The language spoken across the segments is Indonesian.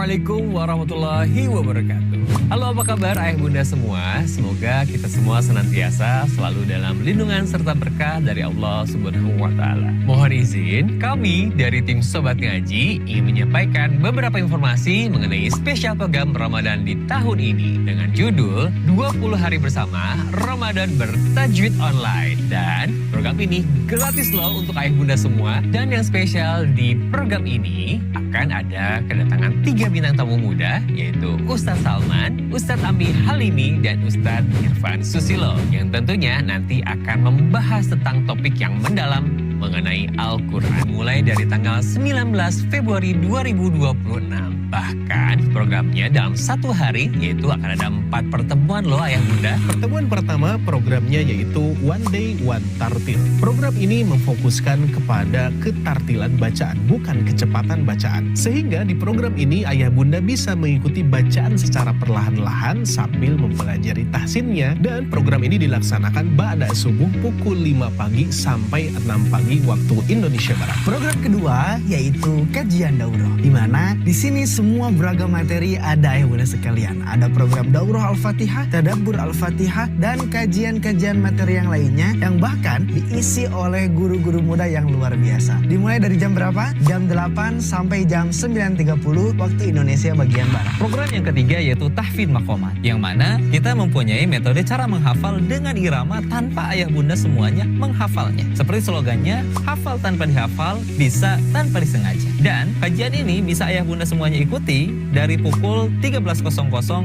Assalamualaikum warahmatullahi wabarakatuh. Halo, apa kabar ayah bunda semua? Semoga kita semua senantiasa selalu dalam lindungan serta berkah dari Allah Subhanahu wa Ta'ala. Mohon izin, kami dari tim Sobat Ngaji ingin menyampaikan beberapa informasi mengenai spesial program Ramadan di tahun ini dengan judul 20 Hari Bersama Ramadan Bertajwid Online. Dan program ini gratis loh untuk ayah bunda semua. Dan yang spesial di program ini akan ada kedatangan 3 bintang tamu muda, yaitu Ustadz Salman, Ustadz Ami Halimi, dan Ustadz Irfan Susilo, yang tentunya nanti akan membahas tentang topik yang mendalam mengenai Al-Quran mulai dari tanggal 19 Februari 2026. Bahkan programnya dalam 1 hari, yaitu akan ada 4 pertemuan loh ayah bunda. Pertemuan pertama programnya yaitu One Day One Tartil. Program ini memfokuskan kepada ketartilan bacaan, bukan kecepatan bacaan. Sehingga di program ini ayah bunda bisa mengikuti bacaan secara perlahan-lahan sambil mempelajari tahsinnya. Dan program ini dilaksanakan ba'da subuh pukul 5 pagi sampai 6 pagi waktu Indonesia Barat. Program kedua yaitu kajian daurah, di mana di sini semua beragam materi ada ya bunda sekalian. Ada program daurah Al-Fatihah, tadabbur Al-Fatihah, dan kajian-kajian materi yang lainnya yang bahkan diisi oleh guru-guru muda yang luar biasa. Dimulai dari jam berapa? Jam 8 sampai jam 9.30 waktu Indonesia bagian Barat. Program yang ketiga yaitu tahfidz maqamat, yang mana kita mempunyai metode cara menghafal dengan irama tanpa ayah bunda semuanya menghafalnya. Seperti slogannya, hafal tanpa dihafal, bisa tanpa disengaja. Dan kajian ini bisa ayah bunda semuanya ikuti dari pukul 13.00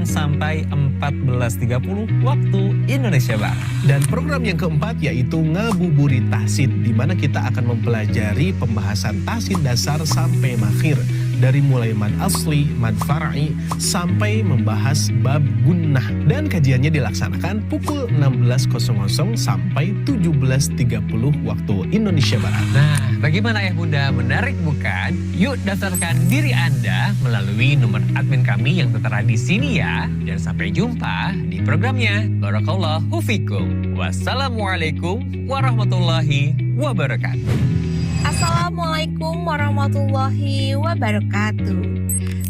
sampai 14.30 waktu Indonesia Barat. Dan program yang keempat yaitu Ngabuburit Tahsin, di mana kita akan mempelajari pembahasan tahsin dasar sampai makhir. Dari mulai mad asli, mad far'i, sampai membahas bab gunnah. Dan kajiannya dilaksanakan pukul 16.00 sampai 17.30 waktu Indonesia Barat. Nah, bagaimana ayah bunda, menarik bukan? Yuk daftarkan diri Anda melalui nomor admin kami yang tertera di sini ya. Dan sampai jumpa di programnya. Barakallahu fikum. Wassalamualaikum warahmatullahi wabarakatuh. Assalamualaikum warahmatullahi wabarakatuh.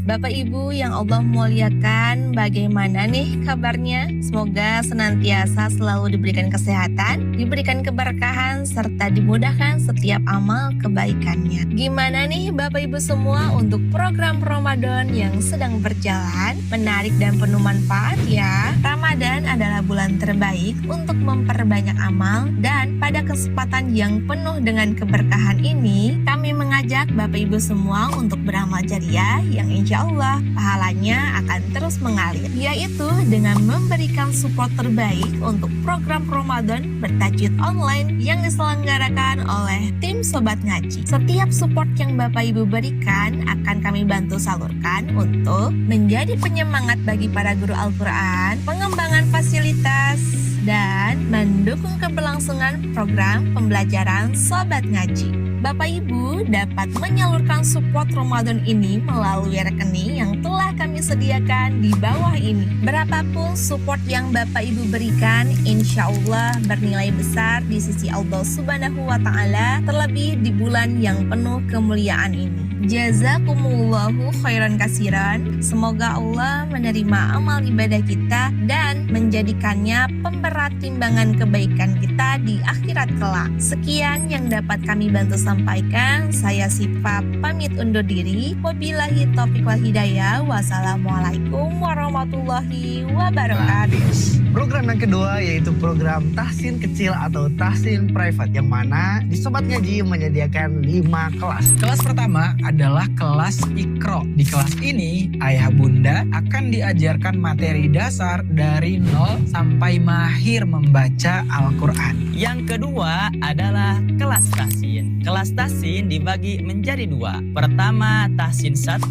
Bapak Ibu yang Allah muliakan, bagaimana nih kabarnya? Semoga senantiasa selalu diberikan kesehatan, diberikan keberkahan, serta dimudahkan setiap amal kebaikannya. Gimana nih Bapak Ibu semua untuk program Ramadan yang sedang berjalan? Menarik dan penuh manfaat ya. Ramadan adalah bulan terbaik untuk memperbanyak amal, dan pada kesempatan yang penuh dengan keberkahan ini, kami mengajak Bapak Ibu semua untuk beramal jariah yang insya Allah pahalanya akan terus mengalir, yaitu dengan memberikan support terbaik untuk program Ramadan bertajwid online yang diselenggarakan oleh tim Sobat Ngaji. Setiap support yang Bapak Ibu berikan akan kami bantu salurkan untuk menjadi penyemangat bagi para guru Al-Quran, pengembangan fasilitas, dan mendukung keberlangsungan program pembelajaran Sobat Ngaji. Bapak Ibu dapat menyalurkan support Ramadan ini melalui rekening yang telah kami sediakan di bawah ini. Berapapun support yang Bapak Ibu berikan, insya Allah bernilai besar di sisi Allah Subhanahu wa Ta'ala, terlebih di bulan yang penuh kemuliaan ini. Jazakumullahu khairan kasiran. Semoga Allah menerima amal ibadah kita dan menjadikannya pemberat timbangan kebaikan kita di akhirat kelak. Sekian yang dapat kami bantu sampaikan. Saya Sifa pamit undur diri. Wabillahi taufiq wal hidayah. Wassalamualaikum warahmatullahi wabarakatuh. Program yang kedua yaitu program tahsin kecil atau tahsin private, yang mana di Sobat Ngaji menyediakan 5 kelas. Kelas pertama adalah kelas Iqra. Di kelas ini, ayah bunda akan diajarkan materi dasar dari 0 sampai mahir membaca Al-Quran. Yang kedua adalah kelas tahsin. Kelas tahsin dibagi menjadi 2. Pertama tahsin 1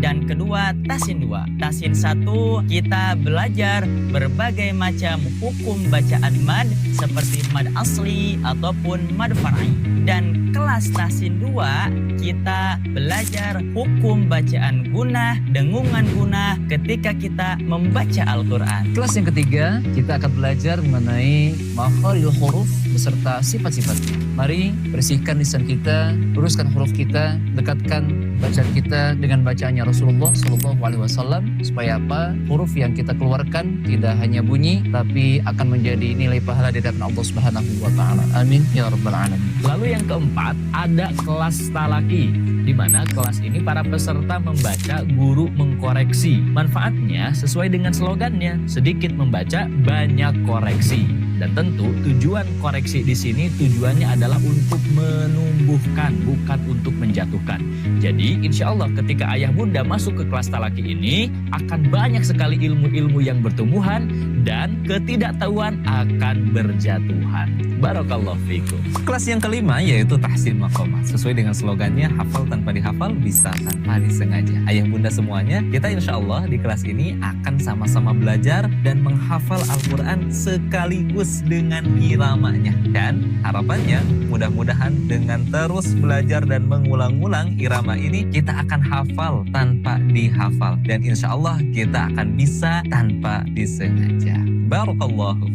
dan kedua tahsin 2. Tahsin 1 kita belajar berbagai macam hukum bacaan mad seperti mad asli ataupun mad far'i. Dan kelas tahsin 2 kita belajar hukum bacaan gunah, dengungan gunah ketika kita membaca Al-Quran. Kelas yang ketiga, kita akan belajar mengenai makharijul huruf beserta sifat-sifatnya. Mari bersihkan lisan kita, luruskan huruf kita, dekatkan bacaan kita dengan bacaannya Rasulullah Shallallahu Alaihi Wasallam, supaya apa? Huruf yang kita keluarkan tidak hanya bunyi, tapi akan menjadi nilai pahala di hadapan Allah Subhanahu Wa Taala. Amin ya rabbal alamin. Lalu yang keempat, ada kelas talaki, di mana kelas ini para peserta membaca, guru mengkoreksi. Manfaatnya sesuai dengan slogannya, sedikit membaca, banyak koreksi. Dan tentu tujuan koreksi di sini tujuannya adalah untuk menumbuhkan, bukan untuk menjatuhkan. Jadi insya Allah ketika ayah bunda masuk ke kelas talaki ini akan banyak sekali ilmu-ilmu yang bertumbuhan dan ketidaktahuan akan berjatuhan. Barakallahu fikum. Kelas yang kelima yaitu tahsin maqamat. Sesuai dengan slogannya, hafal tanpa dihafal, bisa tanpa disengaja. Ayah bunda semuanya, kita insya Allah di kelas ini akan sama-sama belajar dan menghafal Al-Quran sekaligus dengan iramanya. Dan harapannya mudah-mudahan dengan terus belajar dan mengulang-ulang irama ini, kita akan hafal tanpa dihafal. Dan insya Allah kita akan bisa tanpa disengaja. Barakallahu.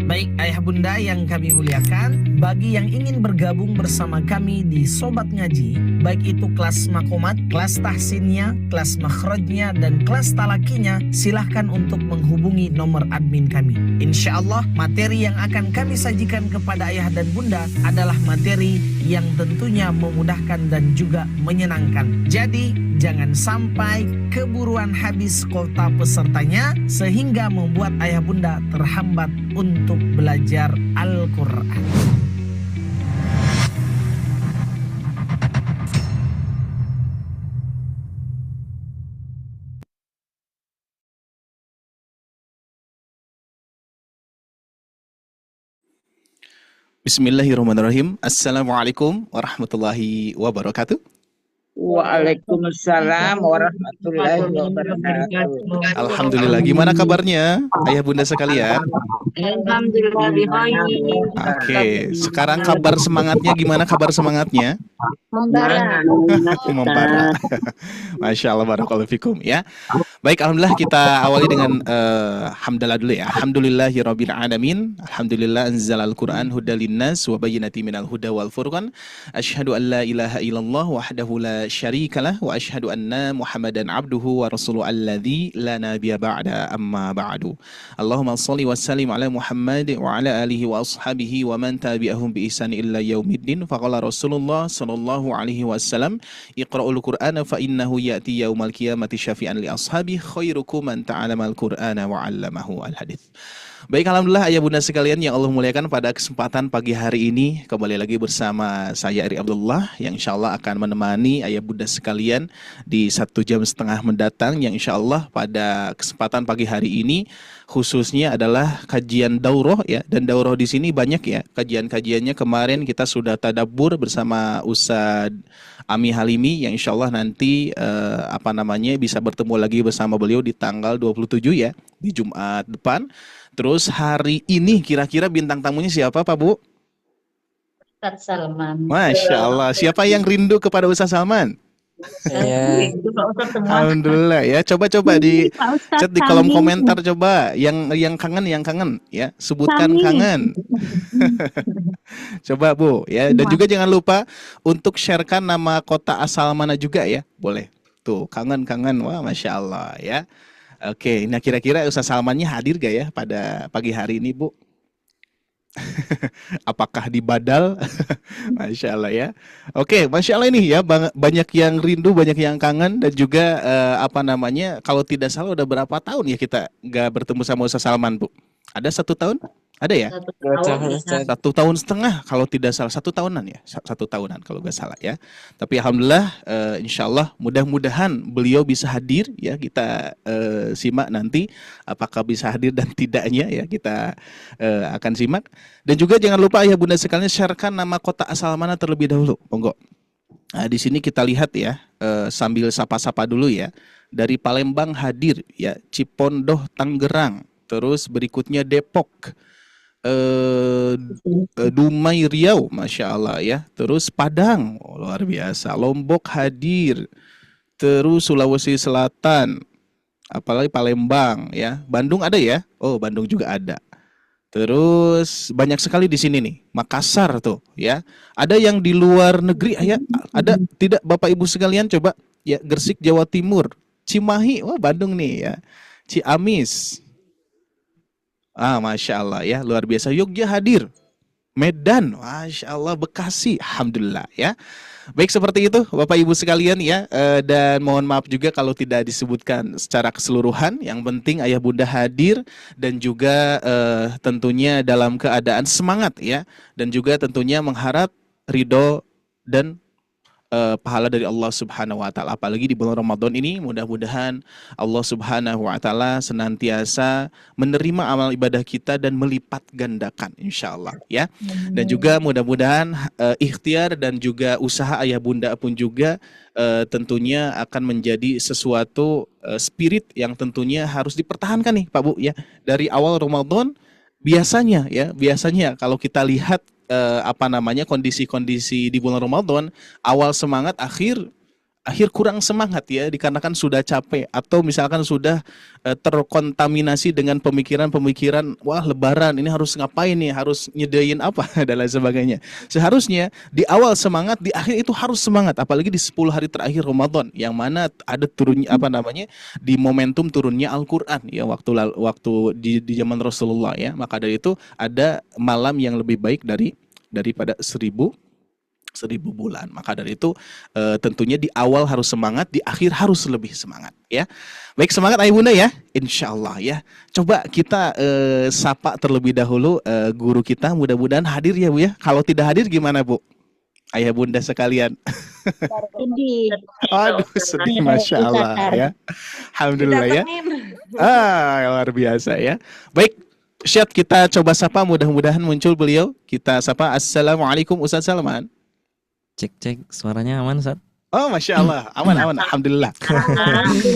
Baik ayah bunda yang kami muliakan, bagi yang ingin bergabung bersama kami di Sobat Ngaji, baik itu kelas makomat, kelas tahsinnya, kelas makhrajnya, dan kelas talakinya, silahkan untuk menghubungi nomor admin kami. Insya Allah materi yang akan kami sajikan kepada ayah dan bunda adalah materi yang tentunya memudahkan dan juga menyenangkan. Jadi jangan sampai keburuan habis kuota pesertanya sehingga membuat ayah bunda terhambat untuk belajar Al-Quran. Bismillahirrahmanirrahim. Assalamualaikum warahmatullahi wabarakatuh. Waalaikumsalam warahmatullahi wabarakatuh. Alhamdulillah. Gimana kabarnya ayah bunda sekalian? Alhamdulillah baik. Oke, sekarang kabar semangatnya gimana? Kabar semangatnya? Membara. Membara. Masya Allah, barakallahu fikum ya. Baik, alhamdulillah kita awali dengan hamdalah dulu ya. Alhamdulillahirabbil alamin. Alhamdulillah anzalal Qur'an hudal linnas wa bayyinatin minal huda wal furqan. Asyhadu an la ilaha illallah wahdahu la syarikalah wa asyhadu anna Muhammadan abduhu wa rasuluhu alladzi la nabiyya ba'da amma ba'du. Allahumma shalli wa sallim ala Muhammad wa ala alihi wa ashabihi wa man tabi'ahum bi ihsan illa yaumiddin. Faqala Rasulullah sallallahu alaihi wasallam, iqra'ul Qur'ana fa innahu ya'ti yaumal qiyamati syafi'an li ashabi khairukum man ta'alamal Qur'ana wa 'allamahu al-hadits. Baik, alhamdulillah ayah bunda sekalian yang Allah muliakan, pada kesempatan pagi hari ini kembali lagi bersama saya Ari Abdullah yang insya Allah akan menemani ayah bunda sekalian di 1 jam setengah mendatang, yang insya Allah pada kesempatan pagi hari ini khususnya adalah kajian daurah ya. Dan daurah di sini banyak ya kajian-kajiannya. Kemarin kita sudah tadabbur bersama Ustadz Ami Halimi yang insya Allah nanti bisa bertemu lagi bersama beliau di tanggal 27 ya, di Jumat depan. Terus hari ini kira-kira bintang tamunya siapa Pak Bu? Ustaz Salman. Masya Allah. Siapa yang rindu kepada Ustaz Salman? Saya. Alhamdulillah ya. Coba di chat di kolom komentar, coba yang kangen ya, sebutkan kangen. Coba Bu ya. Dan juga jangan lupa untuk sharekan nama kota asal mana juga ya. Boleh. Tuh, kangen. Wah, Masya Allah ya. Oke, nah kira-kira Ustaz Salmannya hadir gak ya pada pagi hari ini Bu? Apakah di Badal? Masya Allah ya. Oke, Masya Allah ini ya, banyak yang rindu, banyak yang kangen. Dan juga kalau tidak salah udah berapa tahun ya kita gak bertemu sama Ustaz Salman Bu? Ada 1 tahun? Ada ya? 1 tahun setengah kalau tidak salah, 1 tahunan ya, 1 tahunan kalau nggak salah ya. Tapi alhamdulillah, insya Allah mudah-mudahan beliau bisa hadir ya. Kita simak nanti apakah bisa hadir dan tidaknya ya, kita akan simak. Dan juga jangan lupa ya bunda sekalian, sharekan nama kota asal mana terlebih dahulu, monggo. Nah, di sini kita lihat ya, sambil sapa-sapa dulu ya. Dari Palembang hadir ya, Cipondoh Tangerang, terus berikutnya Depok, Dumai Riau, Masya Allah ya. Terus Padang, luar biasa. Lombok hadir. Terus Sulawesi Selatan, apalagi Palembang ya. Bandung ada ya? Oh, Bandung juga ada. Terus banyak sekali di sini nih, Makassar tuh ya. Ada yang di luar negeri ya, ada tidak Bapak Ibu sekalian coba ya, Gresik Jawa Timur, Cimahi, wah Bandung nih ya. Ciamis. Masya Allah ya, luar biasa. Yogyakarta hadir. Medan, Masya Allah, Bekasi, Alhamdulillah ya. Baik seperti itu Bapak Ibu sekalian ya, dan mohon maaf juga kalau tidak disebutkan secara keseluruhan. Yang penting ayah bunda hadir dan juga tentunya dalam keadaan semangat ya, dan juga tentunya mengharap ridho dan pahala dari Allah Subhanahu wa taala. Apalagi di bulan Ramadan ini, mudah-mudahan Allah Subhanahu wa taala senantiasa menerima amal ibadah kita dan melipat gandakan insyaallah ya. Dan juga mudah-mudahan ikhtiar dan juga usaha ayah bunda pun juga tentunya akan menjadi sesuatu spirit yang tentunya harus dipertahankan nih Pak Bu ya. Dari awal Ramadan biasanya kalau kita lihat kondisi-kondisi di bulan Ramadan, awal semangat, akhir kurang semangat ya, dikarenakan sudah capek atau misalkan sudah terkontaminasi dengan pemikiran-pemikiran, wah lebaran ini harus ngapain nih, harus nyedain apa dan lain sebagainya. Seharusnya di awal semangat, di akhir itu harus semangat, apalagi di 10 hari terakhir Ramadan yang mana ada turunnya di momentum turunnya Al-Qur'an ya, waktu di zaman Rasulullah ya. Maka dari itu ada malam yang lebih baik daripada 1000 bulan. Maka dari itu tentunya di awal harus semangat, di akhir harus lebih semangat ya. Baik, semangat ayah bunda ya, insya Allah ya. Coba kita sapa terlebih dahulu guru kita, mudah-mudahan hadir ya Bu ya. Kalau tidak hadir gimana Bu? Ayah bunda sekalian. Aduh sedih, Masya Allah ya. Alhamdulillah ya. Luar biasa ya. Baik, Syed, kita coba sapa, mudah-mudahan muncul beliau. Kita sapa. Assalamualaikum Ustaz Salman. Cek suaranya aman Ustaz? Oh Masya Allah, aman Alhamdulillah.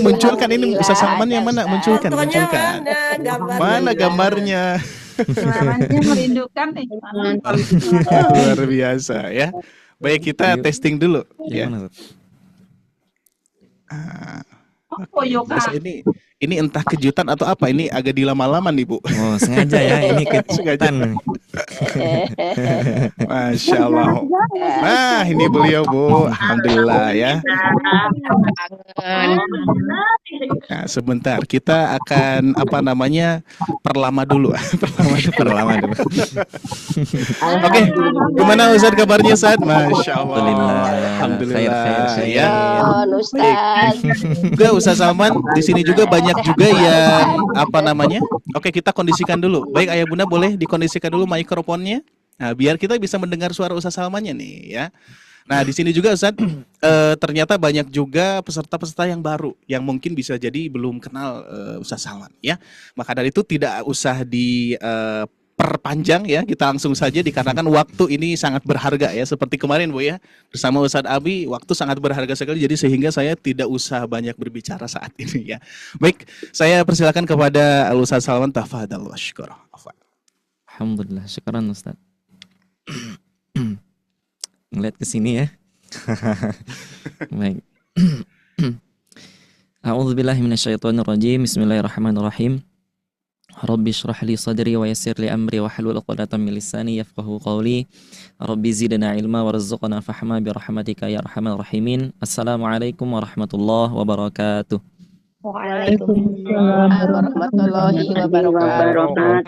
Munculkan ini Ustaz Salman yang mana? Munculkan. Mana gambarnya? Suaranya merindukan nih. Luar biasa ya. Baik, kita testing dulu ya. Mas, ini entah kejutan atau apa, ini agak dilama-lama nih Bu. Oh sengaja ya, ini kejutan. Masya Allah. Nah ini beliau Bu, Alhamdulillah ya. Nah sebentar, kita akan perlama dulu. Perlama dulu. Oke, gimana Ustaz kabarnya Ustaz? Masya Allah. Alhamdulillah. Ya. Juga Ustaz Salman, di sini juga banyak juga yang Oke, kita kondisikan dulu. Baik ayah bunda, boleh dikondisikan dulu mikrofonnya. Nah, biar kita bisa mendengar suara Ustaz Salmannya nih ya. Nah, di sini juga Ustaz, ternyata banyak juga peserta-peserta yang baru yang mungkin bisa jadi belum kenal Ustaz Salman ya. Maka dari itu tidak usah perpanjang ya, kita langsung saja dikarenakan waktu ini sangat berharga ya, seperti kemarin Bu ya, bersama Ustadz Abi, waktu sangat berharga sekali, jadi sehingga saya tidak usah banyak berbicara saat ini ya. Baik, saya persilakan kepada Ustadz Salman, tafadhal wa syukur. Alhamdulillah, syukuran Ustaz. Ngeliat ke sini ya. Baik. A'udzubillahi minasyaitonirrajim. Bismillahirrahmanirrahim. Rabbi shrah li sadri wa yassir li amri wa hlul 'uqdatam min lisani yafqahu qawli. Rabbi zidna ilma warzuqna fahma bi rahmatika ya arhamar rahimin. Assalamualaikum warahmatullahi wabarakatuh. Waalaikumsalam warahmatullahi wabarakatuh.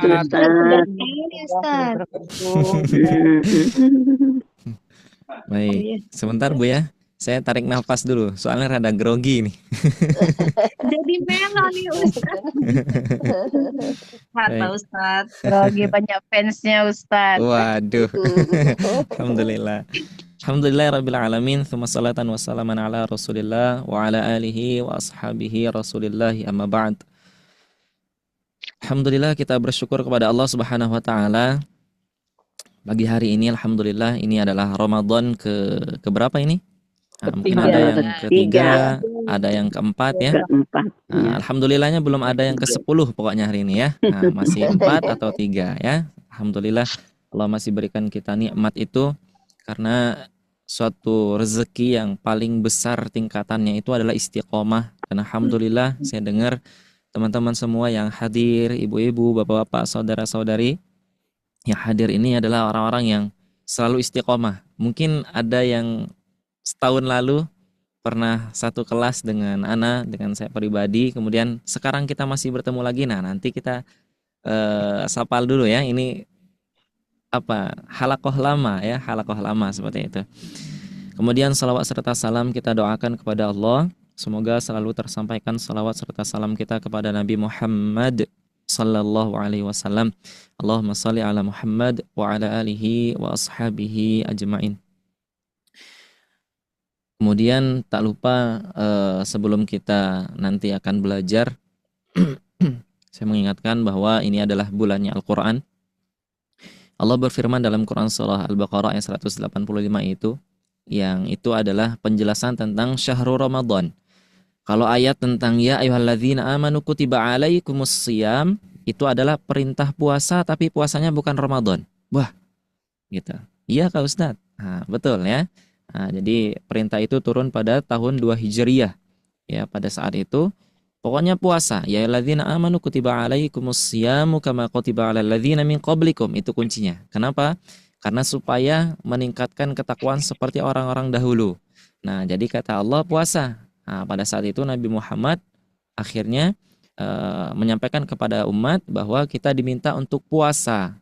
Baik, sebentar Bu ya. Saya tarik nafas dulu, soalnya rada grogi nih. Jadi melo nih Ustaz. Kata Ustaz. Grogi banyak fansnya Ustaz. Waduh. Alhamdulillah. Alhamdulillah rabbil alamin. Tsumma salatan wa salaman ala Rasulillah wa ala alihi wa ashabihi Rasulillah, amma ba'd. Alhamdulillah, kita bersyukur kepada Allah Subhanahu wa taala. Pagi hari ini alhamdulillah ini adalah Ramadan ke berapa ini? Nah, mungkin ada yang ketiga, ada yang keempat ya. Nah, alhamdulillahnya belum ada yang ke-10 pokoknya hari ini ya. Nah, masih 4 atau 3 ya. Alhamdulillah Allah masih berikan kita nikmat itu, karena suatu rezeki yang paling besar tingkatannya itu adalah istiqomah. Dan alhamdulillah saya dengar teman-teman semua yang hadir, ibu-ibu, bapak-bapak, saudara-saudari, Yang hadir ini adalah orang-orang yang selalu istiqomah. Mungkin ada yang setahun lalu pernah satu kelas dengan Ana, dengan saya pribadi, kemudian sekarang kita masih bertemu lagi. Nah, nanti kita sapal dulu ya. Ini apa? Halakoh lama ya, halakoh lama seperti itu. Kemudian salawat serta salam kita doakan kepada Allah. Semoga selalu tersampaikan salawat serta salam kita kepada Nabi Muhammad sallallahu alaihi wasallam. Allahumma shalli ala Muhammad wa ala alihi wa ashabihi ajmain. Kemudian tak lupa sebelum kita nanti akan belajar saya mengingatkan bahwa ini adalah bulannya Al-Qur'an. Allah berfirman dalam Quran surah Al-Baqarah ayat 185 yang itu adalah penjelasan tentang syahrul Ramadan. Kalau ayat tentang ya ayyuhalladzina amanu kutiba alaikumus shiyam itu adalah perintah puasa tapi puasanya bukan Ramadan. Wah, gitu. Iya Kak Ustadz. Nah, betul ya. Nah, jadi perintah itu turun pada tahun 2 Hijriyah. Ya, pada saat itu pokoknya puasa. Ya ayyuhalladzina amanu kutiba alaikumus shiyamu kama kutiba alal ladzina min qablikum. Itu kuncinya. Kenapa? Karena supaya meningkatkan ketakwaan seperti orang-orang dahulu. Nah, jadi kata Allah puasa. Nah, pada saat itu Nabi Muhammad akhirnya menyampaikan kepada umat bahwa kita diminta untuk puasa.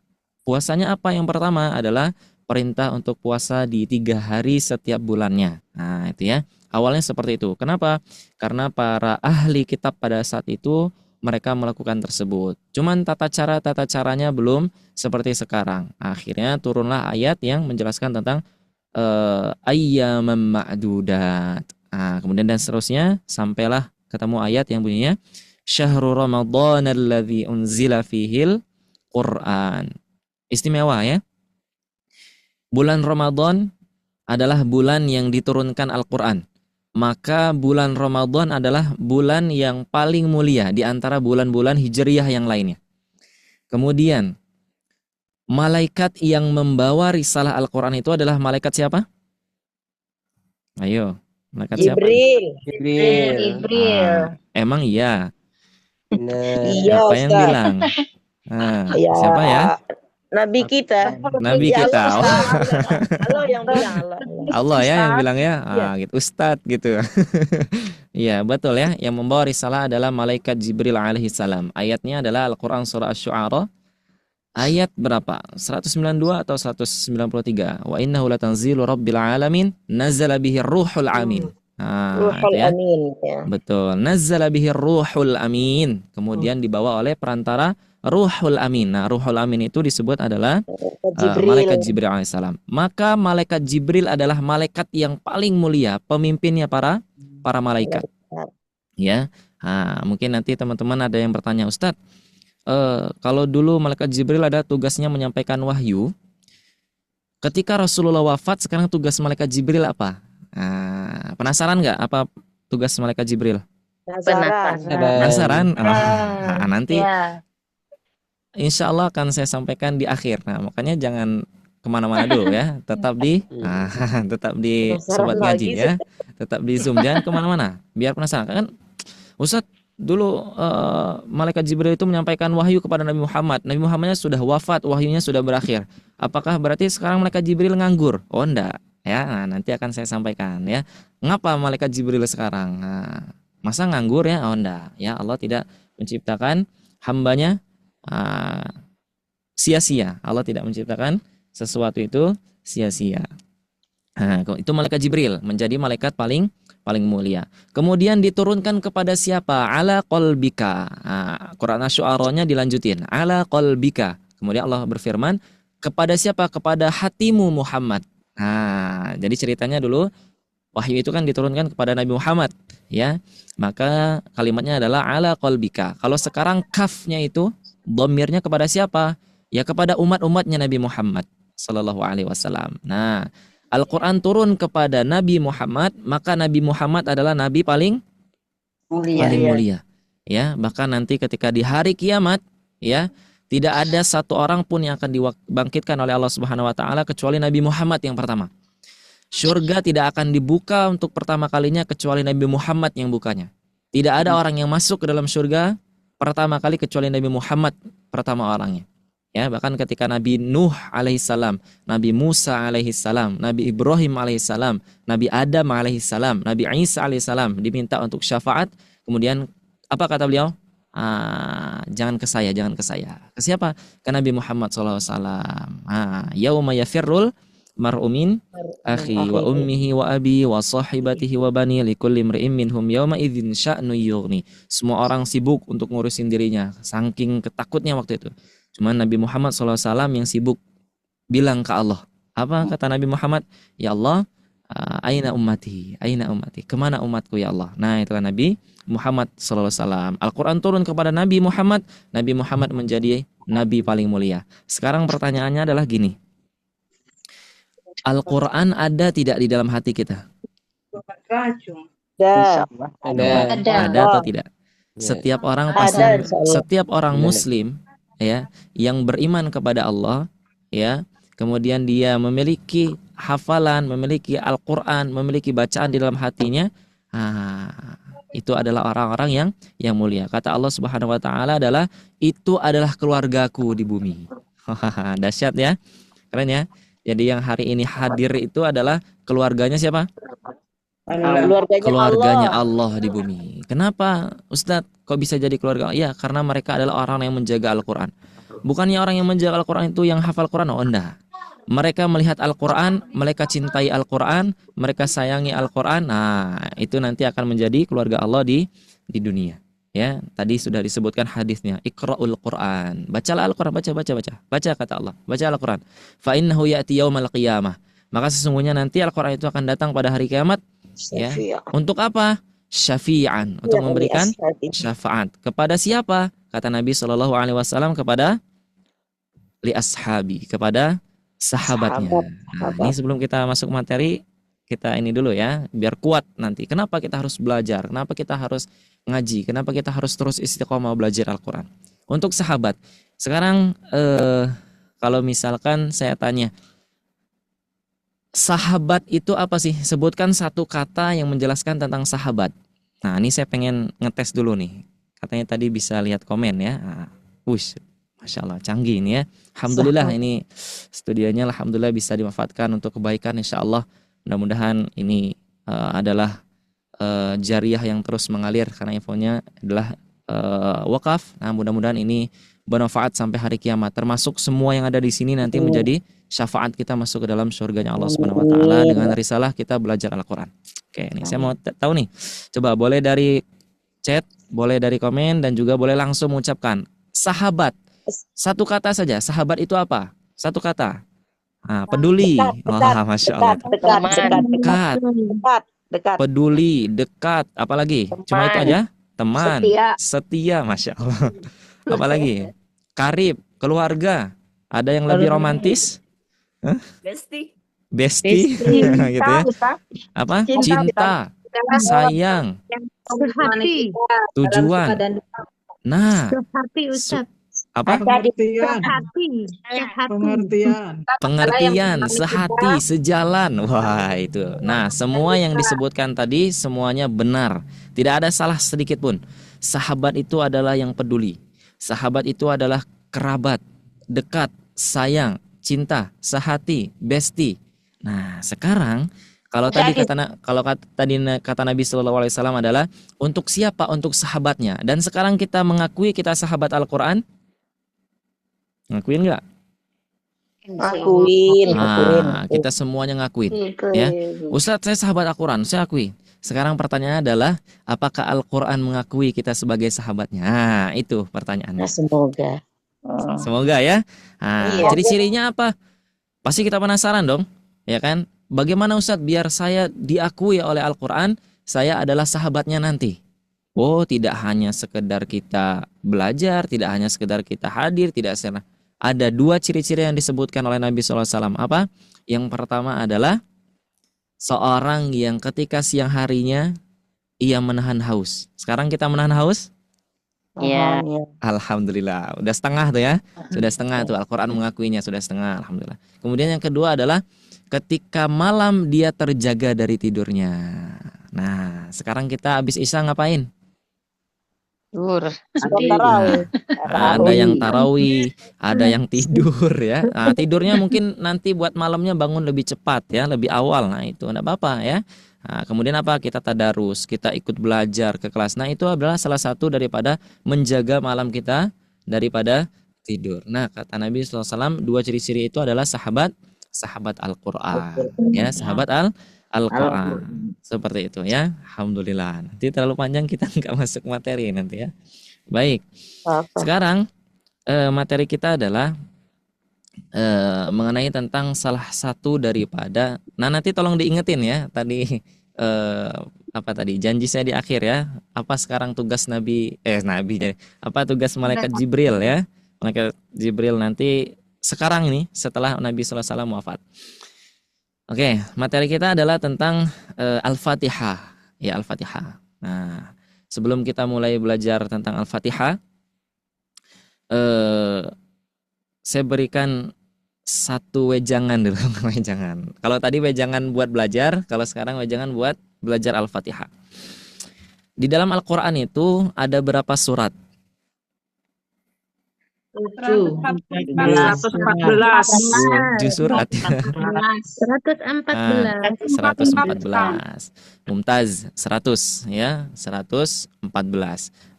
Puasanya apa? Yang pertama adalah perintah untuk puasa di 3 hari setiap bulannya. Nah, itu ya. Awalnya seperti itu. Kenapa? Karena para ahli kitab pada saat itu mereka melakukan tersebut. Cuman tata caranya belum seperti sekarang. Akhirnya turunlah ayat yang menjelaskan tentang ayyaman ma'dudat. Nah, kemudian dan seterusnya sampailah ketemu ayat yang bunyinya syahrul Ramadan alladzi unzila fihil Qur'an. Istimewa ya. Bulan Ramadan adalah bulan yang diturunkan Al-Qur'an. Maka bulan Ramadan adalah bulan yang paling mulia di antara bulan-bulan Hijriyah yang lainnya. Kemudian malaikat yang membawa risalah Al-Qur'an itu adalah malaikat siapa? Ayo. Malaikat siapa? Jibril. Emang iya? Iya, Siapa yang Ustaz. bilang? Nah, Ya, siapa ya? Nabi kita. Nabi Ya, kita. Allah yang bilang Allah. Allah ya yang bilang ya. Gitu. Ustadz gitu. Iya, betul ya. Yang membawa risalah adalah malaikat Jibril alaihi salam. Ayatnya adalah Al-Qur'an surah Asy-Syu'ara. Ayat berapa? 192 atau 193? Wa innahu latanzilu rabbil alamin nazzala bihi ruhul amin. Ruhul ya. Amin. Ya. Betul. Nazzala bihi ruhul amin. Kemudian dibawa oleh perantara ruhul amin. Nah, ruhul amin itu disebut adalah malaikat Jibril alaihissalam. Maka malaikat Jibril adalah malaikat yang paling mulia, pemimpinnya para malaikat. Ya. Nah, mungkin nanti teman-teman ada yang bertanya, Ustadz, kalau dulu malaikat Jibril ada tugasnya menyampaikan wahyu. Ketika Rasulullah wafat, sekarang tugas malaikat Jibril apa? Penasaran nggak apa tugas malaikat Jibril? Penasaran? Nanti insya Allah akan saya sampaikan di akhir. Nah, makanya jangan kemana-mana dulu ya. Tetap di Sobat Ngaji ya. Tetap di Zoom, jangan kemana-mana. Biar penasaran kan, Ustadz, dulu malaikat Jibril itu menyampaikan wahyu kepada Nabi Muhammad. Nabi Muhammadnya sudah wafat, wahyunya sudah berakhir. Apakah berarti sekarang malaikat Jibril nganggur? Oh enggak ya. Nah, nanti akan saya sampaikan ya. Ngapa malaikat Jibril sekarang? Nah, masa nganggur ya? Oh enggak ya. Allah tidak menciptakan hambanya sia-sia. Allah tidak menciptakan sesuatu itu sia-sia. Nah, itu malaikat Jibril menjadi malaikat paling mulia. Kemudian diturunkan kepada siapa? Ala qalbika. Quran Asy-Syu'ara-nya dilanjutin. Ala qalbika. Kemudian Allah berfirman, kepada siapa? Kepada hatimu Muhammad. Jadi ceritanya dulu wahyu itu kan diturunkan kepada Nabi Muhammad, ya. Maka kalimatnya adalah ala qalbika. Kalau sekarang kafnya itu dhamirnya kepada siapa? Ya kepada umat-umatnya Nabi Muhammad sallallahu alaihi wasallam. Nah, Al-Quran turun kepada Nabi Muhammad, maka Nabi Muhammad adalah Nabi paling mulia. Ya, bahkan nanti ketika di hari kiamat, ya, tidak ada satu orang pun yang akan dibangkitkan oleh Allah Subhanahu Wa Taala kecuali Nabi Muhammad yang pertama. Surga tidak akan dibuka untuk pertama kalinya kecuali Nabi Muhammad yang bukanya. Tidak ada orang yang masuk ke dalam surga pertama kali kecuali Nabi Muhammad pertama orangnya. Ya, bahkan ketika Nabi Nuh alaihissalam, Nabi Musa alaihissalam, Nabi Ibrahim alaihissalam, Nabi Adam alaihissalam, Nabi Isa alaihissalam diminta untuk syafaat, kemudian apa kata beliau? Jangan ke saya, jangan ke saya. Ke siapa? Ke Nabi Muhammad SAW. Yauma yafirrul mar'u min akhi wa ummihi wa abi wa sahibatihi wa bani likulli imri'in minhum yauma idzin sya'nu yughni. Semua orang sibuk untuk ngurusin dirinya, saking ketakutnya waktu itu. Cuman Nabi Muhammad SAW yang sibuk bilang ke Allah. Apa kata Nabi Muhammad? Ya Allah, aina ummati, aina ummati. Kemana umatku ya Allah? Nah, itulah Nabi Muhammad SAW. Al-Quran turun kepada Nabi Muhammad. Nabi Muhammad menjadi Nabi paling mulia. Sekarang pertanyaannya adalah gini. Al-Quran ada tidak di dalam hati kita? Ada atau tidak? Setiap orang pasti, setiap orang Muslim ya yang beriman kepada Allah ya, kemudian dia memiliki hafalan, memiliki Al-Quran, memiliki bacaan di dalam hatinya, itu adalah orang-orang yang mulia. Kata Allah Subhanahu wa taala adalah itu adalah keluargaku di bumi. Dahsyat ya, keren ya. Jadi yang hari ini hadir itu adalah keluarganya siapa? Keluarganya Allah di bumi. Kenapa Ustadz kok bisa jadi keluarga? Ya karena mereka adalah orang yang menjaga Al-Quran. Bukannya orang yang menjaga Al-Quran itu yang hafal Quran, oh enggak. Mereka melihat Al-Quran, mereka cintai Al-Quran, mereka sayangi Al-Quran. Nah itu nanti akan menjadi keluarga Allah di dunia. Ya, tadi sudah disebutkan hadisnya. Iqra'ul Quran. Bacalah Al-Quran, baca. Baca kata Allah. Baca Al-Quran. Fa innahu ya'ti yaumal qiyamah. Maka sesungguhnya nanti Al-Quran itu akan datang pada hari kiamat. Ya. Untuk apa? Syafi'an, untuk memberikan syafaat. Kepada siapa? Kata Nabi SAW kepada li ashabi, kepada sahabatnya. Nah, ini sebelum kita masuk materi, kita ini dulu ya, biar kuat nanti. Kenapa kita harus belajar? Kenapa kita harus ngaji? Kenapa kita harus terus istiqomah belajar Al-Quran? Untuk sahabat. Sekarang kalau misalkan saya tanya, sahabat itu apa sih? Sebutkan satu kata yang menjelaskan tentang sahabat. Nah, ini saya pengen ngetes dulu nih. Katanya tadi bisa lihat komen ya. Masya Allah, canggih ini ya. Alhamdulillah ini studionya alhamdulillah bisa dimanfaatkan untuk kebaikan insya Allah. Mudah-mudahan ini adalah jariah yang terus mengalir karena infonya adalah wakaf. Nah, mudah-mudahan ini bermanfaat sampai hari kiamat. Termasuk semua yang ada di sini nanti menjadi syafaat kita masuk ke dalam surganya Allah Subhanahu wa taala dengan risalah kita belajar Al-Qur'an. Oke, ini saya mau tahu nih. Coba boleh dari chat, boleh dari komen dan juga boleh langsung mengucapkan sahabat. Satu kata saja. Sahabat itu apa? Satu kata. Peduli. Wah, Masya Allah. Dekat. Peduli, dekat. Apalagi? Cuma itu aja? Teman. Setia. Masya Allah. Apalagi? Karib, keluarga. Ada yang lebih romantis? Besti. Gitu ya. Apa? Cinta. Sayang. Tujuan. Nah. Apa? Pengertian, sehati, sejalan. Wah, itu. Nah, semua yang disebutkan tadi semuanya benar. Tidak ada salah sedikit pun. Sahabat itu adalah yang peduli. Sahabat itu adalah kerabat, dekat, sayang, cinta, sehati, besti. Nah, sekarang kalau tadi kata Nabi SAW adalah untuk siapa? Untuk sahabatnya. Dan sekarang kita mengakui kita sahabat Al-Quran. Ngakuin nggak? Ngakuin. Kita semuanya ngakuin. Ya, Ustadz saya sahabat Al-Quran, saya akui. Sekarang pertanyaannya adalah apakah Al-Quran mengakui kita sebagai sahabatnya? Nah, itu pertanyaannya. Semoga ya. Ciri-cirinya apa? Pasti kita penasaran dong, ya kan? Bagaimana Ustadz biar saya diakui oleh Al-Quran, saya adalah sahabatnya nanti? Oh, tidak hanya sekedar kita belajar, tidak hanya sekedar kita hadir, tidak sekedar. Ada dua ciri-ciri yang disebutkan oleh Nabi SAW. Apa? Yang pertama adalah seorang yang ketika siang harinya ia menahan haus. Sekarang kita menahan haus? Iya. Alhamdulillah. Udah setengah tuh ya. Sudah setengah tuh. Al-Quran mengakuinya sudah setengah. Alhamdulillah. Kemudian yang kedua adalah ketika malam dia terjaga dari tidurnya. Nah, sekarang kita habis isya ngapain? Ada yang tarawih, ada yang tidur ya. Nah, tidurnya mungkin nanti buat malamnya bangun lebih cepat ya, lebih awal. Nah, itu enggak apa-apa ya. Nah, kemudian apa? Kita tadarus, kita ikut belajar ke kelas. Nah, itu adalah salah satu daripada menjaga malam kita daripada tidur. Nah, kata Nabi SAW, dua ciri-ciri itu adalah sahabat Al-Quran ya, sahabat Al-Quran. Seperti itu ya. Alhamdulillah. Nanti terlalu panjang kita nggak masuk materi nanti ya. Baik. Sekarang materi kita adalah mengenai tentang salah satu daripada. Nah, nanti tolong diingetin ya. Tadi apa tadi? Janji saya di akhir ya. Apa sekarang tugas apa tugas malaikat Jibril ya? Malaikat Jibril nanti sekarang ini setelah Nabi SAW wafat. Oke, materi kita adalah tentang Al-Fatihah. Ya, Al-Fatihah. Nah, sebelum kita mulai belajar tentang Al-Fatihah, saya berikan satu wejangan dulu. Wejangan. Kalau tadi wejangan buat belajar, kalau sekarang wejangan buat belajar Al-Fatihah. Di dalam Al-Quran itu ada berapa surat? 114. 7 surat. 114. Mumtaz 100 ya, 114.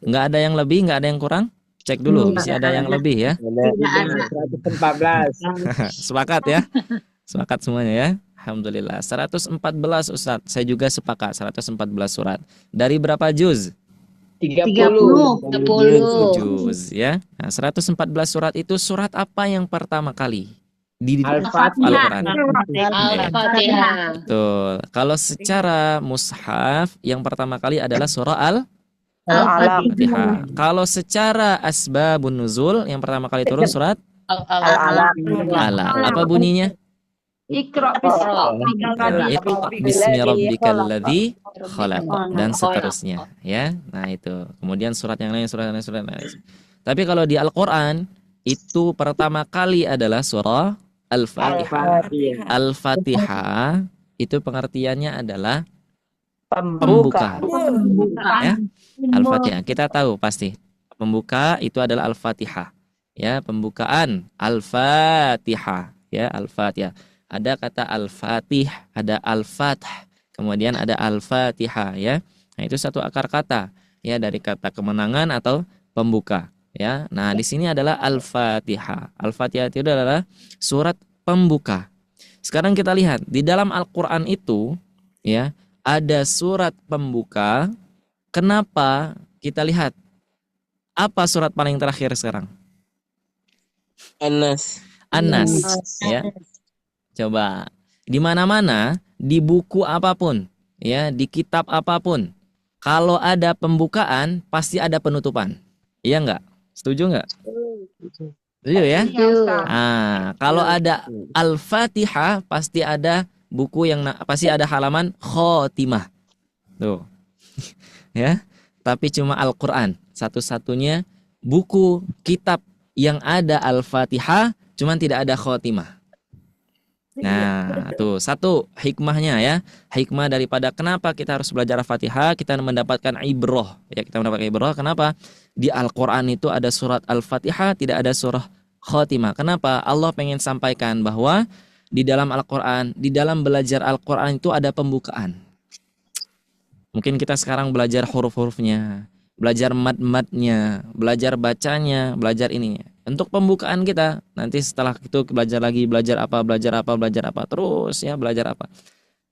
Enggak ada yang lebih, enggak ada yang kurang? Cek dulu, bisa ada yang lebih ya. 114. Sepakat ya? Sepakat semuanya ya? Alhamdulillah. 114 Ustaz. Saya juga sepakat 114 surat. Dari berapa juz? 30. Juz ya. Nah, 114 surat itu surat apa yang pertama kali di Al-Fatihah. Al-Quran? Betul. Kalau secara mushaf yang pertama kali adalah surah Al-Fatihah. Kalau secara asbabun nuzul yang pertama kali turun surat Al-Alaq. Apa bunyinya? Iqra Bismi rabbikal ladzi khalaq dan seterusnya ya. Nah, itu. Kemudian surat yang lain. Tapi kalau di Al-Qur'an itu pertama kali adalah surah Al-Fatihah. Al-Fatihah itu pengertiannya adalah pembuka. Ya. Al-Fatihah. Kita tahu pasti. Pembuka itu adalah Al-Fatihah. Ya, pembukaan Al-Fatihah, ya, Al-Fatihah. Ada kata Al-Fatih, ada Al-Fath, kemudian ada Al-Fatihah ya. Nah, itu satu akar kata ya dari kata kemenangan atau pembuka ya. Nah, di sini adalah Al-Fatihah. Al-Fatihah itu adalah surat pembuka. Sekarang kita lihat di dalam Al-Qur'an itu ya, ada surat pembuka. Kenapa? Kita lihat apa surat paling terakhir sekarang? Anas ya. Coba di mana-mana, di buku apapun, ya, di kitab apapun, kalau ada pembukaan pasti ada penutupan. Iya enggak? Setuju enggak? Setuju ya? Ah, kalau ada Al-Fatihah pasti ada buku yang pasti ada halaman khotimah. Tuh. Ya. Tapi cuma Al-Qur'an satu-satunya buku kitab yang ada Al-Fatihah cuman tidak ada khotimah. Nah, tuh satu hikmahnya ya. Hikmah daripada kenapa kita harus belajar Al-Fatihah, kita mendapatkan ibrah. Ya, kita mendapatkan ibrah. Kenapa? Di Al-Qur'an itu ada surat Al-Fatihah, tidak ada surah khotimah. Kenapa? Allah pengen sampaikan bahwa di dalam Al-Qur'an, di dalam belajar Al-Qur'an itu ada pembukaan. Mungkin kita sekarang belajar huruf-hurufnya, belajar mad-madnya, belajar bacanya, belajar ininya. Untuk pembukaan kita, nanti setelah itu belajar lagi, belajar apa, terus ya belajar apa.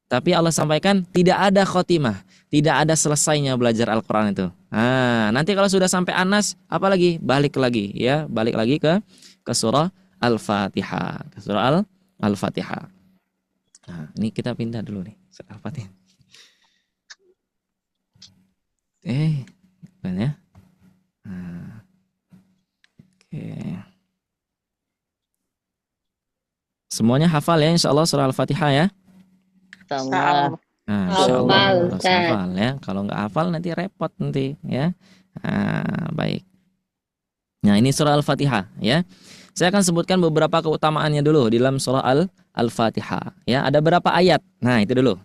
Tapi Allah sampaikan tidak ada khotimah, tidak ada selesainya belajar Al-Quran itu. Nah, nanti kalau sudah sampai Anas, apa lagi? Balik lagi ya, balik lagi ke surah Al-Fatihah, ke surah Al-Fatihah. Nah, ini kita pindah dulu nih, surah Al-Fatihah. Gimana ya? Nah. Oke. Semuanya hafal ya insyaallah surah Al-Fatihah ya. Nah, insyaallah harus hafal ya. Kalau nggak hafal nanti repot nanti ya. Nah, baik. Nah, ini surah Al-Fatihah ya. Saya akan sebutkan beberapa keutamaannya dulu di dalam surah Al-Fatihah ya. Ada berapa ayat? Nah, itu dulu.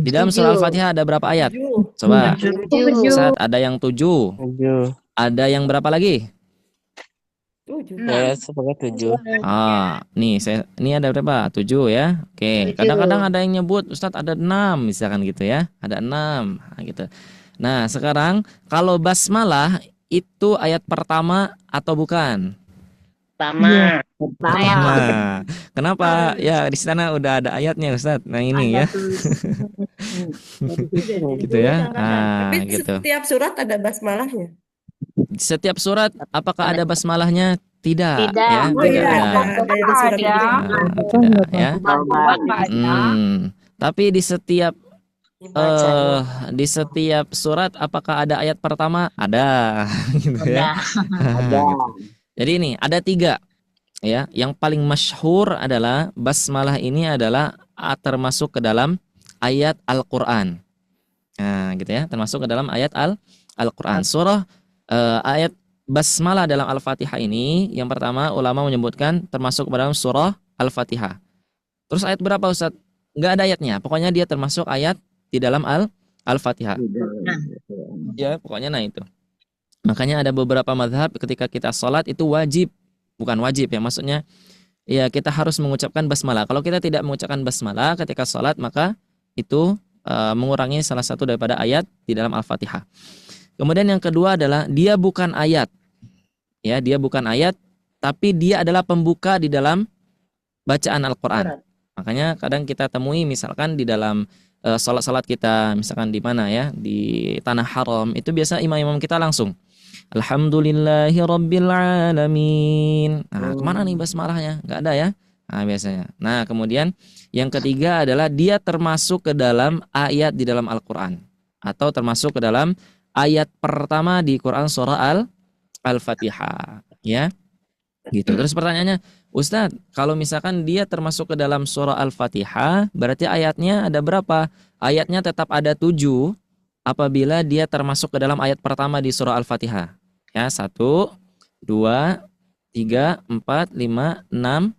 Di dalam surah Al-Fatihah ada berapa ayat? Coba. Saat ada yang 7. Ada yang berapa lagi? Saya sebagai 7. Ini ada berapa? 7 ya. Oke, kadang-kadang ada yang nyebut Ustadz ada 6 misalkan gitu ya. Ada 6 gitu. Nah, sekarang kalau basmalah itu ayat pertama atau bukan? Pertama. Nah, kenapa? Ya, di sana udah ada ayatnya Ustadz. Nah, ini ya. Gitu ya. Nah, Tapi gitu. setiap surat ada basmalahnya. Setiap surat apakah ada basmalahnya? Tidak, Tidak. ya, Oh tidak iya, ada. ada yang surat itu. Nah, tidak ya. Tapi di setiap surat apakah ada ayat pertama? Ada, gitu ya. Ada. Jadi ini ada 3 ya. Yang paling masyhur adalah basmalah ini adalah termasuk ke dalam ayat Al-Qur'an. Nah, gitu ya, termasuk ke dalam ayat Al-Qur'an. Surah ayat basmalah dalam Al-Fatihah ini yang pertama ulama menyebutkan termasuk ke dalam surah Al-Fatihah. Terus ayat berapa Ustaz? Enggak ada ayatnya. Pokoknya dia termasuk ayat di dalam Al-Fatihah. Ya, pokoknya nah itu. Makanya ada beberapa mazhab ketika kita sholat itu wajib, bukan wajib ya, maksudnya ya kita harus mengucapkan basmalah. Kalau kita tidak mengucapkan basmalah ketika sholat maka itu mengurangi salah satu daripada ayat di dalam Al-Fatihah. Kemudian yang kedua adalah dia bukan ayat. Ya, dia bukan ayat tapi dia adalah pembuka di dalam bacaan Al-Qur'an. Makanya kadang kita temui misalkan di dalam salat-salat kita misalkan di mana ya, di tanah haram itu biasa imam-imam kita langsung Alhamdulillahirabbil alamin. Nah, kemana nih basmalahnya? Enggak ada ya. Nah, biasanya. Nah, kemudian yang ketiga adalah dia termasuk ke dalam ayat di dalam Al-Qur'an atau termasuk ke dalam ayat pertama di Quran surah Al-Fatihah, ya. Gitu. Terus pertanyaannya, Ustadz, kalau misalkan dia termasuk ke dalam surah Al-Fatihah, berarti ayatnya ada berapa? Ayatnya tetap ada 7 apabila dia termasuk ke dalam ayat pertama di surah Al-Fatihah. Ya, 1, 2, 3, 4, 5, 6,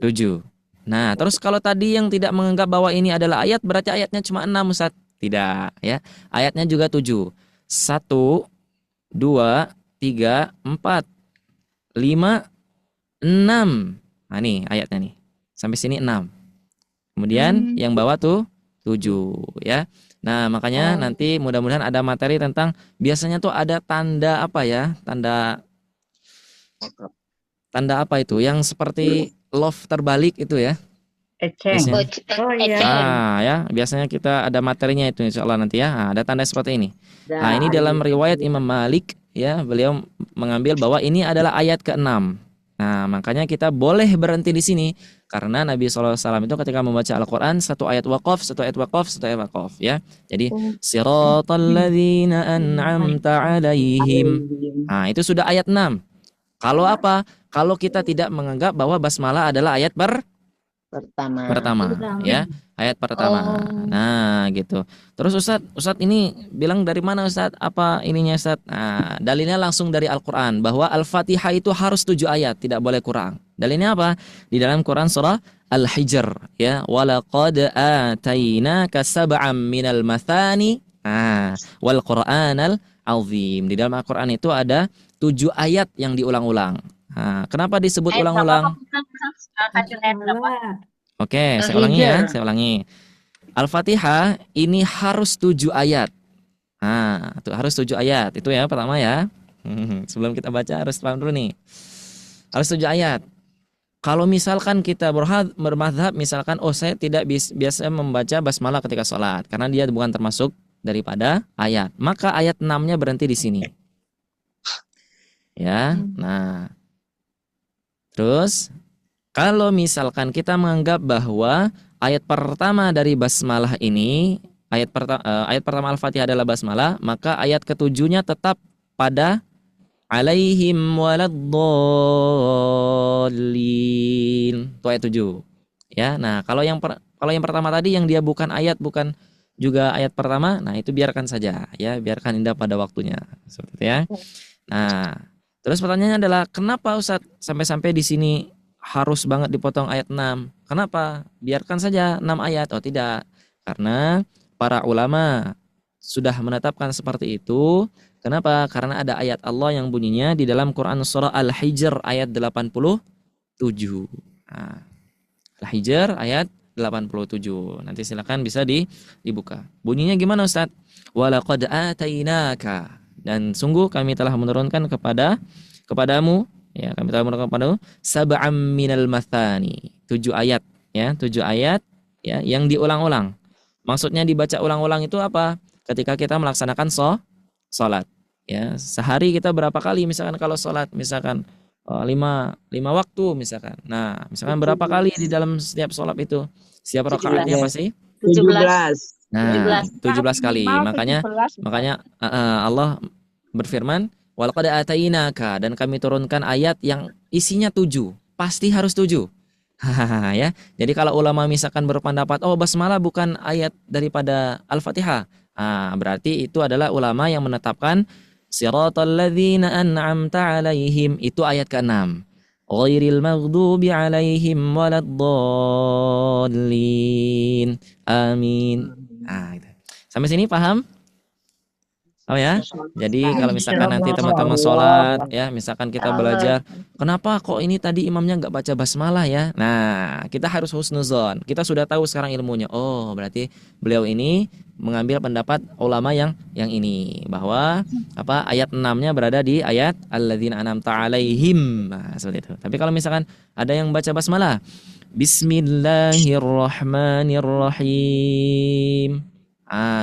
7. Nah, terus kalau tadi yang tidak menganggap bahwa ini adalah ayat, berarti ayatnya cuma 6, Ustadz. Tidak, ya. Ayatnya juga 7. 1, 2, 3, 4, 5, 6. Nah, nih ayatnya nih. Sampai sini 6. Kemudian yang bawah tuh 7, ya. Nah, makanya nanti mudah-mudahan ada materi tentang biasanya tuh ada tanda apa ya? Tanda apa itu? Yang seperti love terbalik itu ya. Ya, biasanya kita ada materinya itu insya Allah nanti ya. Nah, ada tanda seperti ini. Nah, ini dalam riwayat Imam Malik ya, beliau mengambil bahwa ini adalah ayat ke-6. Nah, makanya kita boleh berhenti di sini karena Nabi SAW itu ketika membaca Al-Quran satu ayat waqaf, satu ayat waqaf, satu ayat waqaf ya. Jadi siratal ladzina an'amta 'alaihim. Nah, itu sudah ayat 6. Kalau apa? Kalau kita tidak menganggap bahwa basmalah adalah ayat pertama ya, ayat pertama. Nah, gitu. Terus Ustadz ini bilang dari mana Ustadz? Apa ininya Ustadz? Nah, dalilnya langsung dari Al-Qur'an bahwa Al-Fatihah itu harus 7 ayat, tidak boleh kurang. Dalilnya apa? Di dalam Quran surah Al-Hijr ya, walaqad atainaka sab'am minal mathani wal Qur'anal azim. Di dalam Al-Qur'an itu ada 7 ayat yang diulang-ulang. Nah, kenapa disebut ulang-ulang? Oke, saya ulangi ya, saya ulangi. Al-Fatihah ini harus 7 ayat. Nah, itu harus 7 ayat. Itu ya pertama ya. Sebelum kita baca harus paham dulu nih. Harus 7 ayat. Kalau misalkan kita bermadhab misalkan saya tidak biasa membaca basmalah ketika sholat karena dia bukan termasuk daripada ayat, maka ayat 6-nya berhenti di sini. Ya. Nah, terus kalau misalkan kita menganggap bahwa ayat pertama dari basmalah ini, ayat pertama Al-Fatihah adalah basmalah, maka ayat ke-7-nya tetap pada alaihim waladdallin. Itu ayat 7. Ya. Nah, kalau yang pertama tadi yang dia bukan ayat, bukan juga ayat pertama, nah itu biarkan saja ya, biarkan indah pada waktunya. Seperti itu ya. Nah, terus pertanyaannya adalah kenapa Ustadz sampai-sampai di sini harus banget dipotong ayat 6. Kenapa? Biarkan saja 6 ayat. Oh tidak. Karena para ulama sudah menetapkan seperti itu. Kenapa? Karena ada ayat Allah yang bunyinya di dalam Quran surah Al-Hijr ayat 87. Nah, Al-Hijr ayat 87. Nanti silakan bisa dibuka. Bunyinya gimana Ustaz? Walaqad atainaka, dan sungguh kami telah menurunkan kepadamu, ya, kami telah menurunkan kepadamu sab'am minal mathani, 7 ayat, ya, 7 ayat, ya, yang diulang-ulang. Maksudnya dibaca ulang-ulang itu apa? Ketika kita melaksanakan salat, ya, sehari kita berapa kali misalkan kalau salat, misalkan 5 waktu misalkan. Nah, misalkan berapa kali di dalam setiap salat itu? Setiap rakaatnya pasti 17. Nah, 17 kali. Makanya Allah berfirman, walaqad atainaka, dan kami turunkan ayat yang isinya 7. Pasti harus 7. Ya. Jadi kalau ulama misalkan berpendapat, oh basmalah bukan ayat daripada Al-Fatihah. Berarti itu adalah ulama yang menetapkan siratal ladzina an'amta 'alaihim, itu ayat ke-6. Ghairil maghdubi 'alaihim waladdallin. Amin. Gitu. Sampai sini paham? Oh ya. Jadi kalau misalkan nanti teman-teman sholat, ya, misalkan kita belajar, kenapa kok ini tadi imamnya nggak baca basmalah ya? Nah, kita harus husnuzon. Kita sudah tahu sekarang ilmunya. Oh, berarti beliau ini mengambil pendapat ulama yang ini, bahwa ayat 6-nya berada di ayat alladzina an'amta 'alaihim. Nah, seperti itu. Tapi kalau misalkan ada yang baca basmalah, Bismillahirrahmanirrahim.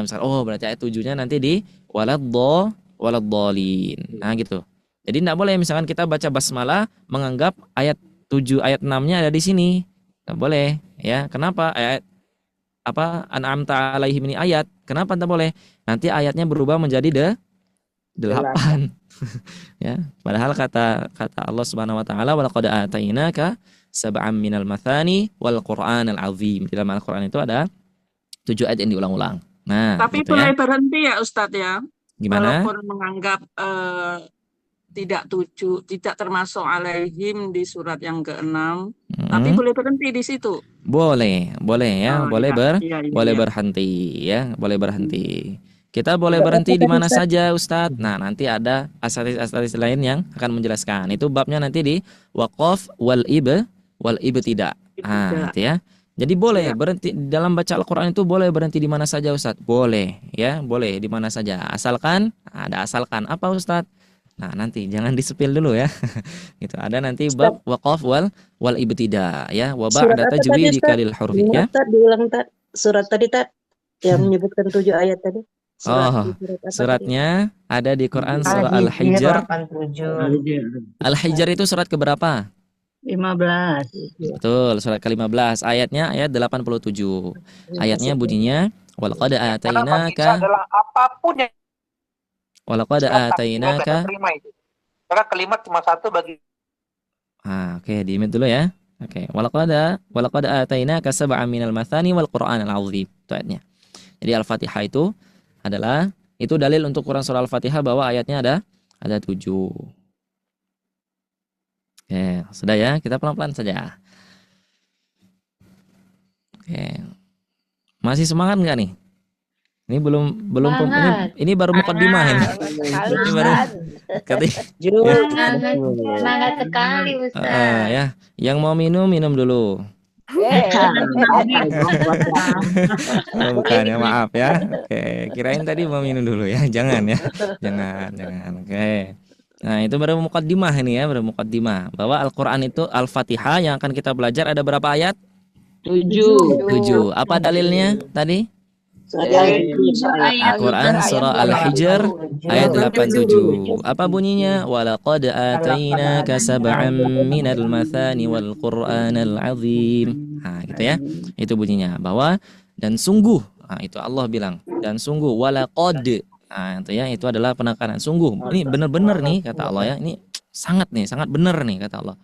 Misalkan, oh berarti ayat 7-nya nanti di waladdallin. Nah, gitu. Jadi tidak boleh misalkan kita baca basmalah menganggap ayat 7 ayat 6-nya ada di sini. Tidak boleh, ya. Kenapa? Ayat an'amta 'alaihim ini ayat. Kenapa tidak boleh? Nanti ayatnya berubah menjadi 8. Ya, padahal kata Allah Subhanahu wa taala, walaqad atainaka sab'am minal mathani wal Qur'anal azim. Di dalam Al-Qur'an itu ada 7 ayat yang diulang-ulang. Nah, tapi gitu boleh ya. berhenti ya Ustadz ya. Gimana? Walaupun menganggap tidak termasuk alaihim di surat yang ke-6, tapi boleh berhenti di situ. Boleh ya, boleh iya. berhenti ya, boleh berhenti. Kita boleh berhenti di mana saja Ustadz. Nah, nanti ada asal-asal lain yang akan menjelaskan. Itu babnya nanti di waqaf wal ibtidah. Gitu ya. Jadi boleh berhenti dalam baca Al-Qur'an, itu boleh berhenti di mana saja Ustadz. Boleh ya, boleh di mana saja. Asalkan ada asalkan apa Ustadz? Nah, nanti jangan disepil dulu ya. Gitu. Ada nanti bab waqaf wal ibtidah ya, wa ba'da tajwidi kalil hurfi ya. Diulang surat tadi yang menyebutkan 7 ayat tadi. Suratnya ada di Quran surah Al-Hijr. Al-Hijr itu surat keberapa? 15. Betul, surat ke-15. Ayatnya ayat 87. Ayatnya bunyinya walaqad atainaka. Apapun yang walaqad atainaka. Maka kalimat cuma satu bagi. Oke, di-mute dulu ya. Oke, walaqad atainaka sab'an minal mathani wal Qur'anal azim. Itu ayatnya. Jadi Al-Fatihah itu adalah, itu dalil untuk Quran surah Al-Fatihah bahwa ayatnya ada 7. Oke, sudah ya, kita pelan-pelan saja. Oke. Masih semangat nggak nih? Ini belum ini baru mukaddimah ini. Ini baru Semangat sekali Ustaz. Ya, yang mau minum dulu. Bukan ya, maaf ya. Oke, kirain tadi mau minum dulu ya. Jangan ya. Jangan. Oke. Nah, itu baru mukaddimah ini ya, baru mukaddimah bahwa Al-Qur'an itu Al-Fatihah yang akan kita belajar ada berapa ayat? 7. Apa dalilnya tadi? Al-Quran surah Al-Hijr ayat 87. Apa bunyinya? Walaqad atainaka sab'an minal mathani wal Qur'anal azim. Gitu ya. Itu bunyinya, bahwa dan sungguh, itu Allah bilang, dan sungguh walaqad. Itu ya, itu adalah penekanan sungguh. Ini benar-benar nih kata Allah ya. Ini sangat benar nih kata Allah.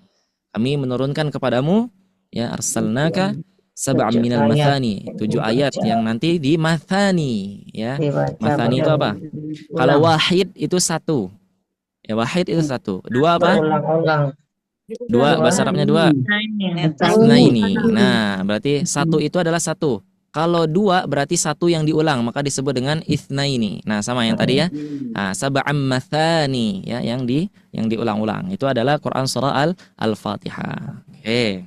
Kami menurunkan kepadamu ya arsalnaka sab'an minal mathani, 7 ayat yang nanti di mathani ya. Mathani itu apa? Kalau wahid itu 1. Ya, wahid itu 1. 2 apa? 2, bahasa Arabnya 2. Nah, ini. Nah, berarti 1 itu adalah 1. Kalau 2 berarti 1 yang diulang, maka disebut dengan itsnaini. Nah, sama yang tadi ya. Nah, sab'am mathani ya, yang diulang-ulang. Itu adalah Quran surah Al-Fatihah. Oke.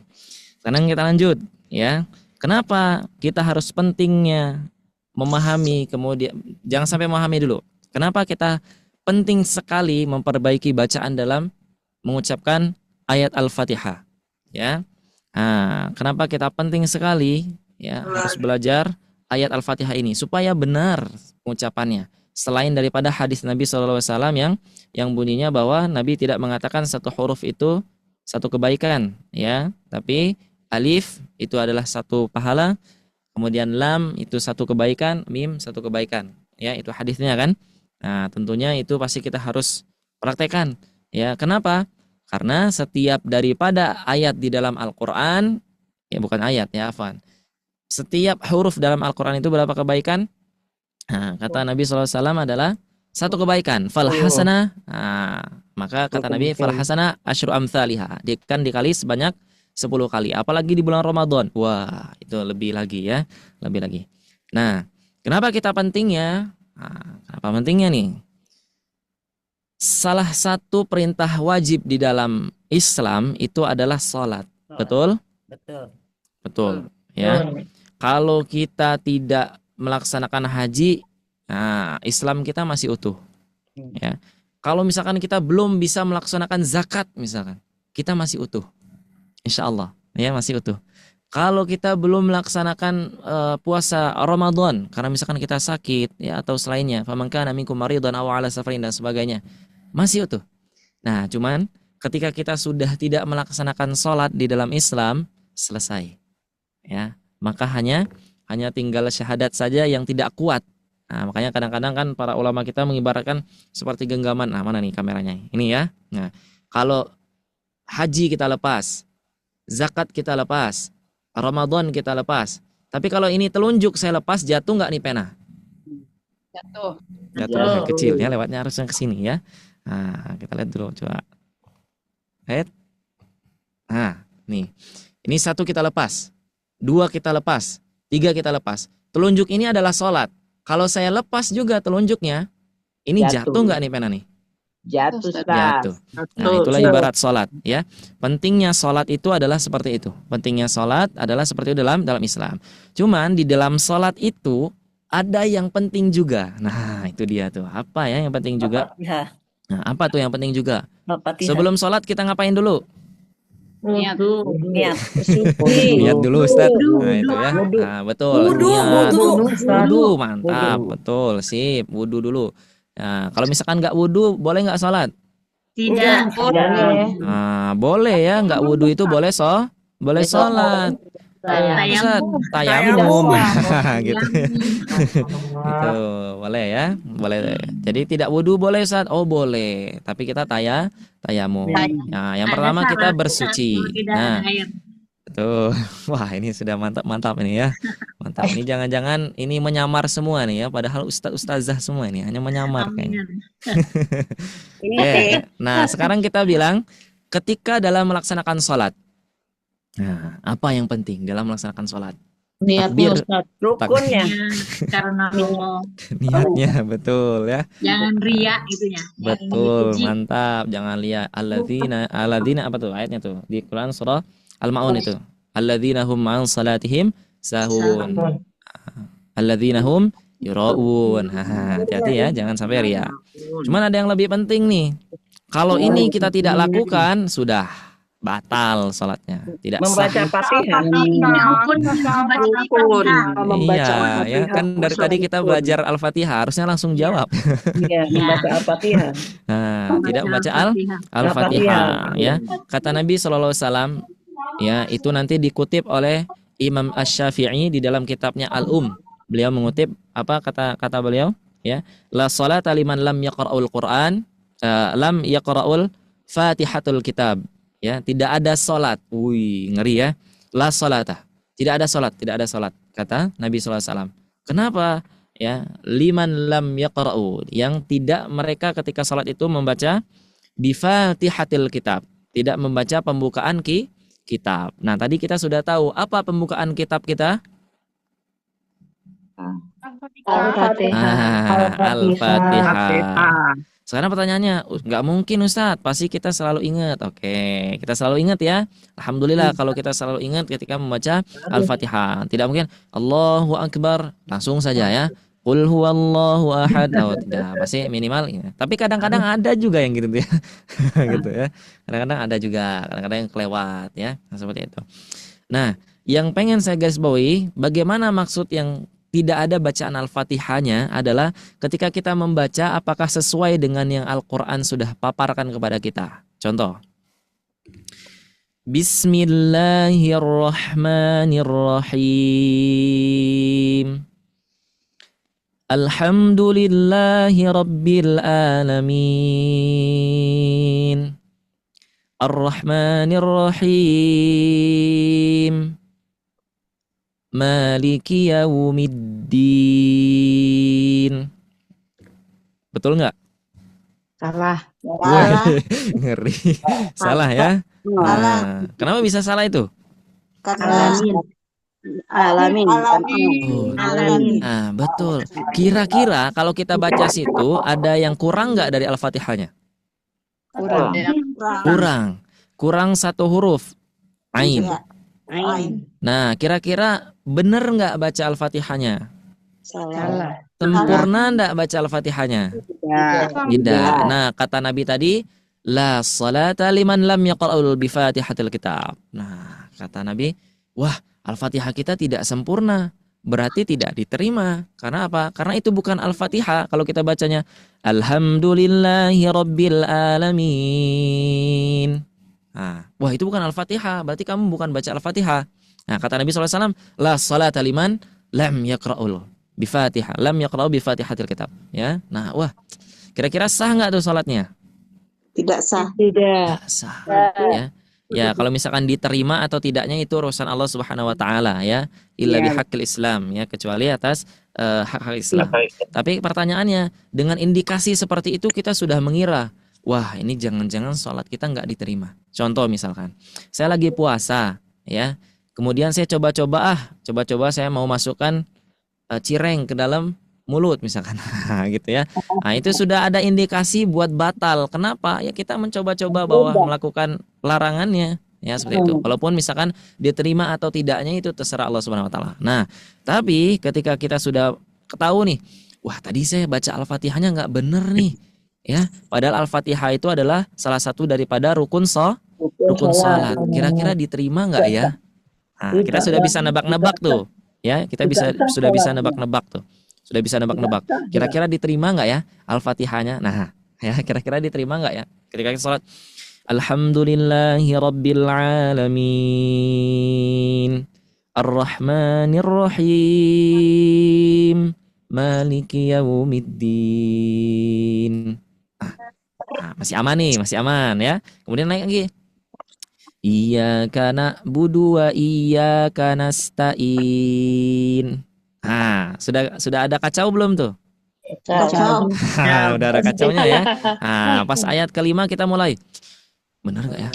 Sekarang kita lanjut ya. Kenapa kita harus pentingnya memahami, kemudian jangan sampai memahami dulu. Kenapa kita penting sekali memperbaiki bacaan dalam mengucapkan ayat Al-Fatihah ya. Nah, kenapa kita penting sekali ya harus belajar ayat Al-Fatihah ini supaya benar pengucapannya. Selain daripada hadis Nabi SAW yang bunyinya bahwa Nabi tidak mengatakan satu huruf itu satu kebaikan ya, tapi alif itu adalah satu pahala, kemudian lam itu satu kebaikan, mim satu kebaikan. Ya, itu hadisnya kan. Nah, tentunya itu pasti kita harus praktekkan. Ya, kenapa? Karena setiap daripada ayat di dalam Al-Qur'an, ya bukan ayat ya, afwan. Setiap huruf dalam Al-Qur'an itu berapa kebaikan? Nah, kata Nabi SAW adalah satu kebaikan. Fal hasanah. Nah, maka kata Nabi fal hasanah asyru amsalihha. Kan dikali sebanyak 10 kali. Apalagi di bulan Ramadan. Wah, itu lebih lagi ya, lebih lagi. Nah, kenapa kita pentingnya? Nah, kenapa pentingnya nih? Salah satu perintah wajib di dalam Islam itu adalah sholat. Betul? Betul. Betul. Ya. Kalau kita tidak melaksanakan haji, nah, Islam kita masih utuh. Ya. Kalau misalkan kita belum bisa melaksanakan zakat misalkan, kita masih utuh. Insya Allah, ya masih utuh. Kalau kita belum melaksanakan puasa Ramadan karena misalkan kita sakit ya atau selainnya, faman kana minkum maridan aw ala safarin dan sebagainya, masih utuh. Nah, cuman ketika kita sudah tidak melaksanakan sholat di dalam Islam, selesai. Ya, maka hanya tinggal syahadat saja yang tidak kuat. Nah, makanya kadang-kadang kan para ulama kita mengibaratkan seperti genggaman. Nah, mana nih kameranya? Ini ya. Nah, kalau haji kita lepas, zakat kita lepas, Ramadan kita lepas. Tapi kalau ini telunjuk saya lepas, jatuh nggak nih pena? Jatuh. Jatuh kecil ya, lewatnya harusnya ke sini ya. Nah, kita lihat dulu coba. Lihat. Nah, nih. Ini 1 kita lepas, 2 kita lepas, 3 kita lepas. Telunjuk ini adalah sholat. Kalau saya lepas juga telunjuknya, ini jatuh nggak nih pena nih? Jatuh, Jatuh. Nah, itulah ibarat sholat ya. Pentingnya sholat itu adalah seperti itu. Pentingnya sholat adalah seperti itu dalam Islam. Cuman di dalam sholat itu ada yang penting juga. Nah, itu dia tuh. Apa ya yang penting juga? Nah, apa tuh yang penting juga? Sebelum sholat kita ngapain dulu? Niat. Niat dulu Ustaz. Nah, itu ya. Nah, betul. Niat. Wudu, mantap. Betul, sip. Wudu dulu. Nah, kalau misalkan nggak wudu, boleh nggak sholat? Tidak. Nah, boleh ya, nggak wudu itu boleh boleh sholat. Ustaz, tayamum. Gitu. Itu boleh ya, boleh. Jadi tidak wudu boleh Ustaz? Oh boleh, tapi kita tayamum. Nah, yang pertama kita bersuci. Nah, tuh, wah ini sudah mantap ini ya, mantap. Ini jangan-jangan ini menyamar semua nih ya, padahal ustazah semua ini hanya menyamar kayaknya. Oke. Nah, sekarang kita bilang ketika dalam melaksanakan sholat. Nah, apa yang penting dalam melaksanakan sholat? Niatnya Ustaz, rukunnya. Karena Allah. Niatnya betul ya. Jangan riya itunya. Betul, mantap. Jangan lihat alladzina apa tuh ayatnya tuh di Quran surah Al-Maun itu. Alladzina hum an salatihim sahun. Alladzina hum yuraun. Hati-hati ya, jangan sampai riya. Cuman ada yang lebih penting nih. Kalau ini kita tidak lakukan, sudah batal sholatnya, tidak membaca sah. Fatihah. Iya, ya kan dari tadi kita belajar Al-Fatihah, harusnya langsung jawab. Iya, membaca Al-Fatihah. Nah, tidak membaca Al-Fatihah, ya. Kata Nabi SAW, ya itu nanti dikutip oleh Imam Asy-Syafi'i di dalam kitabnya Al-Um. Beliau mengutip apa kata beliau, ya, la sholata liman lam yaqra'ul Qur'an, lam yaqra'ul Fatihatul Kitab. Ya, tidak ada salat. Wih, ngeri ya. La salata. Tidak ada salat, kata Nabi SAW. Kenapa? Ya, liman lam yaqra'u, yang tidak mereka ketika salat itu membaca bi Fatihatil Kitab, tidak membaca pembukaan kitab. Nah, tadi kita sudah tahu apa pembukaan kitab kita? Al-Fatihah. Sekarang pertanyaannya, nggak mungkin Ustadz, pasti kita selalu ingat. Oke, kita selalu ingat ya. Alhamdulillah kalau kita selalu ingat ketika membaca Al-Fatihah. Tidak mungkin Allahu Akbar langsung saja ya. Qul huwallahu ahad. Oh, tidak, pasti minimal ingat. Tapi kadang-kadang ada juga yang gitu ya. Gitu ya. Kadang-kadang ada juga, kadang-kadang yang kelewat ya. Nah, seperti itu. Nah, yang pengen saya garis bawahi, bagaimana maksud yang tidak ada bacaan Al-Fatihahnya adalah ketika kita membaca apakah sesuai dengan yang Al-Quran sudah paparkan kepada kita. Contoh. Bismillahirrahmanirrahim. Alhamdulillahi Rabbil Alamin. Ar-Rahmanir-Rahim. Maliki yaumiddin. Betul nggak? Salah. Wah, ngeri. Salah ya? Nah, kenapa bisa salah itu? Alamin. Nah, betul. Kira-kira kalau kita baca situ ada yang kurang nggak dari Al-Fatihahnya? Kurang satu huruf. Ain. Nah, kira-kira benar nggak baca Al-Fatihahnya? Salah. Sempurna nggak baca Al-Fatihahnya? Tidak. Nah, kata Nabi tadi, la salata liman lam yaqra'ul bifatihatil kitab. Nah, kata Nabi, wah, Al-Fatihah kita tidak sempurna. Berarti tidak diterima. Karena apa? Karena itu bukan Al-Fatihah. Kalau kita bacanya Alhamdulillahi Rabbil Alamin. Nah, wah itu bukan Al-Fatihah. Berarti kamu bukan baca Al-Fatihah. Nah, kata Nabi SAW, la salata liman lam yaqra'ul bifatihah. Lam yaqra'u bifatihatil kitab. Ya. Nah, wah, kira-kira sah nggak tuh salatnya? Tidak sah. Tidak sah. Ya. Ya, kalau misalkan diterima atau tidaknya itu urusan Allah Subhanahu wa taala ya. Illa bihaqqil Islam ya, kecuali atas hak-hak Islam. Tapi pertanyaannya, dengan indikasi seperti itu kita sudah mengira, wah, ini jangan-jangan sholat kita nggak diterima. Contoh misalkan, saya lagi puasa ya. Kemudian saya coba-coba saya mau masukkan cireng ke dalam mulut misalkan gitu ya. Nah, itu sudah ada indikasi buat batal. Kenapa? Ya kita mencoba-coba bahwa melakukan larangannya ya seperti itu. Walaupun misalkan diterima atau tidaknya itu terserah Allah Subhanahu wa taala. Nah, tapi ketika kita sudah ketahui nih, wah tadi saya baca Al-Fatihahnya nggak bener nih. Ya, padahal Al-Fatihah itu adalah salah satu daripada rukun salat. Kira-kira diterima nggak ya? Nah, kita sudah bisa nebak-nebak tuh. Ya, kita sudah bisa nebak-nebak tuh. Sudah bisa nebak-nebak. Kira-kira diterima nggak ya Al-Fatihahnya? Nah, ya kira-kira diterima nggak ya? Ketika kita sholat, Alhamdulillahi Rabbil Alamin, Ar-Rahmanir-Rahim, Maliki Yaumiddin. Nah, masih aman nih, masih aman ya. Kemudian naik lagi. Iyyaka na'budu wa iyyaka nasta'in. Nah, sudah ada kacau belum tuh? Kacau. Udah ada kacaunya ya. Nah, pas ayat kelima kita mulai. Benar nggak ya?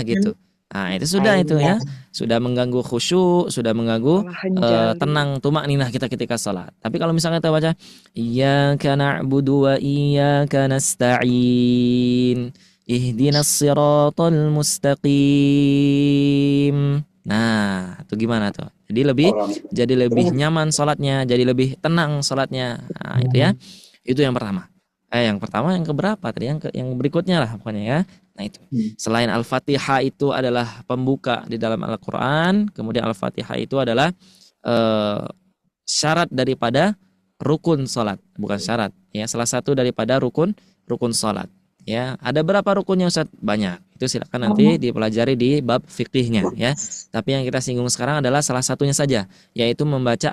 Gitu. Nah, itu sudah itu ya. Sudah mengganggu khusyuk, sudah mengganggu tenang tumakninah kita ketika salat. Tapi kalau misalnya kita baca Iyyaka na'budu wa iyyaka nasta'in. Ihdinas siratal mustaqim. Nah, itu gimana tuh? Jadi lebih nyaman salatnya, jadi lebih tenang salatnya. Nah, itu ya. Itu yang pertama. Yang keberapa tadi? Yang berikutnya lah pokoknya ya. Nah, itu. Selain Al-Fatihah itu adalah pembuka di dalam Al-Qur'an, kemudian Al-Fatihah itu adalah syarat daripada rukun salat, bukan syarat ya, salah satu daripada rukun salat. Ya, ada berapa rukunnya Ustaz? Banyak. Itu silakan nanti dipelajari di bab fikihnya ya. Tapi yang kita singgung sekarang adalah salah satunya saja, yaitu membaca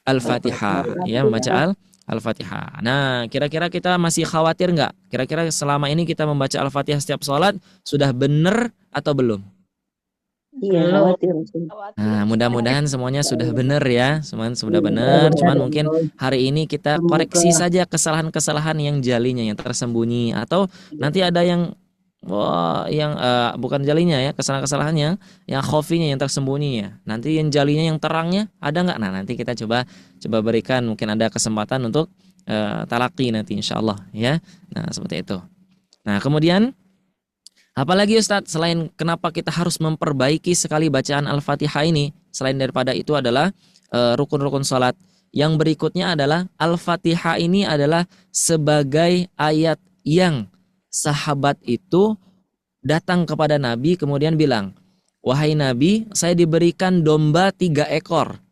Al-Fatihah ya, membaca Al-Fatihah. Nah, kira-kira kita masih khawatir nggak? Kira-kira selama ini kita membaca Al-Fatihah setiap sholat sudah benar atau belum? Iya, khawatir. Nah, mudah-mudahan semuanya sudah benar ya. Semuanya sudah benar. Cuman mungkin hari ini kita koreksi saja kesalahan-kesalahan yang jalinya, yang tersembunyi. Atau nanti ada yang Wah, yang bukan jalinya ya, kesalahan-kesalahannya, yang khafinya, yang tersembunyinya. Nanti yang jalinya, yang terangnya ada nggak? Nah, nanti kita coba berikan, mungkin ada kesempatan untuk talaki nanti insyaallah ya. Nah, seperti itu. Nah, kemudian apalagi Ustadz, selain kenapa kita harus memperbaiki sekali bacaan Al-Fatihah ini, selain daripada itu adalah rukun-rukun salat. Yang berikutnya adalah Al-Fatihah ini adalah sebagai ayat yang sahabat itu datang kepada Nabi kemudian bilang, "Wahai Nabi, saya diberikan domba 3 ekor."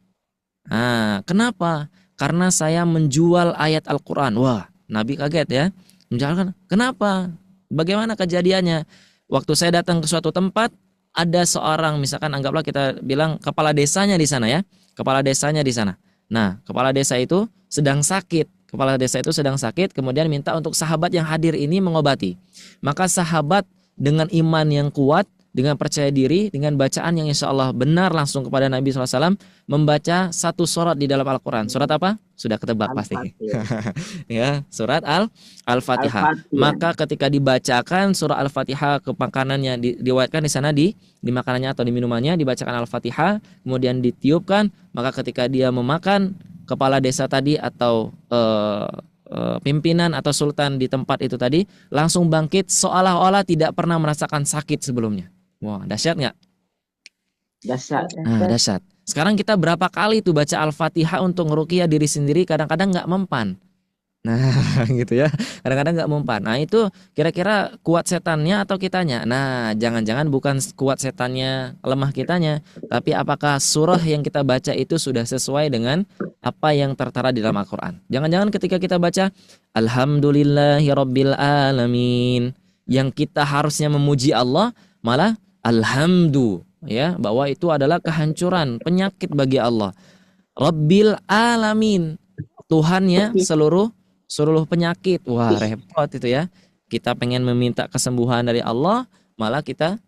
Nah, kenapa? Karena saya menjual ayat Al-Quran. Wah, Nabi kaget ya. Menjualkan, kenapa? Bagaimana kejadiannya? Waktu saya datang ke suatu tempat, ada seorang, misalkan anggaplah kita bilang kepala desanya di sana ya. Kepala desanya di sana. Nah, kepala desa itu sedang sakit. Kepala desa itu sedang sakit, kemudian minta untuk sahabat yang hadir ini mengobati. Maka sahabat dengan iman yang kuat, dengan percaya diri, dengan bacaan yang insya Allah benar langsung kepada Nabi SAW, membaca satu surat di dalam Al-Quran. Surat apa? Sudah ketebak pasti. Ya, surat Al-Fatihah. Maka ketika dibacakan surah Al-Fatihah ke makanannya, diwayatkan di sana di makanannya atau di minumannya, dibacakan Al-Fatihah, kemudian ditiupkan, maka ketika dia memakan, kepala desa tadi atau pimpinan atau sultan di tempat itu tadi langsung bangkit seolah-olah tidak pernah merasakan sakit sebelumnya. Wah, dahsyat nggak? Dahsyat. Nah, dahsyat. Sekarang kita berapa kali tuh baca Al-Fatihah untuk ngeruqyah diri sendiri, kadang-kadang nggak mempan. Nah, gitu ya. Kadang-kadang nggak mempan. Nah, itu kira-kira kuat setannya atau kitanya? Nah, jangan-jangan bukan kuat setannya, lemah kitanya, tapi apakah surah yang kita baca itu sudah sesuai dengan apa yang tertera di dalam Al-Quran? Jangan-jangan ketika kita baca Alhamdulillahirabbil alamin, yang kita harusnya memuji Allah, malah alhamdu, ya, bahwa itu adalah kehancuran, penyakit bagi Allah. Rabbil alamin, Tuhannya seluruh penyakit. Wah, repot itu ya. Kita pengen meminta kesembuhan dari Allah, malah kita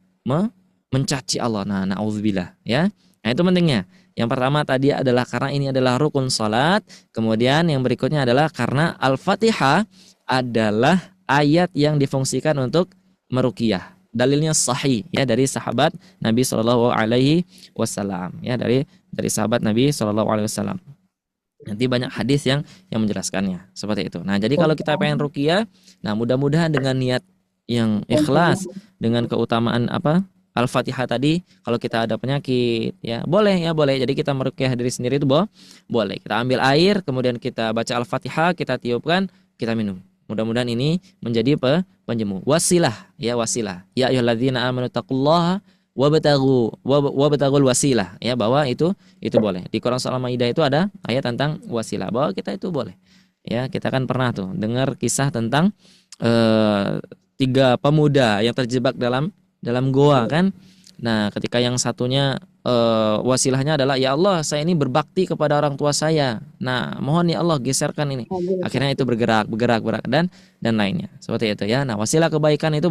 mencaci Allah. Nah, na'udzubillah ya. Nah, itu pentingnya. Yang pertama tadi adalah karena ini adalah rukun salat. Kemudian yang berikutnya adalah karena Al-Fatihah adalah ayat yang difungsikan untuk meruqyah. Dalilnya sahih ya dari sahabat Nabi Shallallahu Alaihi Wasallam ya, dari sahabat Nabi Shallallahu Alaihi Wasallam. Nanti banyak hadis yang menjelaskannya seperti itu. Nah, jadi kalau kita pengen ruqyah, nah mudah-mudahan dengan niat yang ikhlas, dengan keutamaan apa Al-Fatihah tadi, kalau kita ada penyakit ya boleh ya boleh. Jadi kita meruqyah diri sendiri itu boleh. Kita ambil air, kemudian kita baca Al-Fatihah, kita tiupkan, kita minum. Mudah-mudahan ini menjadi penjemu. Wasilah ya, wasilah. Ya ayyuhalladzina amanu taqullaha wabtagul wasilah ya, bahwa itu boleh. Di Quran Surah Al-Maidah itu ada ayat tentang wasilah, bahwa kita itu boleh. Ya, kita kan pernah tuh dengar kisah tentang 3 pemuda yang terjebak dalam goa kan. Nah, ketika yang satunya wasilahnya adalah, ya Allah, saya ini berbakti kepada orang tua saya. Nah, mohon ya Allah geserkan ini. Akhirnya itu bergerak dan lainnya. Seperti itu ya. Nah, wasilah kebaikan itu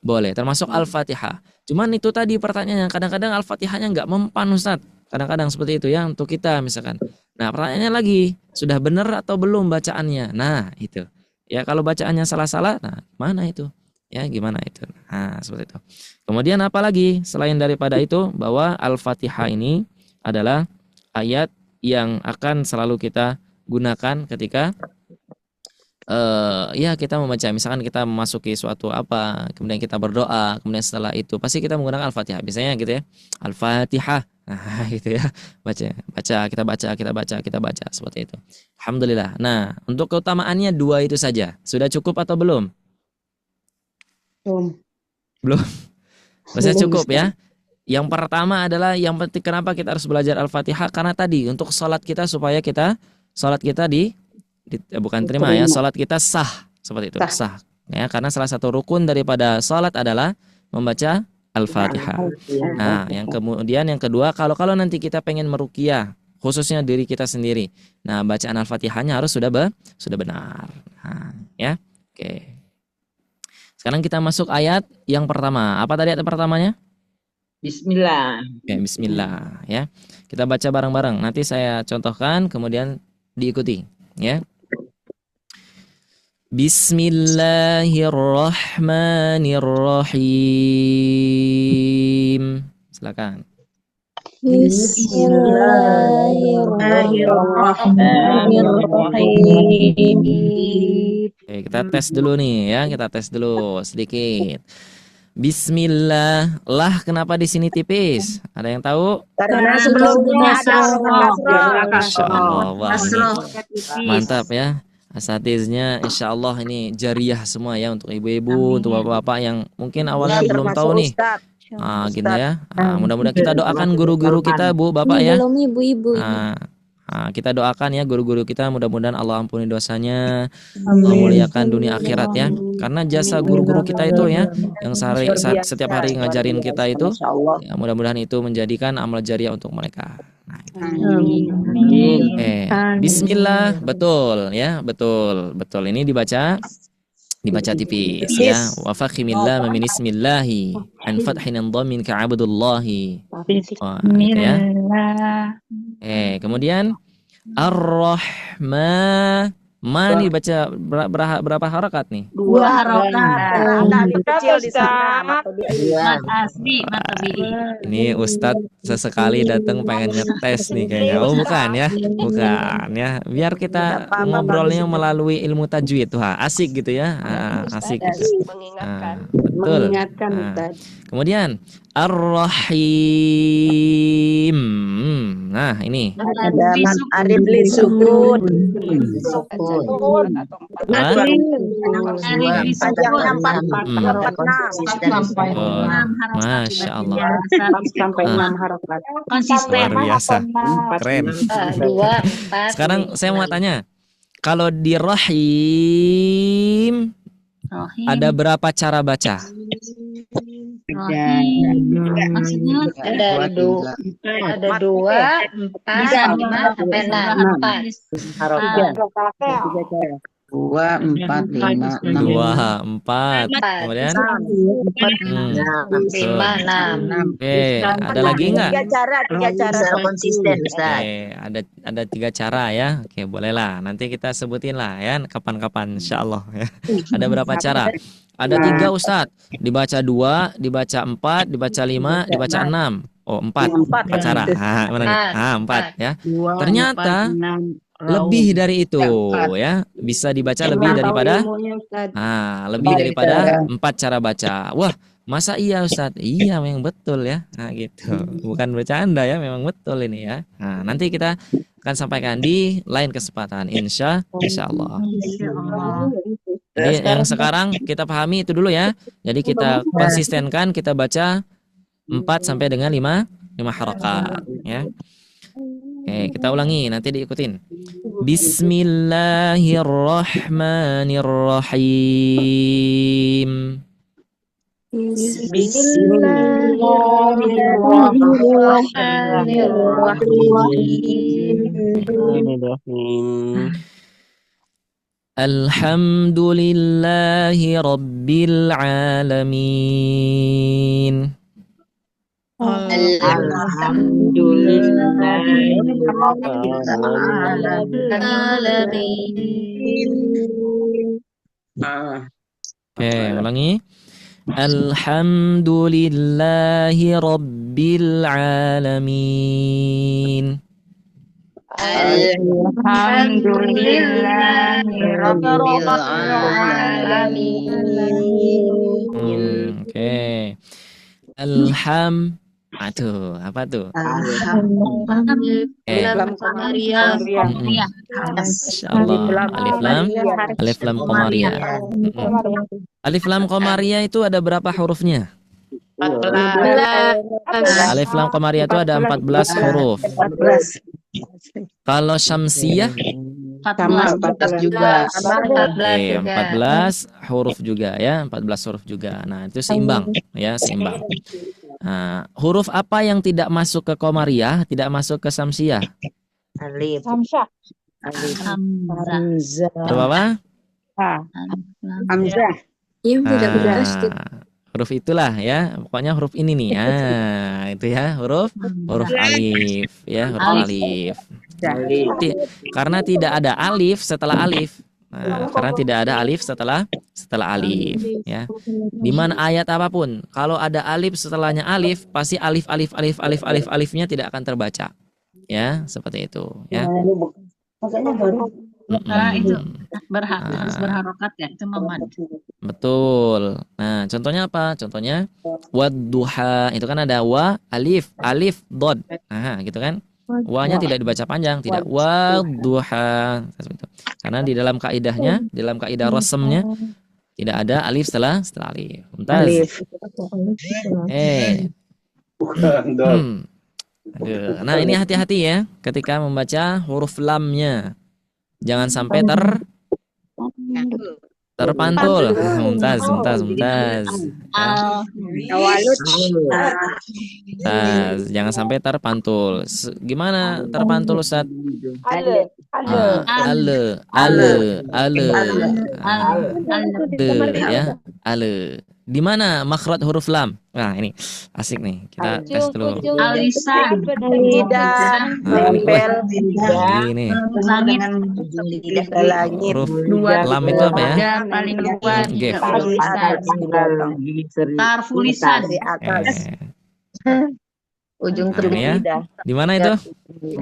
boleh, termasuk Al-Fatihah. Cuman itu tadi pertanyaannya, kadang-kadang Al-Fatihahnya nggak mempan Ustadz. Kadang-kadang seperti itu ya untuk kita misalkan. Nah, pertanyaannya lagi, sudah benar atau belum bacaannya? Nah, itu. Ya, kalau bacaannya salah-salah, nah mana itu? Ya, gimana itu? Nah, seperti itu. Kemudian apa lagi selain daripada itu, bahwa Al-Fatihah ini adalah ayat yang akan selalu kita gunakan ketika ya kita membaca, misalkan kita memasuki suatu apa, kemudian kita berdoa, kemudian setelah itu pasti kita menggunakan Al-Fatihah, biasanya gitu ya, Al-Fatihah, nah gitu ya, kita baca seperti itu. Alhamdulillah. Nah, untuk keutamaannya 2 itu saja, sudah cukup atau belum? Belum. Masih cukup ya. Yang pertama adalah, yang penting kenapa kita harus belajar Al-Fatihah, karena tadi untuk sholat kita, supaya sholat kita bukan terima ya, salat kita sah, seperti itu, sah ya, karena salah satu rukun daripada salat adalah membaca Al-Fatihah. Nah, yang kedua, kalau nanti kita pengen meruqyah khususnya diri kita sendiri, nah bacaan Al-Fatihahnya harus sudah benar. Nah, ya. Oke. Sekarang kita masuk ayat yang pertama. Apa tadi ayat pertamanya? Bismillah. Oke, bismillah ya. Kita baca bareng-bareng. Nanti saya contohkan kemudian diikuti ya. Bismillahirrahmanirrahim. Silakan. Bismillahirrahmanirrahim. Oke, kita tes dulu nih ya, kita tes dulu sedikit. Bismillah. Lah, kenapa di sini tipis? Ada yang tahu? Karena sebelumnya ada Masya Allah, wah, ini kasroh. mantap ya. Asatiznya insya Allah ini jariah semua ya untuk ibu-ibu, untuk bapak-bapak yang mungkin awalnya belum tahu nih. Gitu ya. Mudah-mudahan kita doakan guru-guru kita, Bu, Bapak ya. Belum ibu-ibu. Kita doakan ya guru-guru kita, mudah-mudahan Allah ampuni dosanya, Allah muliakan dunia akhirat ya. Karena jasa guru-guru kita itu ya, yang setiap hari ngajarin kita itu, ya, mudah-mudahan itu menjadikan amal jariah untuk mereka. Bismillah, betul ya, betul. Ini dibaca tipis ya. Wa fakhimillah min ismillahi an fathin dhamin ka abdullahi. Ya. Kemudian Ar-Rahman. Ma ini baca berapa harakat nih? 2 harakat. Ada kecil di sana. Ini Ustadz sesekali datang pengen ngetes nih kayaknya. Oh bukan ya, bukan ya. Biar kita ngobrolnya melalui ilmu tajwid tuh, asik gitu ya, asik. Gitu. Betul. Kemudian Ar-Rahim. Nah ini. Ada alif sukun. Masya Allah. Sampai 6 harakat. Konsisten. Luar biasa. Keren. 2, 4. Sekarang saya mau tanya, kalau di Rahim ada berapa cara baca? Maksudnya Ada 2, 4, 5 sampai 6. Harakat. 2, 4, 5, 6. 2, 4. Kemudian 5, 6. Oke, ada lagi nggak? 3 cara konsisten, Ustaz. Oke, ada 3 cara ya. Oke, bolehlah. Nanti kita sebutin lah ya, kapan-kapan insya Allah ya. Ada berapa cara? Ada 3 Ustadz. Dibaca 2, dibaca 4, dibaca 5, dibaca 6. Oh, 4 cara. Mana nih? 4 ya. Ternyata lebih dari itu ya. Bisa dibaca lebih daripada lebih daripada 4 cara baca. Wah, masa iya Ustadz? Iya, memang betul ya. Nah, gitu. Bukan bercanda ya, memang betul ini ya. Nah, nanti kita akan sampaikan di lain kesempatan insya Allah. Jadi yang sekarang kita pahami itu dulu ya. Jadi kita konsistenkan, kita baca 4 sampai dengan 5 harakat ya. Oke, kita ulangi, nanti diikutin. Bismillahirrahmanirrahim. Bismillahirrahmanirrahim. Alhamdulillahi Rabbil Alamin. Oke, ulangi. Alhamdulillahi Rabbil Alamin. Oke. Aduh, apa tuh? Alif lam qamariyah. Alif lam qamariyah itu ada berapa hurufnya? 14. Alif lam qamariyah itu ada 14 huruf. Kalau syamsiyah 14 juga. 14 huruf juga ya, 14 huruf juga. Nah, itu seimbang ya, seimbang. Nah, huruf apa yang tidak masuk ke qamariyah, tidak masuk ke syamsiyah? Alif. Alif. Huruf apa? Hamzah. Huruf itulah ya, pokoknya huruf ini nih. Itu ya, huruf alif ya, huruf alif. Karena tidak ada alif setelah alif, Nah, karena tidak ada alif setelah alif ya. Di mana ayat apapun kalau ada alif setelahnya alif pasti alifnya tidak akan terbaca. Ya, seperti itu ya. Makanya baru Karena itu Nah, harus berharokat ya, itu mamad. betul. Nah, contohnya apa? Contohnya wadduha itu kan ada wa alif dod. Nah, gitu kan? Wa-nya tidak dibaca panjang, tidak wadduha. Karena di dalam kaidahnya, di dalam kaidah rasamnya tidak ada alif setelah alif. Mumtaz. Aduh. Nah, ini hati-hati ya ketika membaca huruf lamnya. Jangan sampai terpantul. Mumtaz. Jangan sampai terpantul. Gimana terpantul, Ustaz? Ale. Di mana makhraj huruf lam? Nah, ini asik nih. Kita tes dulu. Lidah, nempel Ini. langit. Huruf lam itu apa ya? Paling luar Gef. tarfulisan. Ujung Nah, ini ya. Di mana itu?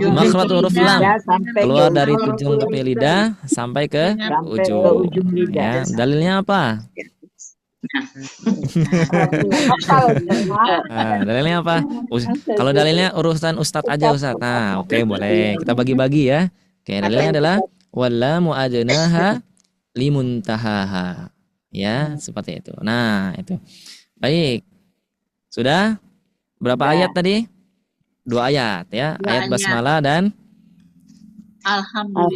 Makhraj huruf lam. Keluar dari ujung tepi lidah sampai ke ujung. Ya, dalilnya apa? Nah, dalilnya apa? Kalau dalilnya urusan Ustadz aja, Ustadz. Nah, oke, boleh. Kita bagi-bagi ya. Oke, dalilnya adalah wallamu adnaha limuntahaha. Ya, seperti itu. Nah, itu. Baik. Sudah? Berapa ayat tadi? 2 ayat ya. Ayat basmalah dan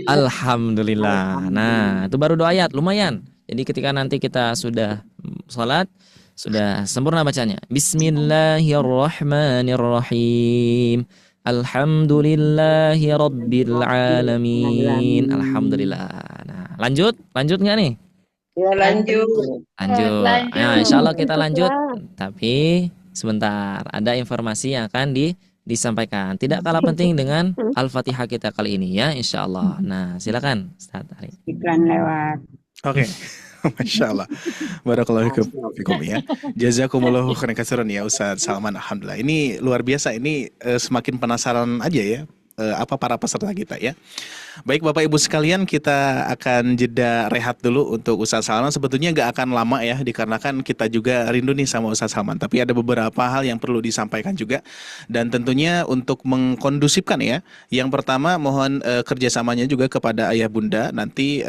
Alhamdulillah. Nah, itu baru 2 ayat, lumayan. Jadi ketika nanti kita sudah sholat, sudah sempurna bacanya. Bismillahirrahmanirrahim. Alhamdulillahi rabbil alamin. Alhamdulillah. Nah, lanjut nggak nih? Ya, lanjut. Nah, insya Allah kita lanjut. Tapi sebentar, ada informasi yang akan disampaikan. Tidak kalah penting dengan Al-Fatihah kita kali ini ya, insya Allah. Nah, silakan Ustaz Ari. Iklan lewat. Oke. Masya Allah. Barakallahu fikum ya. Jazakumullahu khairan katsiran ya Ustaz Salman. Alhamdulillah. Ini luar biasa. Ini semakin penasaran aja ya. Apa para peserta kita ya. Baik Bapak Ibu sekalian, kita akan jeda rehat dulu untuk Ustaz Salman. Sebetulnya gak akan lama ya, dikarenakan kita juga rindu nih sama Ustaz Salman. Tapi ada beberapa hal yang perlu disampaikan juga. Dan tentunya untuk mengkondusifkan ya, yang pertama mohon kerjasamanya juga kepada ayah bunda. Nanti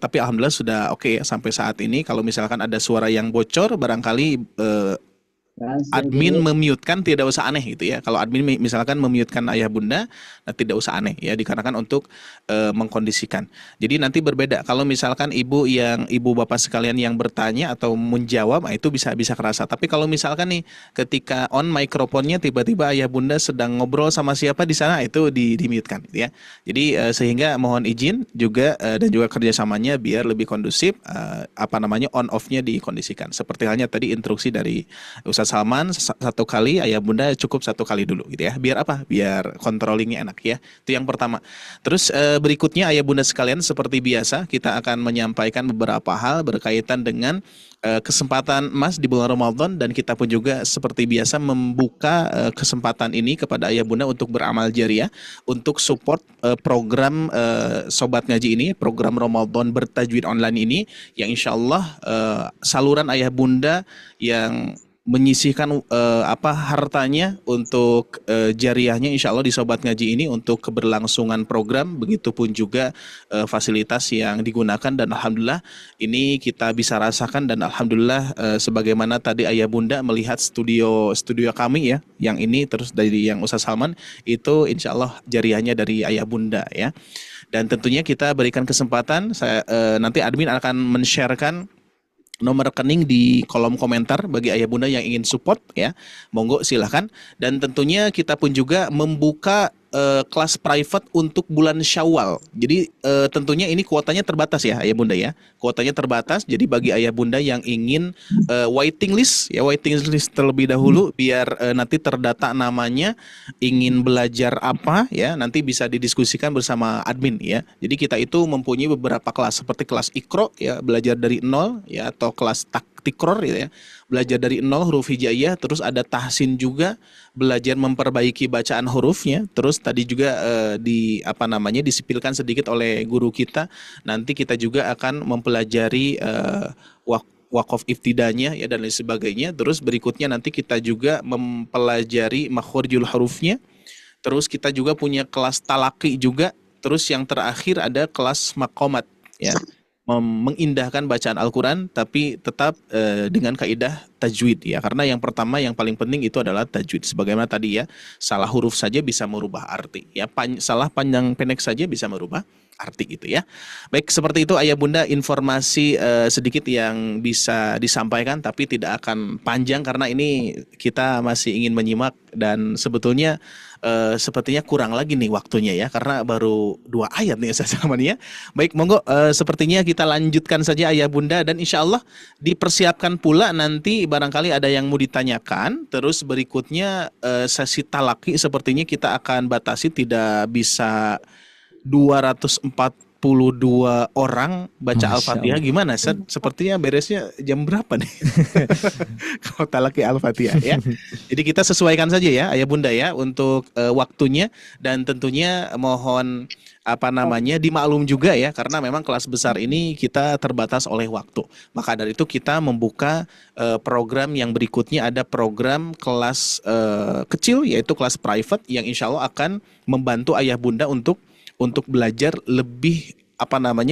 tapi alhamdulillah sudah oke ya sampai saat ini. Kalau misalkan ada suara yang bocor, barangkali admin memute-kan tidak usah aneh gitu ya. Kalau admin misalkan memute-kan ayah bunda, tidak usah aneh ya, dikarenakan untuk mengkondisikan. Jadi nanti berbeda. Kalau misalkan ibu bapak sekalian yang bertanya atau menjawab, itu bisa kerasa. Tapi kalau misalkan nih ketika on mikrofonnya tiba-tiba ayah bunda sedang ngobrol sama siapa di sana, itu di-mute-kan gitu ya. Jadi sehingga mohon izin juga dan juga kerjasamanya biar lebih kondusif, on off-nya dikondisikan. Seperti halnya tadi instruksi dari Ustaz Salman, 1 kali, ayah bunda cukup 1 kali dulu gitu ya. Biar apa? Biar controllingnya enak ya. Itu yang pertama. Terus berikutnya ayah bunda sekalian, seperti biasa kita akan menyampaikan beberapa hal berkaitan dengan kesempatan emas di bulan Ramadan, dan kita pun juga seperti biasa membuka kesempatan ini kepada ayah bunda untuk beramal jariah, untuk support program Sobat Ngaji ini, program Ramadan bertajwid online ini, yang insya Allah saluran ayah bunda yang menyisihkan hartanya untuk jariahnya insya Allah di Sobat Ngaji ini untuk keberlangsungan program, begitupun juga fasilitas yang digunakan, dan alhamdulillah ini kita bisa rasakan, dan alhamdulillah sebagaimana tadi ayah bunda melihat studio kami ya, yang ini terus dari yang Ustaz Salman itu insya Allah jariahnya dari ayah bunda ya. Dan tentunya kita berikan kesempatan, nanti admin akan men-sharekan nomor rekening di kolom komentar bagi ayah bunda yang ingin support ya, monggo silahkan. Dan tentunya kita pun juga membuka kelas private untuk bulan Syawal. Jadi tentunya ini kuotanya terbatas ya Ayah Bunda ya. Kuotanya terbatas. Jadi bagi Ayah Bunda yang ingin waiting list terlebih dahulu biar nanti terdata namanya, ingin belajar apa ya, nanti bisa didiskusikan bersama admin ya. Jadi kita itu mempunyai beberapa kelas seperti kelas Iqra ya, belajar dari nol ya, atau kelas Tikror gitu ya, belajar dari nol huruf hijaiyah. Terus ada tahsin juga, belajar memperbaiki bacaan hurufnya. Terus tadi juga disipilkan sedikit oleh guru kita, nanti kita juga akan mempelajari wakaf iftidanya ya dan lain sebagainya. Terus berikutnya nanti kita juga mempelajari makhrijul hurufnya. Terus kita juga punya kelas talaki juga. Terus yang terakhir ada kelas maqamat ya, mengindahkan bacaan Al-Quran tapi tetap dengan kaidah tajwid ya. Karena yang pertama yang paling penting itu adalah tajwid. Sebagaimana tadi ya, salah huruf saja bisa merubah arti ya, salah panjang pendek saja bisa merubah arti gitu ya. Baik, seperti itu Ayah Bunda informasi sedikit yang bisa disampaikan, tapi tidak akan panjang karena ini kita masih ingin menyimak dan sebetulnya sepertinya kurang lagi nih waktunya ya, karena baru 2 ayat nih Ustaz Salman ya. Baik, monggo sepertinya kita lanjutkan saja Ayah Bunda, dan insya Allah dipersiapkan pula nanti barangkali ada yang mau ditanyakan. Terus berikutnya sesi talaki sepertinya kita akan batasi, tidak bisa 242 orang baca Al-Fatihah. Gimana Ustaz? Sepertinya beresnya jam berapa nih? Kalau talaki Al-Fatihah ya. Jadi kita sesuaikan saja ya Ayah Bunda ya untuk waktunya, dan tentunya mohon dimaklum juga ya, karena memang kelas besar ini kita terbatas oleh waktu. Maka dari itu kita membuka program yang berikutnya, ada program kelas kecil yaitu kelas private yang insya Allah akan membantu Ayah Bunda untuk belajar lebih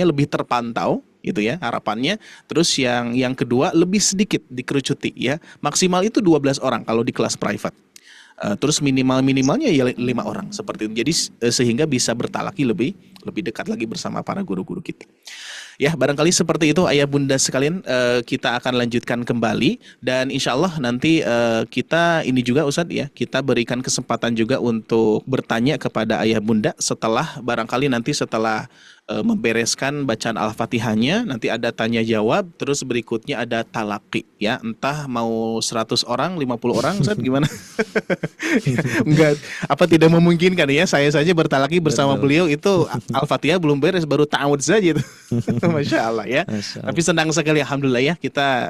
lebih terpantau gitu ya harapannya. Terus yang kedua lebih sedikit dikerucuti ya, maksimal itu 12 orang kalau di kelas private. Terus minimalnya ya 5 orang seperti itu. Jadi sehingga bisa bertalaki lebih dekat lagi bersama para guru-guru kita. Ya, barangkali seperti itu Ayah Bunda sekalian, kita akan lanjutkan kembali, dan insya Allah nanti kita ini juga Ustadz ya, kita berikan kesempatan juga untuk bertanya kepada Ayah Bunda setelah membereskan bacaan Al-Fatihahnya, nanti ada tanya jawab, terus berikutnya ada talaki ya, entah mau 100 orang, 50 orang Ustadz gimana? Enggak, tidak memungkinkan ya, saya saja bertalaki bersama beliau itu Al-Fatihah belum beres, baru ta'awud saja itu. Masya Allah ya. Tapi senang sekali alhamdulillah ya, kita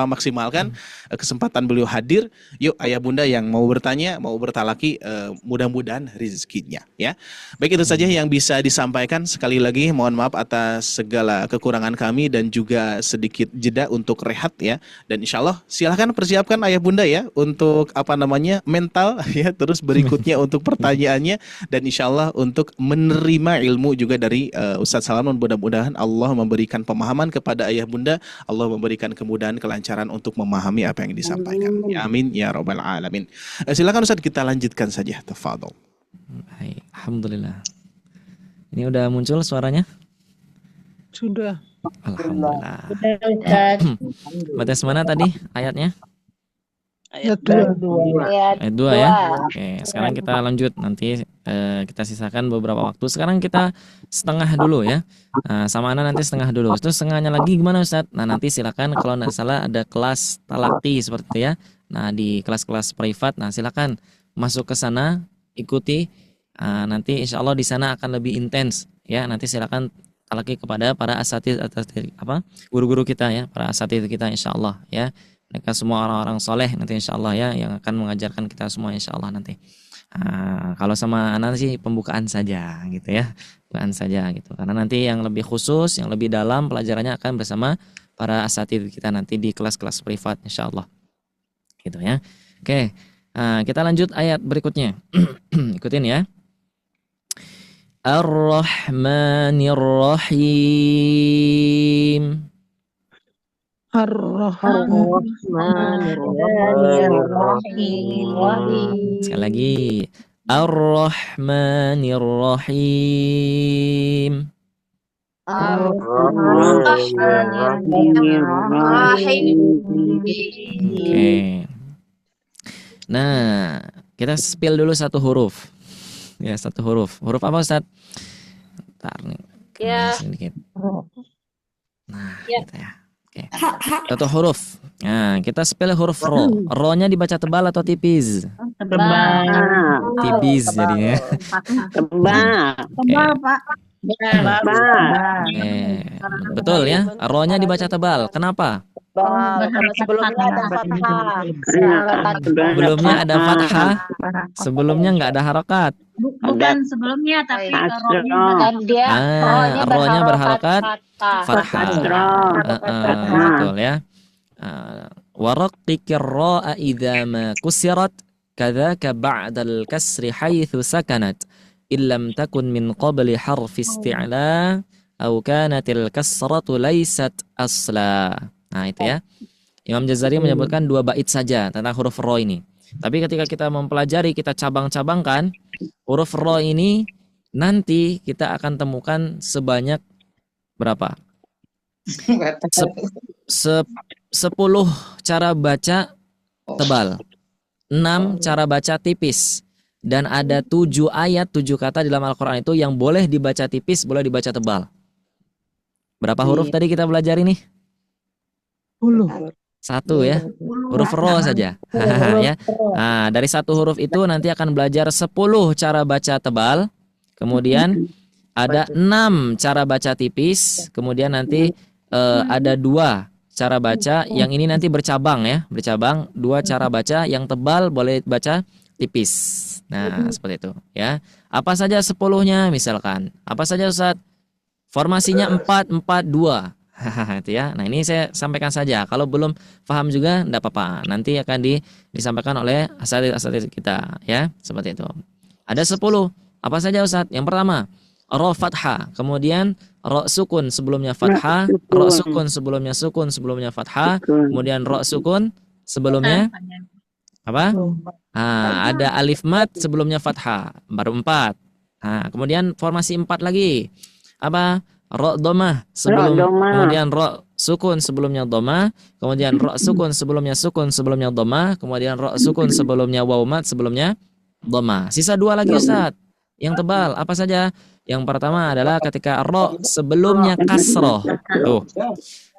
maksimalkan kesempatan beliau hadir. Yuk Ayah Bunda yang mau bertanya, mau bertalaki, mudah-mudahan rezekinya ya. Baik, itu saja yang bisa disampaikan. Sekali lagi mohon maaf atas segala kekurangan kami dan juga sedikit jeda untuk rehat ya. Dan insya Allah silahkan persiapkan Ayah Bunda ya untuk mental ya. Terus berikutnya untuk pertanyaannya, dan insya Allah untuk menerima ilmu juga dari Ustadz Salman. Mudah-mudahan Allah memberikan pemahaman kepada Ayah Bunda, Allah memberikan kemudahan, kelancaran untuk memahami apa yang disampaikan. Ya, amin ya rabbal alamin. Silakan Ustadz, kita lanjutkan saja. Tafadhol. Baik, alhamdulillah. Ini udah muncul suaranya? Sudah. Alhamdulillah. Batas mana tadi ayatnya? Ayat 2. Ayat 2 ya. Oke, sekarang kita lanjut. Nanti kita sisakan beberapa waktu. Sekarang kita setengah dulu ya. Sama Ana nanti setengah dulu. Terus setengahnya lagi gimana Ustadz? Nah, nanti silakan kalau nggak salah ada kelas talaki seperti itu ya. Nah, di kelas-kelas privat, nah silakan masuk ke sana, ikuti. Nanti insya Allah di sana akan lebih intens ya. Nanti silakan talaki kepada para asatidz guru-guru kita ya, para asatidz kita insya Allah ya. Mereka semua orang-orang soleh nanti insya Allah ya, yang akan mengajarkan kita semua insya Allah nanti. Kalau sama anak sih pembukaan saja gitu ya, pembukaan saja gitu. Karena nanti yang lebih khusus, yang lebih dalam pelajarannya akan bersama para asatidz kita nanti di kelas-kelas privat insya Allah. Gitu ya. Oke, kita lanjut ayat berikutnya. Ikutin ya. Ar-Rahmanir Rahim. Sekali lagi. Ar-Rahmanir Rahim. Oke. Nah, kita spill dulu satu huruf. Ya, satu huruf. Huruf apa Ustaz? Bentar nih. Ya. Sedikit. Nah, Ya. gitu ya. Oke. Satu huruf. Nah, kita spell huruf ro. Ro-nya dibaca tebal atau tipis? Tebal. Tipis jadinya. Tebal. Tebal, Pak. Betul ya. Ro-nya dibaca tebal. Kenapa? Sebelumnya ada fathah. Sebelumnya ada fathah. Sebelumnya nggak ada harokat. Bukan sebelumnya, tapi rohnya. Ro-nya berharokat fathah. Betul ya. Waraqiqir ra'a idza ma kusirat kadzaka ba'dal kasri haitsu sakanat illam takun min qabli harfi isti'la aw kanatil kasratu laysat asla. Nah, itu ya. Imam Jazari menyebutkan 2 bait saja tentang huruf ro ini. Tapi ketika kita mempelajari, kita cabang-cabangkan huruf ro ini, nanti kita akan temukan sebanyak berapa? 10 cara baca tebal, 6 cara baca tipis, dan ada 7 ayat, 7 kata di dalam Al-Quran itu yang boleh dibaca tipis, boleh dibaca tebal. Berapa huruf tadi kita belajar ini? 1 ya, huruf ro saja. Ya. Nah, dari 1 huruf itu nanti akan belajar 10 cara baca tebal, kemudian ada 6 cara baca tipis, kemudian nanti ada 2 cara baca yang ini nanti bercabang ya, bercabang 2 cara baca yang tebal boleh baca tipis. Nah, seperti itu ya. Apa saja 10-nya misalkan? Apa saja Ustaz? Formasinya 4-4-2. Itu ya. Nah, ini saya sampaikan saja. Kalau belum paham juga enggak apa-apa. Nanti akan disampaikan oleh asatidz kita ya, seperti itu. Ada 10. Apa saja Ustaz? Yang pertama, ro fathah, kemudian ro sukun sebelumnya fathah, ro sukun sebelumnya fathah, kemudian ro sukun sebelumnya apa? Ada alif mat sebelumnya fathah, baru 4. Kemudian formasi 4 lagi. Apa? Ro domah kemudian ro sukun sebelumnya domah, kemudian ro sukun sebelumnya domah, kemudian ro sukun sebelumnya waw mat sebelumnya domah. Sisa 2 lagi Ustaz. Yang tebal apa saja? Yang pertama adalah ketika ro sebelumnya kasroh. Tuh.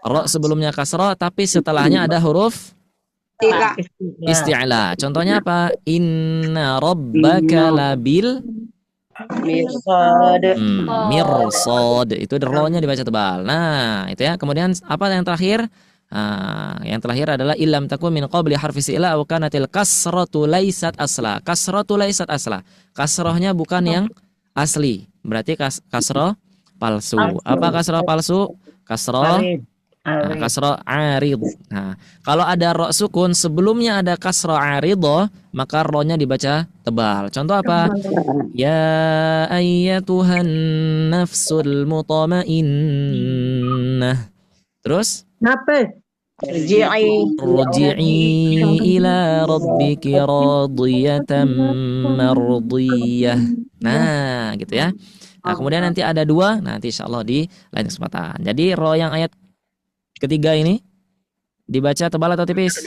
Ro sebelumnya kasroh tapi setelahnya ada huruf isti'la. Contohnya apa? Inna rabbaka labil mirsad. Itu ro-nya dibaca tebal. Nah, itu ya. Kemudian apa yang terakhir? Yang terakhir adalah illam takun min qabli harfi si'la aw kanatil kasratu laysat asla. Kasratu laysat asla. Kasrohnya bukan yang asli. Berarti kasroh palsu. Apa kasroh palsu? Kasroh kasroh arid. Nah, kalau ada ro sukun sebelumnya ada kasroh arido, maka ro-nya dibaca tebal. Contoh apa? Ya ayyatuhan nafsul mutmainnah. Terus? Apa? Rji'i ila rabbiki radiyatan mardiyah. Nah, gitu ya. Nah, kemudian nanti ada 2, nanti insyaallah di lain kesempatan. Jadi ro yang ayat ketiga ini dibaca tebal atau tipis?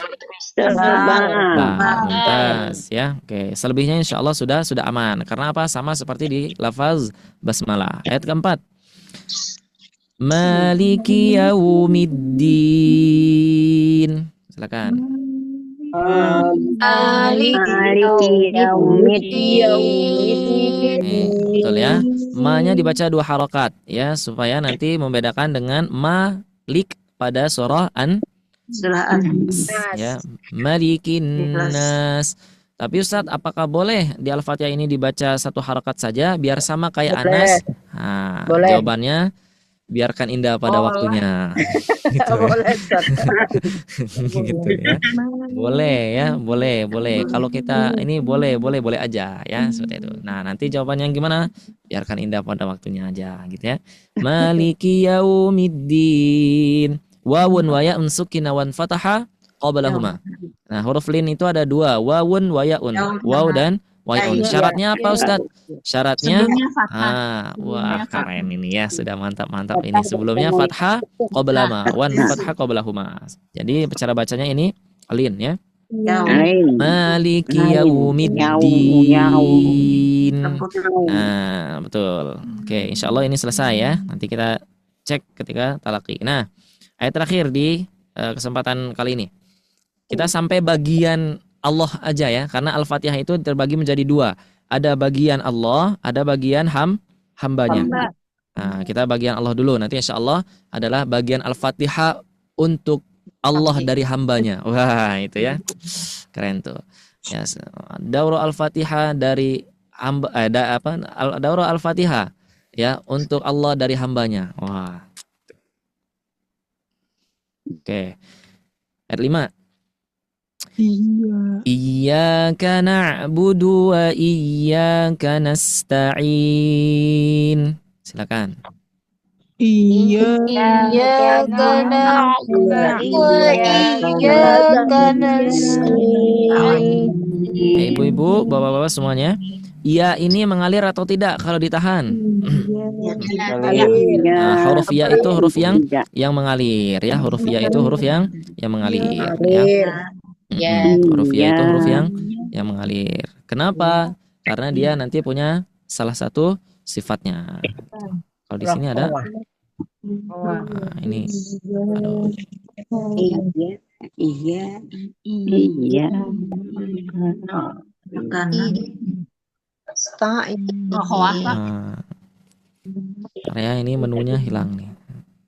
Mumtaz ya. Oke, selebihnya insyaallah sudah aman. Karena apa? Sama seperti di lafaz basmalah. Ayat keempat. Maliki yaumiddin. Silakan. Maliki yaumiddin. Betul ya. Ma-nya dibaca 2 harokat ya, supaya nanti membedakan dengan malik pada surah ya, Malikin Nas. Tapi Ustadz, apakah boleh di Al-Fatihah ini dibaca 1 harokat saja biar sama kayak Anas? Nah, jawabannya biarkan indah pada waktunya. Gitu. Gitu ya. Boleh ya, boleh. Kalau kita ini boleh aja ya, seperti itu. Nah, nanti jawabannya gimana? Biarkan indah pada waktunya aja, gitu ya. Maliki yaumiddin. Wawun wa ya'un sukina wan fataha qablahuma. Nah, huruf lin itu ada 2, wawun wa ya'un. Waw dan wa'un. Syaratnya apa Ustadz? Syaratnya wah keren ini ya, sudah mantap ini. Sebelumnya fathah qablama, wan fathah qablahuma. Jadi cara bacanya ini lin ya. Maliki yaumiddin. nasta'in. Nah, betul. Oke, insya Allah ini selesai ya. Nanti kita cek ketika talaqi. Nah, ayat terakhir di kesempatan kali ini. Kita sampai bagian Allah aja ya, karena Al-Fatihah itu terbagi menjadi dua. Ada bagian Allah, ada bagian hambanya. Nah, kita bagian Allah dulu. Nanti insya Allah adalah bagian Al-Fatihah untuk Allah dari hambanya. Wah, itu ya. Keren tuh. Ya, daurah Al-Fatihah dari hamba daurah Al-Fatihah ya untuk Allah dari hambanya. Wah. Oke. Ayat 5. Iyyaka na'budu wa iyyaka nasta'in. Silakan. Iyyaka na'budu wa iyyaka nasta'in. Ibu-ibu, bapak-bapak semuanya, iya ini mengalir atau tidak kalau ditahan? Nah, huruf ya itu huruf yang mengalir ya, huruf ya itu huruf yang mengalir ya. Huruf ya itu huruf yang mengalir. Kenapa? Karena dia nanti punya salah satu sifatnya. Kalau di sini ada nah, ini aduh. Iya. Karya ini menunya hilang nih.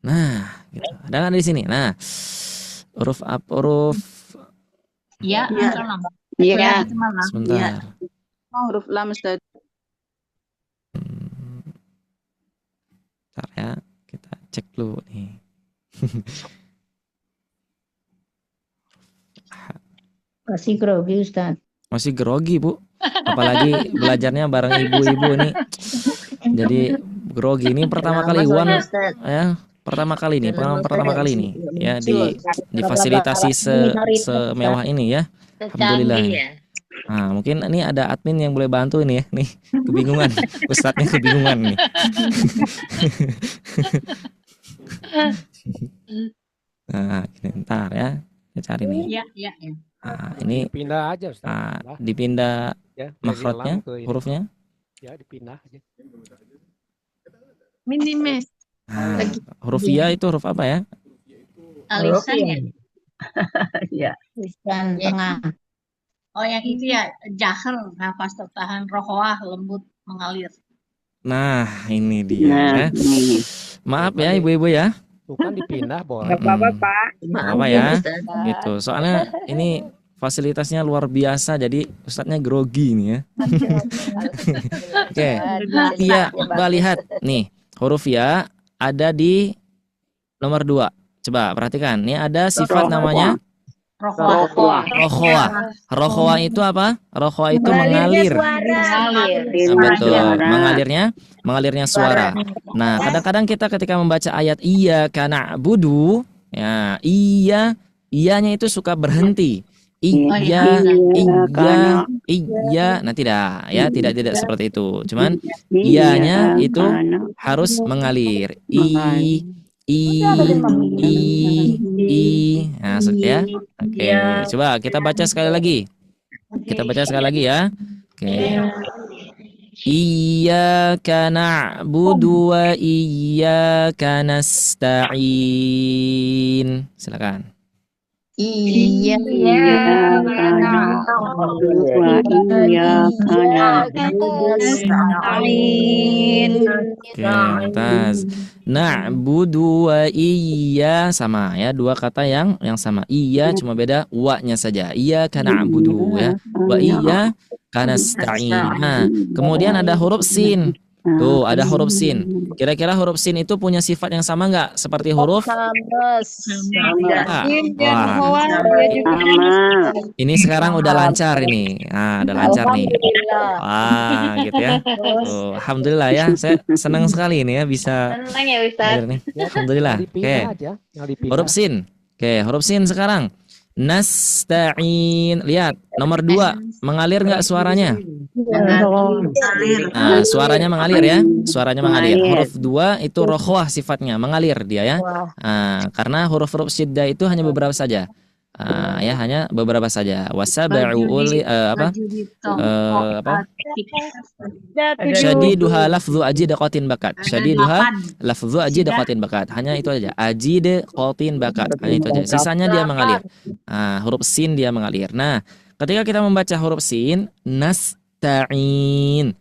Nah, gitu. Ada nggak di sini? Nah, huruf Iya. Sebentar. Huruf lam Ustaz. Bentar ya, kita cek dulu nih. Masih grogi Ustaz. Masih grogi Bu. Apalagi belajarnya bareng ibu-ibu nih. Jadi grogi ini pertama kali ya. Pertama kali nih ya difasilitasi semewah ini ya. Alhamdulillah. Nah, mungkin ini ada admin yang boleh bantu ini ya. Nih, kebingungan. Ustadznya kebingungan nih. Nah, ini ntar ya. Kita cari nih. Iya. Nah, ini pindah aja Ustaz. Nah, dipindah Ya, makhrajnya, hurufnya. Ya, dipindah aja. Minimis. Nah, huruf ya itu huruf apa ya? Alisan ya. Iya. Lisan tengah. Oh yang itu ya jahar, nafas tertahan, rohwah, lembut, mengalir. Nah, ini dia ya. Maaf ya ibu-ibu ya. Bukan dipindah boleh. Gak apa-apa Pak. Apa ya? Gitu. Soalnya ini fasilitasnya luar biasa, jadi ustadznya grogi nih ya. Oke. Iya, Mbak lihat nih, huruf ya ada di nomor 2. Coba perhatikan, ini ada sifat namanya rohwa itu apa? Rohwa itu mengalir. Betul, mengalirnya suara. Nah, kadang-kadang kita ketika membaca ayat iyyaka na'budu, ya, iyanya itu suka berhenti. Iya. Nah tidak ya, tidak seperti itu. Cuman iyanya itu harus mengalir. Nah, ya. Oke, coba kita baca sekali lagi. Ya. Oke. Iyyaka na'budu wa iyyaka nasta'in. Silakan. Iyyaka na'budu wa iyyaka nasta'in. Oke, mantap. Na'budu wa iya sama ya, dua kata yang sama. Iya cuma beda wa-nya saja. Iyyaka na'budu ya. Wa iyyaka nasta'in. Nah, kemudian ada huruf sin. Tuh, ada huruf sin. Kira-kira huruf sin itu punya sifat yang sama nggak? Seperti huruf? Ini sekarang udah lancar ini. Nah, udah lancar nih. Wah, gitu ya. Tuh, alhamdulillah ya. Saya senang sekali ini ya bisa. Senang ya Ustaz. Alhamdulillah. Oke. Huruf sin. Oke, huruf sin sekarang. Nasta'in. Lihat, nomor 2. Mengalir nggak suaranya? Nah, suaranya mengalir ya. Suaranya mengalir. Huruf 2 itu rohwah sifatnya, mengalir dia ya. Nah, karena huruf-huruf syiddah itu hanya beberapa saja. Ya hanya beberapa saja. Wasab'u uli apa? Syadiduha lafdhu ajid qatin bakat. Syadiduha lafdhu ajid qatin bakat. Hanya itu aja. Ajid qatin bakat. Hanya itu aja. Sisanya dia mengalir. Huruf sin dia mengalir. Nah, ketika kita membaca huruf sin, nasta'in.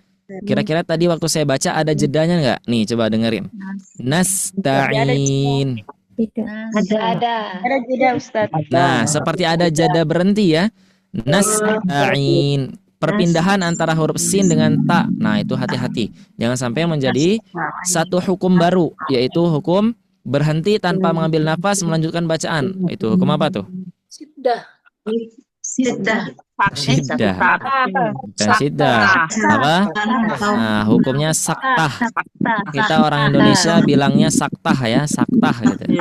Kira-kira tadi waktu saya baca ada jedanya nggak? Nih, coba dengerin. Nasta'in. Ada jeda Ustaz. Nah, seperti ada jeda berhenti ya. Nasta'in. Perpindahan antara huruf sin dengan ta. Nah, itu hati-hati. Jangan sampai menjadi satu hukum baru, yaitu hukum berhenti tanpa mengambil nafas melanjutkan bacaan. Itu hukum apa tuh? Sudah. Syiddah. Bukan syiddah. Apa? Nah, hukumnya saktah. Kita orang Indonesia bilangnya saktah ya, saktah gitu.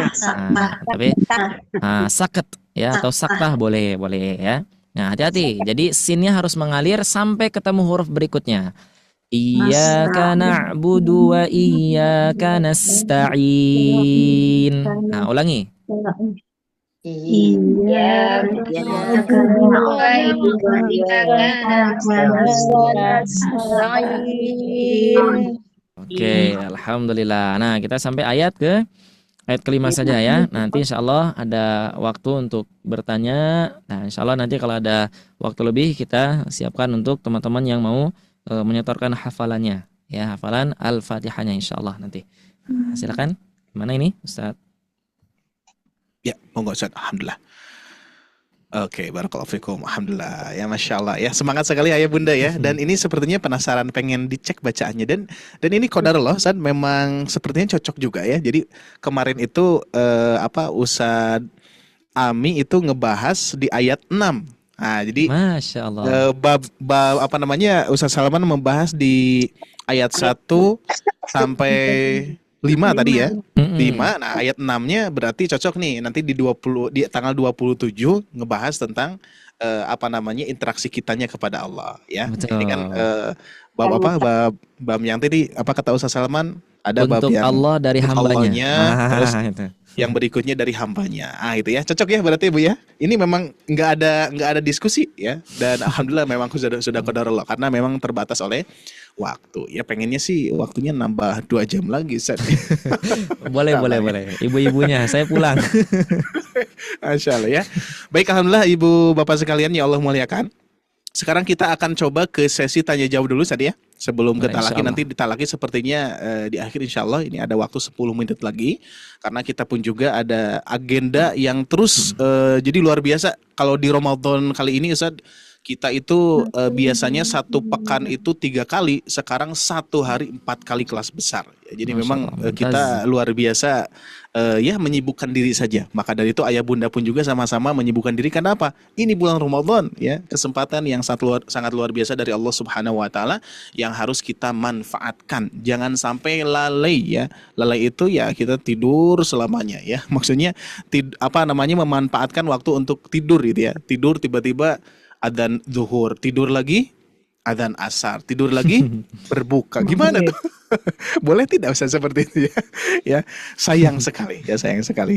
Tapi saket ya atau saktah boleh ya. Nah, hati-hati. Jadi sinnya harus mengalir sampai ketemu huruf berikutnya. Iyyaka na'budu wa iyyaka nasta'in. Nah, ulangi. Oke, alhamdulillah. Nah, kita sampai ayat kelima saja ya. Nanti insya Allah ada waktu untuk bertanya. Nah, insya Allah nanti kalau ada waktu lebih kita siapkan untuk teman-teman yang mau menyetorkan hafalannya. Ya, hafalan Al-Fatihahnya insya Allah nanti. Nah, silakan. Gimana ini, Ustaz? Ya, monggo Ustaz. Alhamdulillah. Oke, barakallahu fikum. Alhamdulillah. Ya, Masya Allah. Ya, semangat sekali ayah bunda ya. Dan ini sepertinya penasaran pengen dicek bacaannya. Dan ini qadarullah Ustaz, memang sepertinya cocok juga ya. Jadi kemarin itu Ustaz Ami itu ngebahas di ayat 6. Nah, jadi Masya Allah. Ustaz Salman membahas di ayat 1 sampai 5 tadi ya. 5. Nah, ayat 6-nya berarti cocok nih. Nanti di tanggal 27 ngebahas tentang interaksi kitanya kepada Allah ya. Betul. Ini kan bab yang tadi apa kata Ustaz Salman? Ada untuk bab yang Allah dari hambanya. Terus yang berikutnya dari hambanya. Itu ya. Cocok ya berarti Bu ya. Ini memang nggak ada diskusi ya. Dan alhamdulillah memang sudah qadarullah karena memang terbatas oleh waktu. Ya pengennya sih waktunya nambah 2 jam lagi Ustaz. Boleh. Ibu-ibunya saya pulang. Masya Allah ya. Baik, alhamdulillah ibu bapak sekalian ya Allah muliakan. Sekarang kita akan coba ke sesi tanya jawab dulu tadi ya. Sebelum ke talaki, nanti di talaki sepertinya di akhir insya Allah ini ada waktu 10 menit lagi. Karena kita pun juga ada agenda yang terus jadi luar biasa. Kalau di Ramadan kali ini Ustaz, kita itu biasanya 1 pekan itu 3 kali, sekarang 1 hari 4 kali kelas besar. Jadi memang kita luar biasa ya menyibukkan diri saja. Maka dari itu ayah bunda pun juga sama-sama menyibukkan diri. Karena apa? Ini bulan Ramadan ya, kesempatan yang sangat luar biasa dari Allah Subhanahu wa taala yang harus kita manfaatkan. Jangan sampai lalai ya. Lalai itu ya kita tidur selamanya ya. Maksudnya memanfaatkan waktu untuk tidur gitu ya. Tidur tiba-tiba adzan zuhur, tidur lagi adzan asar, tidur lagi berbuka. Gimana tuh? Boleh tidak Ustaz seperti itu ya? Ya, sayang sekali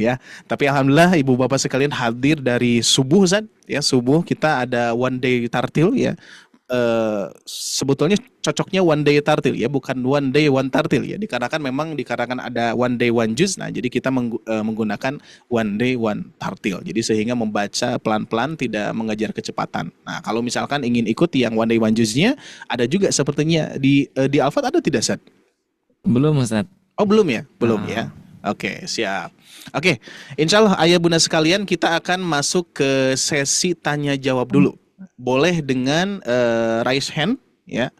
ya. Tapi alhamdulillah ibu bapak sekalian hadir dari subuh Ustaz. Ya, subuh kita ada one day tartil ya. Sebetulnya cocoknya one day tartil ya, bukan one day one tartil ya, dikarenakan ada one day one juz. Nah, jadi kita menggunakan one day one tartil. Jadi sehingga membaca pelan-pelan, tidak mengejar kecepatan. Nah, kalau misalkan ingin ikut yang one day one juznya, ada juga sepertinya di Al-Fat ada tidak Ustaz? Belum Ustaz. Oh, belum ya? Belum ya. Oke, siap. Oke, insya Allah ayah bunda sekalian kita akan masuk ke sesi tanya jawab dulu. Boleh dengan raise hand ya,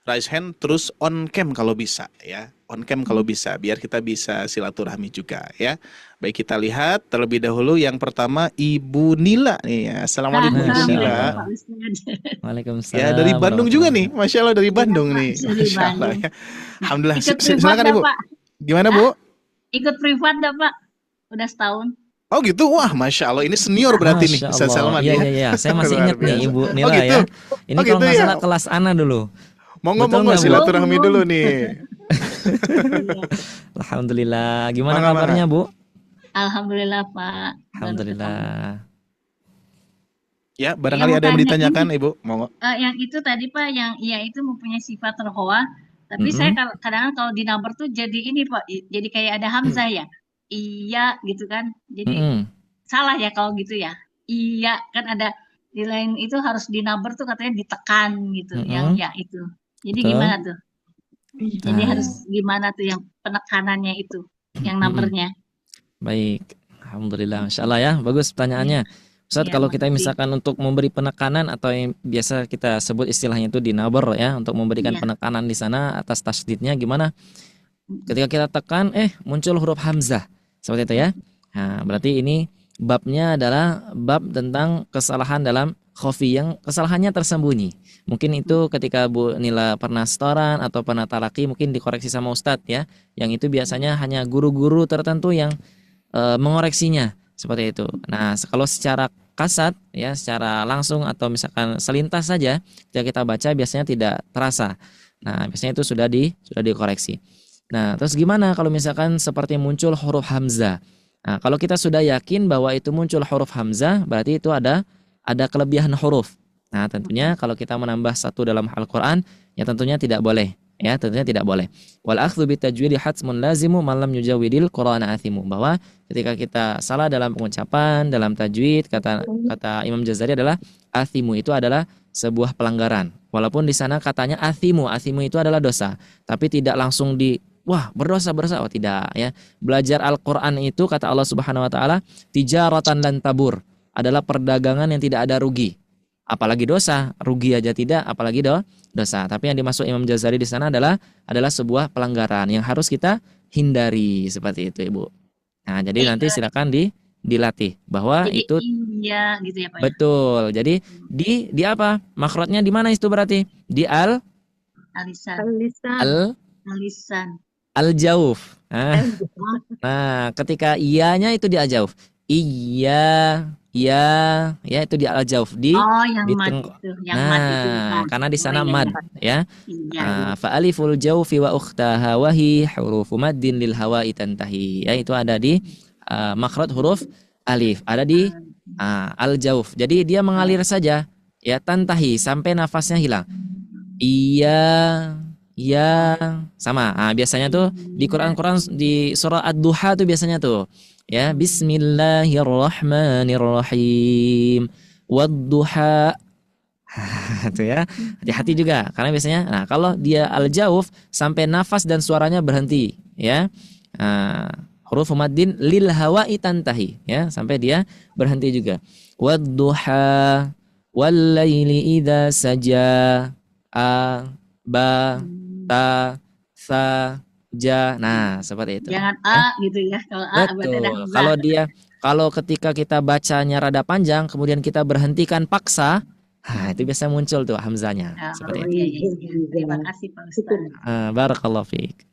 raise hand terus on cam kalau bisa ya, on cam kalau bisa biar kita bisa silaturahmi juga ya. Baik, kita lihat terlebih dahulu yang pertama Ibu Nila nih ya. Assalamualaikum Ibu Nila. Waalaikumsalam. Ya dari Bandung juga nih, Masya Allah dari Bandung nih. Masya Allah ya. Alhamdulillah. Silakan Ibu. Gimana Bu? Ikut privat dah Pak, udah setahun. Oh gitu, wah Masya Allah ini senior berarti nih Ustaz Salman ya. Iya, saya masih ingat nih Ibu Nila gitu. Ya. Ini kalau nggak salah kelas Ana dulu. Monggo silaturahmi dulu nih. Alhamdulillah. Gimana kabarnya Bu? Alhamdulillah Pak. Alhamdulillah. Ya, Yang barangkali ada yang bukannya ditanyakan, ini, Ibu. Monggo. yang itu tadi Pak, yang iya itu mempunyai sifat rohoah, tapi saya kadang-kadang kalau di number tuh jadi ini Pak, jadi kayak ada hamzah ya, iya gitu kan, jadi salah ya kalau gitu ya, iya kan ada di lain itu harus di number tuh katanya ditekan gitu, yang ya itu, jadi Betul. gimana tuh? Jadi Nah, harus gimana tuh yang penekanannya itu, yang numbernya? baik. Alhamdulillah, Masya Allah ya, bagus pertanyaannya. Ustadz, Iya, kalau kita makasih. misalkan untuk memberi penekanan atau yang biasa kita sebut istilahnya itu dinabar ya, untuk memberikan Iya. penekanan di sana atas tasdidnya gimana? Ketika kita tekan, muncul huruf hamzah seperti itu ya. Nah, berarti ini babnya adalah bab tentang kesalahan dalam khofi yang kesalahannya tersembunyi. Mungkin itu ketika Bu Nila pernah setoran atau pernah talaki mungkin dikoreksi sama Ustadz ya. Yang itu biasanya hanya guru-guru tertentu yang mengoreksinya seperti itu. Nah, kalau secara kasat ya, secara langsung atau misalkan selintas saja ketika kita baca biasanya tidak terasa. Nah, biasanya itu sudah dikoreksi. Nah, terus gimana kalau misalkan seperti muncul huruf hamzah? Nah, kalau kita sudah yakin bahwa itu muncul huruf hamzah, berarti itu ada kelebihan huruf. Nah, tentunya kalau kita menambah satu dalam Al-Qur'an, ya tentunya tidak boleh. Ya, tentunya tidak boleh. Wal akhdhu bitajwidi hatmun lazimu man lam yujawwidil Qur'ana athimu. Bahwa ketika kita salah dalam pengucapan, dalam tajwid, kata Imam Jazari adalah athimu itu adalah sebuah pelanggaran. Walaupun di sana katanya athimu itu adalah dosa, tapi tidak langsung berdosa, oh tidak ya. Belajar Al-Qur'an itu kata Allah Subhanahu wa taala, tijaratan lan tabur, adalah perdagangan yang tidak ada rugi. Apalagi dosa, rugi aja tidak, apalagi dosa. Tapi yang dimaksud Imam Jazari di sana adalah sebuah pelanggaran yang harus kita hindari seperti itu, Ibu. Nah, jadi nanti silakan dilatih bahwa Jadi itu iya gitu ya Pak ya? betul. Jadi di apa? Makhrajnya di mana itu berarti? Di Alisan. al-jauf. Nah, ketika iyanya itu di al-jauf. Iya, ya itu di al-jauf yang di mad itu, yang mad itu kan. karena di sana iya, mad ya. Iya. Fa aliful jawfi wa ukhtaha wa hi hurufu maddin lil hawa'i tantahi. Ya, itu ada di makhraj huruf alif, ada di al-jauf. Jadi dia mengalir saja ya, tantahi sampai nafasnya hilang. Iya, sama. Biasanya tuh di Quran di surah Ad-Duha tuh biasanya tuh ya, Bismillahirrahmanirrahim Wad-duha. Itu ya, hati-hati juga karena biasanya kalau dia al-jauf sampai nafas dan suaranya berhenti ya. Huruf maddin lil hawa'i tantahi ya, sampai dia berhenti juga. Wad-duha wal laili idza saja ba ta sa ja. Nah, seperti itu. Jangan gitu ya. Kalau berarti ada hamzah. Kalau ketika kita bacanya rada panjang kemudian kita berhentikan paksa, itu biasa muncul tuh hamzanya seperti itu. Iya. Terima kasih Pak Ustaz. Barakallahu fiik.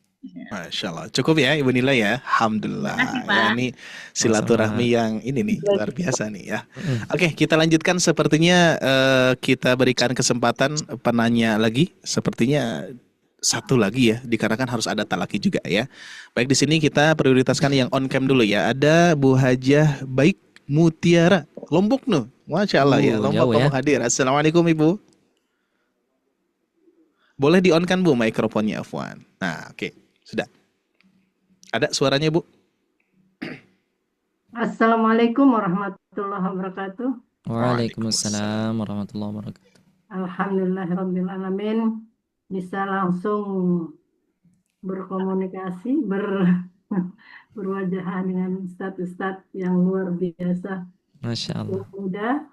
Masya Allah, cukup ya Ibu Nila ya. Alhamdulillah. Makasih, Pak. Ya, ini silaturahmi yang ini nih luar biasa nih ya. Oke, kita lanjutkan. Sepertinya kita berikan kesempatan penanya lagi. Sepertinya satu lagi ya, dikarenakan harus ada talaki juga ya. Baik, di sini kita prioritaskan yang on cam dulu ya. Ada Bu Hajah Baik Mutiara Lombok nuh. Masya Allah ya, Lombok kamu hadir. Assalamualaikum Ibu. Boleh di on kan Bu mikrofonnya, Afwan. Nah, oke. Sudah. Ada suaranya, Bu? Assalamualaikum warahmatullahi wabarakatuh. Waalaikumsalam warahmatullahi wabarakatuh. Alhamdulillahirrabbilalamin. Bisa langsung berkomunikasi, berwajahan dengan ustadz-ustadz yang luar biasa. Masya Allah. Muda,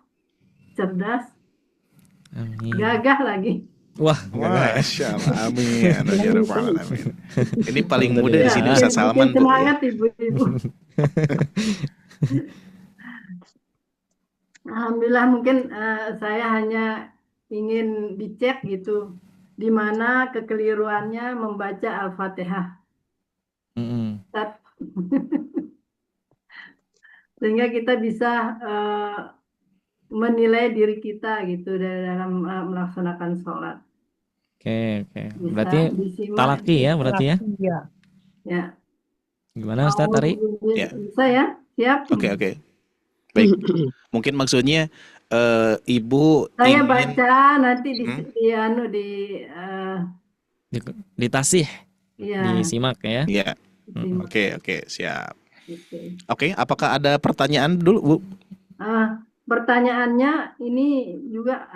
cerdas, Amin. gagah lagi. Wah, Masya Allah, amin. Amin. Ini paling muda di sini Ustaz Salman. Semangat ibu-ibu. Alhamdulillah, mungkin saya hanya ingin dicek gitu, di mana kekeliruannya membaca Al-Fatihah. Sehingga kita bisa menilai diri kita gitu dalam melaksanakan sholat. Oke. Berarti talaki ya berarti ya? Ya. Gimana Ustaz Tari? Ya. Bisa ya? Siap? Oke. Baik. Mungkin maksudnya Ibu Saya ingin baca nanti Ditasih, ya. disimak ya. ya. Oke, siap. Oke. Oke, apakah ada pertanyaan dulu, Bu? Pertanyaannya ini juga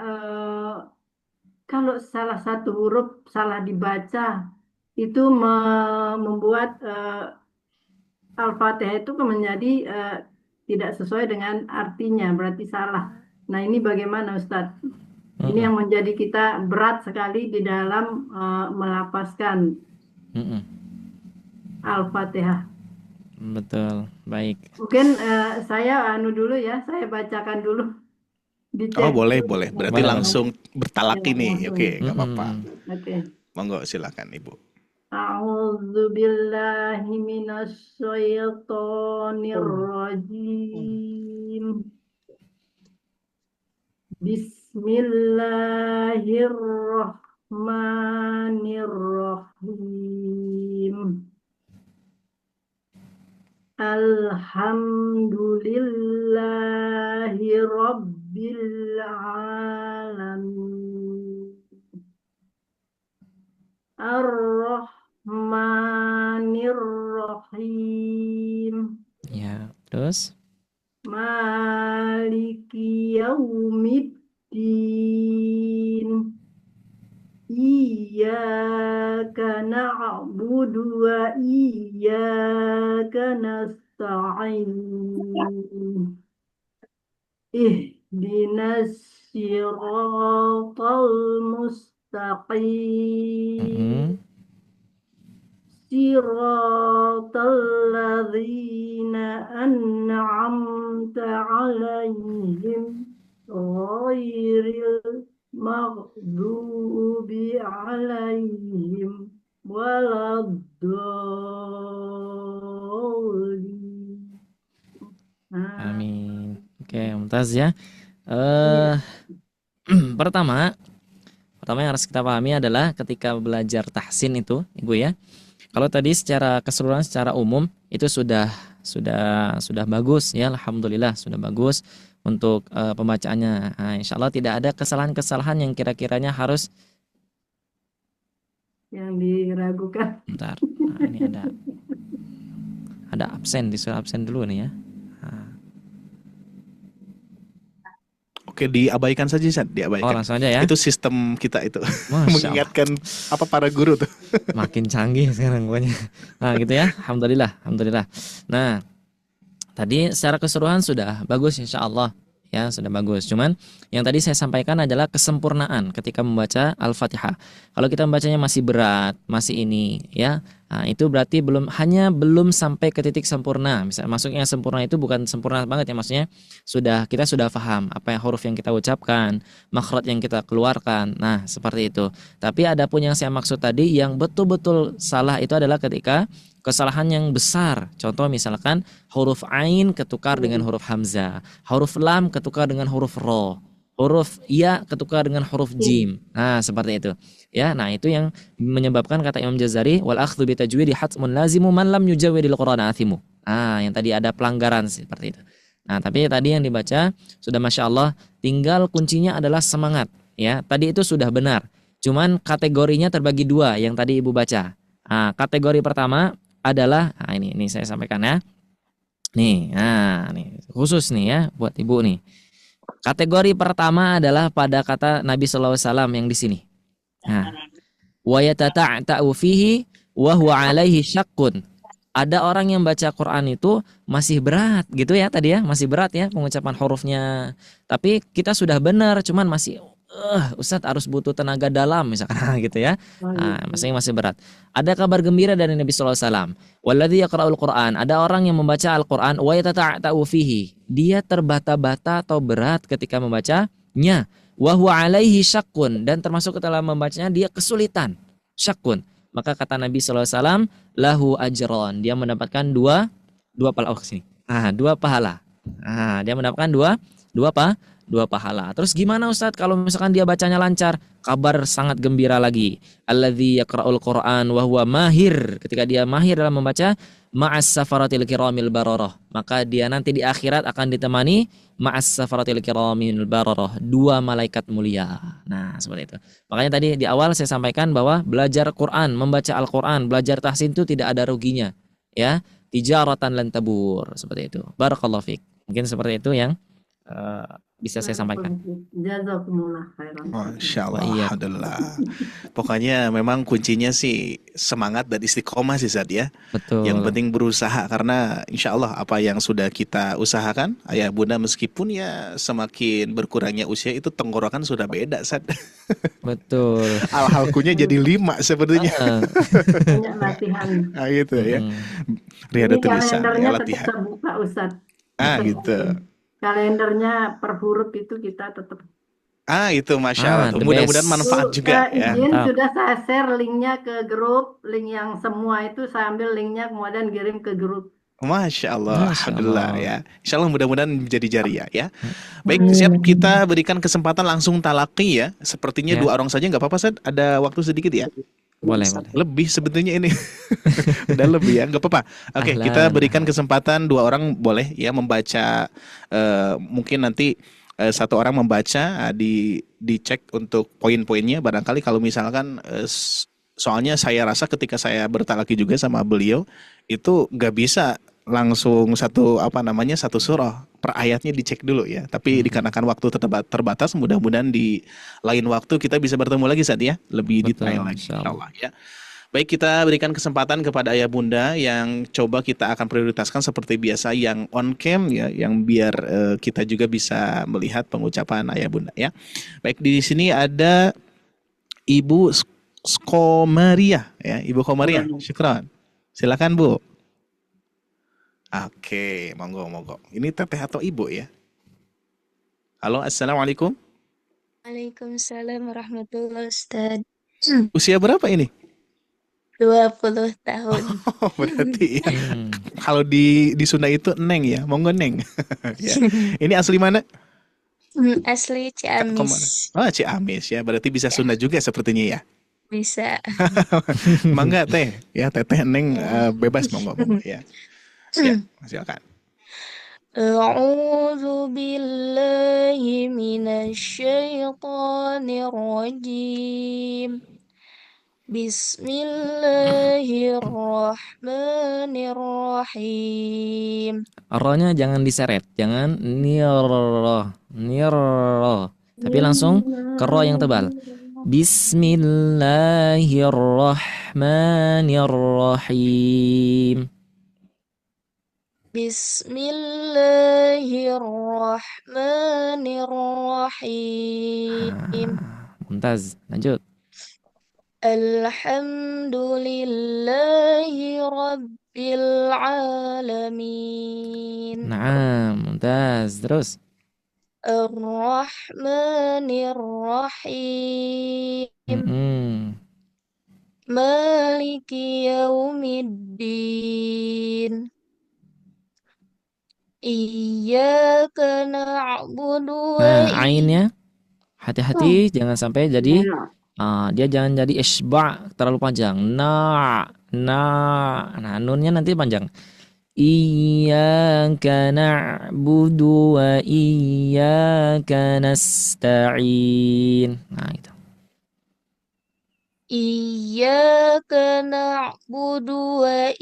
kalau salah satu huruf salah dibaca itu membuat Al-Fatihah itu menjadi tidak sesuai dengan artinya, berarti salah. Nah, ini bagaimana Ustadz? Ini yang menjadi kita berat sekali di dalam melafazkan Al-Fatihah. Betul, baik. Mungkin saya dulu ya, saya bacakan dulu. Dicek Oh, boleh. dulu. Berarti langsung bertalak ini. langsung. Oke, nggak apa-apa. Oke. Monggo silakan, Ibu. A'udzu billahi minasyaitonir rajim. Bismillahirrahmanirrahim. Alhamdulillahi rabbil alamin. Ar-Rahmanir-Rahim. Ya, terus? Maliki yaumiddin. Iyyaka na'budu wa iyyaka nasta'in. Ihdinas siratal mustaqim. Siratal ladzina an'amta 'alaihim ghairil maghdubi 'alaihim waladdallin. Amin. Oke, Mumtaz ya. Pertama yang harus kita pahami adalah ketika belajar tahsin itu, Ibu ya. Kalau tadi secara keseluruhan, secara umum itu sudah bagus ya, alhamdulillah sudah bagus untuk pembacaannya. Nah, insya Allah tidak ada kesalahan-kesalahan yang kira-kiranya harus yang diragukan. Bentar. Nah, ini ada absen, disuruh absen dulu nih ya. Oke, diabaikan saja, San. Diabaikan. Oh, langsung aja ya. Itu sistem kita itu. Mengingatkan para guru tuh. Makin canggih sekarang pokoknya. Nah, gitu ya. Alhamdulillah. Nah, tadi secara keseluruhan sudah bagus insya Allah. Ya, sudah bagus. Cuman yang tadi saya sampaikan adalah kesempurnaan ketika membaca Al-Fatihah. Kalau kita membacanya masih berat, masih ini ya. Nah, itu berarti belum sampai ke titik sempurna. Misalnya maksudnya sempurna itu bukan sempurna banget ya, maksudnya kita sudah paham apa yang huruf yang kita ucapkan, makhraj yang kita keluarkan. Nah, seperti itu. Tapi ada pun yang saya maksud tadi yang betul-betul salah itu adalah ketika kesalahan yang besar. Contoh misalkan huruf ain ketukar dengan huruf hamzah, huruf lam ketukar dengan huruf ro, huruf ya ketukar dengan huruf jim. Nah, seperti itu. Ya, nah itu yang menyebabkan kata Imam Jazari wal akhdhu bi tajwidi hatmun lazimu man lam yujawwidil Qur'ana athimu. Ah, yang tadi ada pelanggaran seperti itu. Nah, tapi tadi yang dibaca sudah Masya Allah, tinggal kuncinya adalah semangat. Ya, tadi itu sudah benar. Cuman kategorinya terbagi dua yang tadi Ibu baca. Nah, kategori pertama adalah, nah ini saya sampaikan ya. Nih, nah nih khusus nih ya buat Ibu nih. Kategori pertama adalah pada kata Nabi SAW yang di sini. Nah, wa yatata'ta'u fihi wa huwa 'alaihi syaqqun. Ada orang yang baca Quran itu masih berat gitu ya tadi ya, masih berat ya pengucapan hurufnya. Tapi kita sudah benar, cuman masih Ustadz harus butuh tenaga dalam misalkan gitu ya. Nah, masih berat. Ada kabar gembira dari Nabi SAW. Walladzi yaqra'ul Qur'an. Ada orang yang membaca Al-Quran wa yatata'ta'u fihi. Dia terbata-bata atau berat ketika membacanya. Wa huwa 'alaihi syaqqun, dan termasuk dalam membacanya dia kesulitan. Syaqqun. Maka kata Nabi SAW, lahu ajron. Dia mendapatkan dua pahala. Dua pahala. Dia mendapatkan dua 2 pahala. Terus gimana Ustadz kalau misalkan dia bacanya lancar? Kabar sangat gembira lagi. Alladzi yaqra'ul Qur'an wa huwa mahir. Ketika dia mahir dalam membaca, ma'as safaratil kiramil bararah. Maka dia nanti di akhirat akan ditemani ma'as safaratil kiramil bararah, 2 malaikat mulia. Nah, seperti itu. Makanya tadi di awal saya sampaikan bahwa belajar Quran, membaca Al-Quran, belajar tahsin itu tidak ada ruginya. Ya, tijaratan lan tabur, seperti itu. Barakallahu fiik. Mungkin seperti itu yang bisa saya sampaikan. Jazakumullah khairan. Masya Allah, alhamdulillah. Pokoknya memang kuncinya sih semangat dan istiqomah sih Zat ya. Betul. Yang penting berusaha, karena insya Allah apa yang sudah kita usahakan, ayah bunda, meskipun ya semakin berkurangnya usia itu tenggorokan sudah beda Zat. Betul. Al-halkunya jadi 5 sepertinya. Banyak latihan. Nah, gitu ya. Ini Riyadatul lisan, kalendernya ya tetap latihan. terbuka Ustadz. Gitu. Kalendernya per huruf itu kita tetap. Itu Masya Allah. the Mudah-mudahan best. manfaat juga ya. Izin sudah saya share linknya ke grup, link yang semua itu saya ambil linknya kemudian kirim ke grup. Masya Allah, Masya alhamdulillah Allah. ya. Insya Allah mudah-mudahan menjadi jariah ya. Baik, siap, kita berikan kesempatan langsung talaki ya. Sepertinya Ya. 2 orang saja nggak apa-apa, Sad. Ada waktu sedikit ya. Boleh. Lebih sebetulnya ini. Udah lebih ya, nggak apa-apa. Oke, Ahlan. kita berikan kesempatan 2 orang boleh ya membaca. Mungkin nanti 1 orang membaca, dicek untuk poin-poinnya. Barangkali kalau misalkan soalnya saya rasa ketika saya bertalaki juga sama beliau itu nggak bisa langsung satu surah per ayatnya, dicek dulu ya. Tapi dikarenakan waktu terbatas, mudah-mudahan di lain waktu kita bisa bertemu lagi saat ya, lebih detail lagi insyaallah ya. Baik, kita berikan kesempatan kepada ayah bunda yang coba kita akan prioritaskan seperti biasa yang on cam ya, yang biar kita juga bisa melihat pengucapan ayah bunda ya. Baik, di sini ada Ibu Skomaria ya, Ibu Komaria. Syukran. Silakan Bu. Oke, monggo. Ini teteh atau ibu ya? Halo, assalamualaikum. Waalaikumsalam warahmatullahi Ustaz. Usia berapa ini? 20 tahun. Oh, berarti ya. Kalau di Sunda itu Neng ya, monggo Neng. Ya. Ini asli mana? Asli Ciamis. Oh, Ciamis ya. Berarti bisa Sunda juga sepertinya ya. Bisa. Mangga teh, ya teteh Neng bebas monggo ya. Ya, silakan. A'udzu billahi minasyaitonir rajim. Bismillahirrahmanirrahim. R-nya jangan diseret, jangan nirroh, tapi langsung ke ro yang tebal. Bismillahirrahmanirrahim. Bismillahirrahmanirrahim. Mumtaz, lanjut. Alhamdulillahi Rabbil Alamin. Nah, mumtaz. Terus. Ar-Rahmanir-Rahim. Maliki Yaumiddin. Iyyaka na'budu wa Nah, ainnya hati-hati jangan sampai jadi dia jangan jadi isba terlalu panjang. Nah, nunnya nanti panjang. Iyyaka na'budu wa iyyaka nasta'in. Nah, gitu. Iyyaka na'budu wa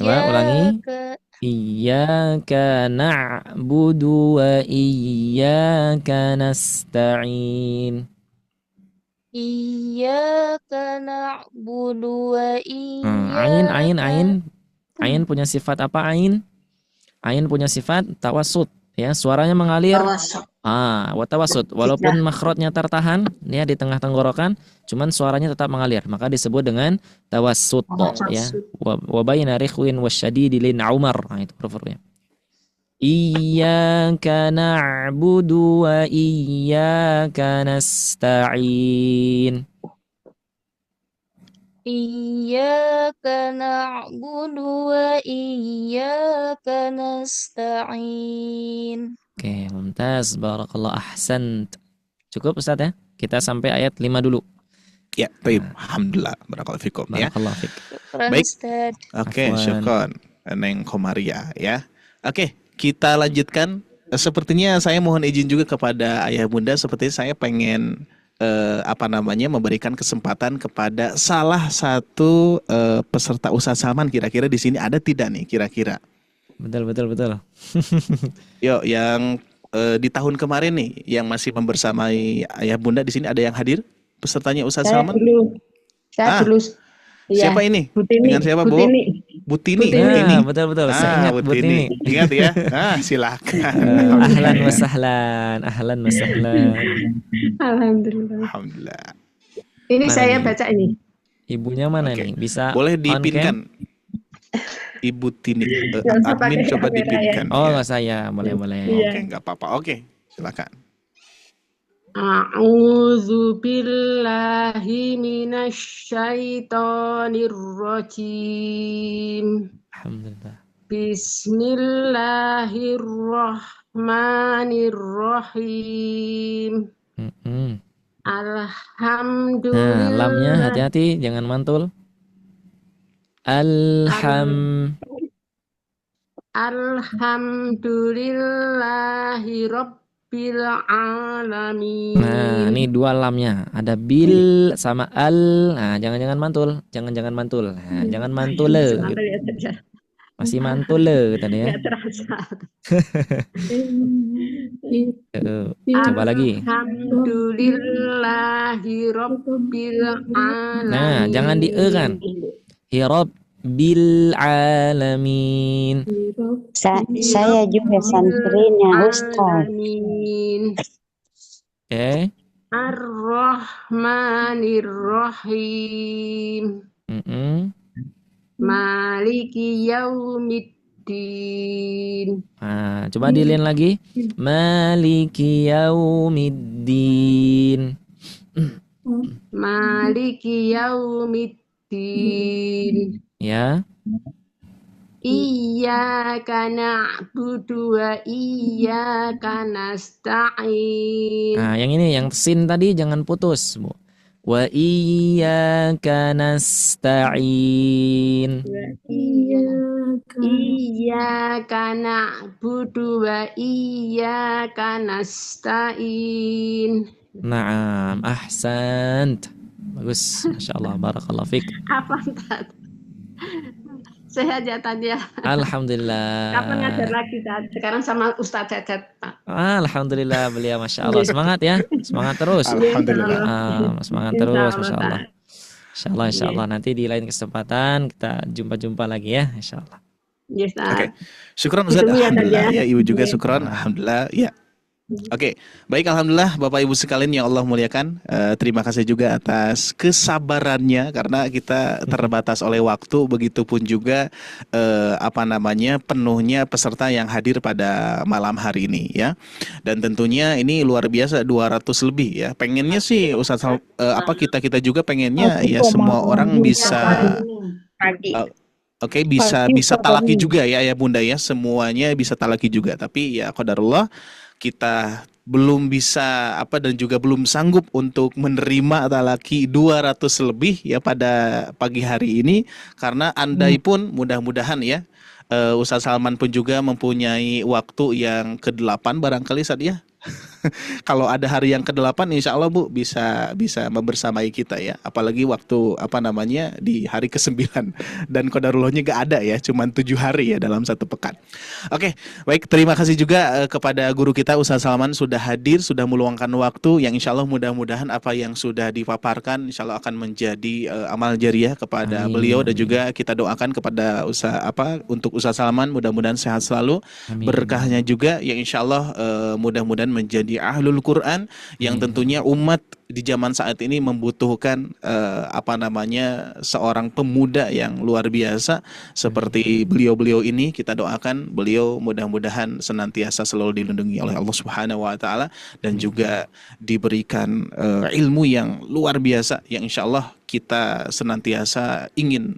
Coba ulangi. iyyaka Iyyaka na'budu wa iyyaka nasta'in. Iyyaka na'budu wa iyyaka Ain punya sifat apa ain? Ain punya sifat tawassut ya, suaranya mengalir. Wa tawassut. Walaupun makhrajnya tertahan ya di tengah tenggorokan, cuman suaranya tetap mengalir, maka disebut dengan tawassut ya. Wa baina rikhwin wasyadidi lin umar. Nah, itu huruf-hurufnya. Iyyaka na'budu wa iyyaka nasta'in. Iyyaka na'budu wa iyyaka nasta'in. Oke, mumtaz. Barakallah, ahsan. Cukup Ustaz ya? Kita sampai ayat 5 dulu. Ya, baik. Alhamdulillah. Barakallahu fikum ya. Barakallah fik. Baik. Ustaz. Oke, Afwan. syukron Neng Komaria ya. Oke, kita lanjutkan. Sepertinya saya mohon izin juga kepada Ayah Bunda, sepertinya saya pengen memberikan kesempatan kepada salah satu peserta Ustaz Salman. Kira-kira di sini ada tidak nih kira-kira? Betul. Yuk, yang di tahun kemarin nih yang masih membersamai Ayah Bunda di sini ada yang hadir? Pesertanya Ustaz Saya Salman? dulu. Saya dulu. Iya. Siapa ini? Butini. Dengan siapa, Bu? Butini. Butini. Nah, betul. Saya ingat Butini. Butini. Ingat ya? Silakan. Ahlan wa sahlan. Alhamdulillah. Alhamdulillah. Ini Mana saya nih? baca ini. Ibunya mana nih? Bisa Boleh on dipinkan. cam? Ibu Tini, Nggak usah admin pakai coba kamera ya. dipinkan. Oh, nggak saya. Boleh. Iya. Oke, nggak apa-apa. Oke, silakan. A'udzu billahi minasyaitonir rajim. Alhamdulillah. Bismillahirrahmanirrahim. Mm-mm. Alhamdulillah. Nah, lamnya hati-hati, jangan mantul. Alhamdulillahi rabbil alamin. Nah, ini dua lamnya. Ada bil sama al. Nah, jangan mantul. Jangan mantul. Nah, jangan mantul. Sebentar ya, saja. Masih mantul tadi ya. Nggak terasa. Coba lagi. Alhamdulillahi rabbil alamin. Nah, jangan di e kan. Rabbil alamin. Saya juga santrinya Ustaz. Oke. Ar-Rahmanir-Rahim. Maliki yaumiddin. Nah, coba dilihat lagi. Maliki yaumiddin. Maliki yaumiddin. Ya. Iyyaka na'budu wa iyyaka nasta'in. Nah, yang ini yang sin tadi jangan putus, Bu. Wa iyyaka nasta'in. Iyyaka na'budu wa iyyaka nasta'in. Naam, ahsant. Bagus, masyaallah, barakallahu fik. Apa Tad? Sehat ya Tad ya. Alhamdulillah. Kapan ngajar lagi Tad? Sekarang sama Ustadz Cecet Pak. Alhamdulillah, beliau masya Allah, semangat ya, semangat terus. Alhamdulillah. Semangat terus, masya Allah. Insya Allah nanti di lain kesempatan kita jumpa lagi ya, insya Allah. Yes, Oke, syukron Ustaz. Alhamdulillah ya, Ibu juga syukron. Alhamdulillah ya. Oke, baik, alhamdulillah Bapak Ibu sekalian yang Allah muliakan. Terima kasih juga atas kesabarannya karena kita terbatas oleh waktu, begitupun juga penuhnya peserta yang hadir pada malam hari ini ya. Dan tentunya ini luar biasa, 200 lebih ya. Pengennya sih Ustaz kita juga pengennya ya semua orang bisa bisa talaki juga ya Bunda ya, semuanya bisa talaki juga. Tapi ya qadarullah kita belum bisa dan juga belum sanggup untuk menerima talaki 200 lebih ya pada pagi hari ini, karena andai pun mudah-mudahan ya Ustaz Salman pun juga mempunyai waktu yang ke-8 barangkali saat ya. Kalau ada hari yang ke-8 insya Allah Bu bisa membersamai kita ya. Apalagi waktu di hari ke-9 dan qadarullahnya gak ada ya, cuman 7 hari ya dalam satu pekan. Oke, baik, terima kasih juga kepada guru kita Ustaz Salman sudah hadir, sudah meluangkan waktu yang insya Allah mudah-mudahan apa yang sudah dipaparkan insya Allah akan menjadi amal jariah kepada beliau, dan juga kita doakan kepada untuk Ustaz Salman mudah-mudahan sehat selalu. Berkahnya juga yang insya Allah mudah-mudahan menjadi ahlul Quran yang tentunya umat di zaman saat ini membutuhkan seorang pemuda yang luar biasa seperti beliau-beliau ini. Kita doakan beliau mudah-mudahan senantiasa selalu dilindungi oleh Allah Subhanahu wa taala dan juga diberikan ilmu yang luar biasa yang insya Allah kita senantiasa ingin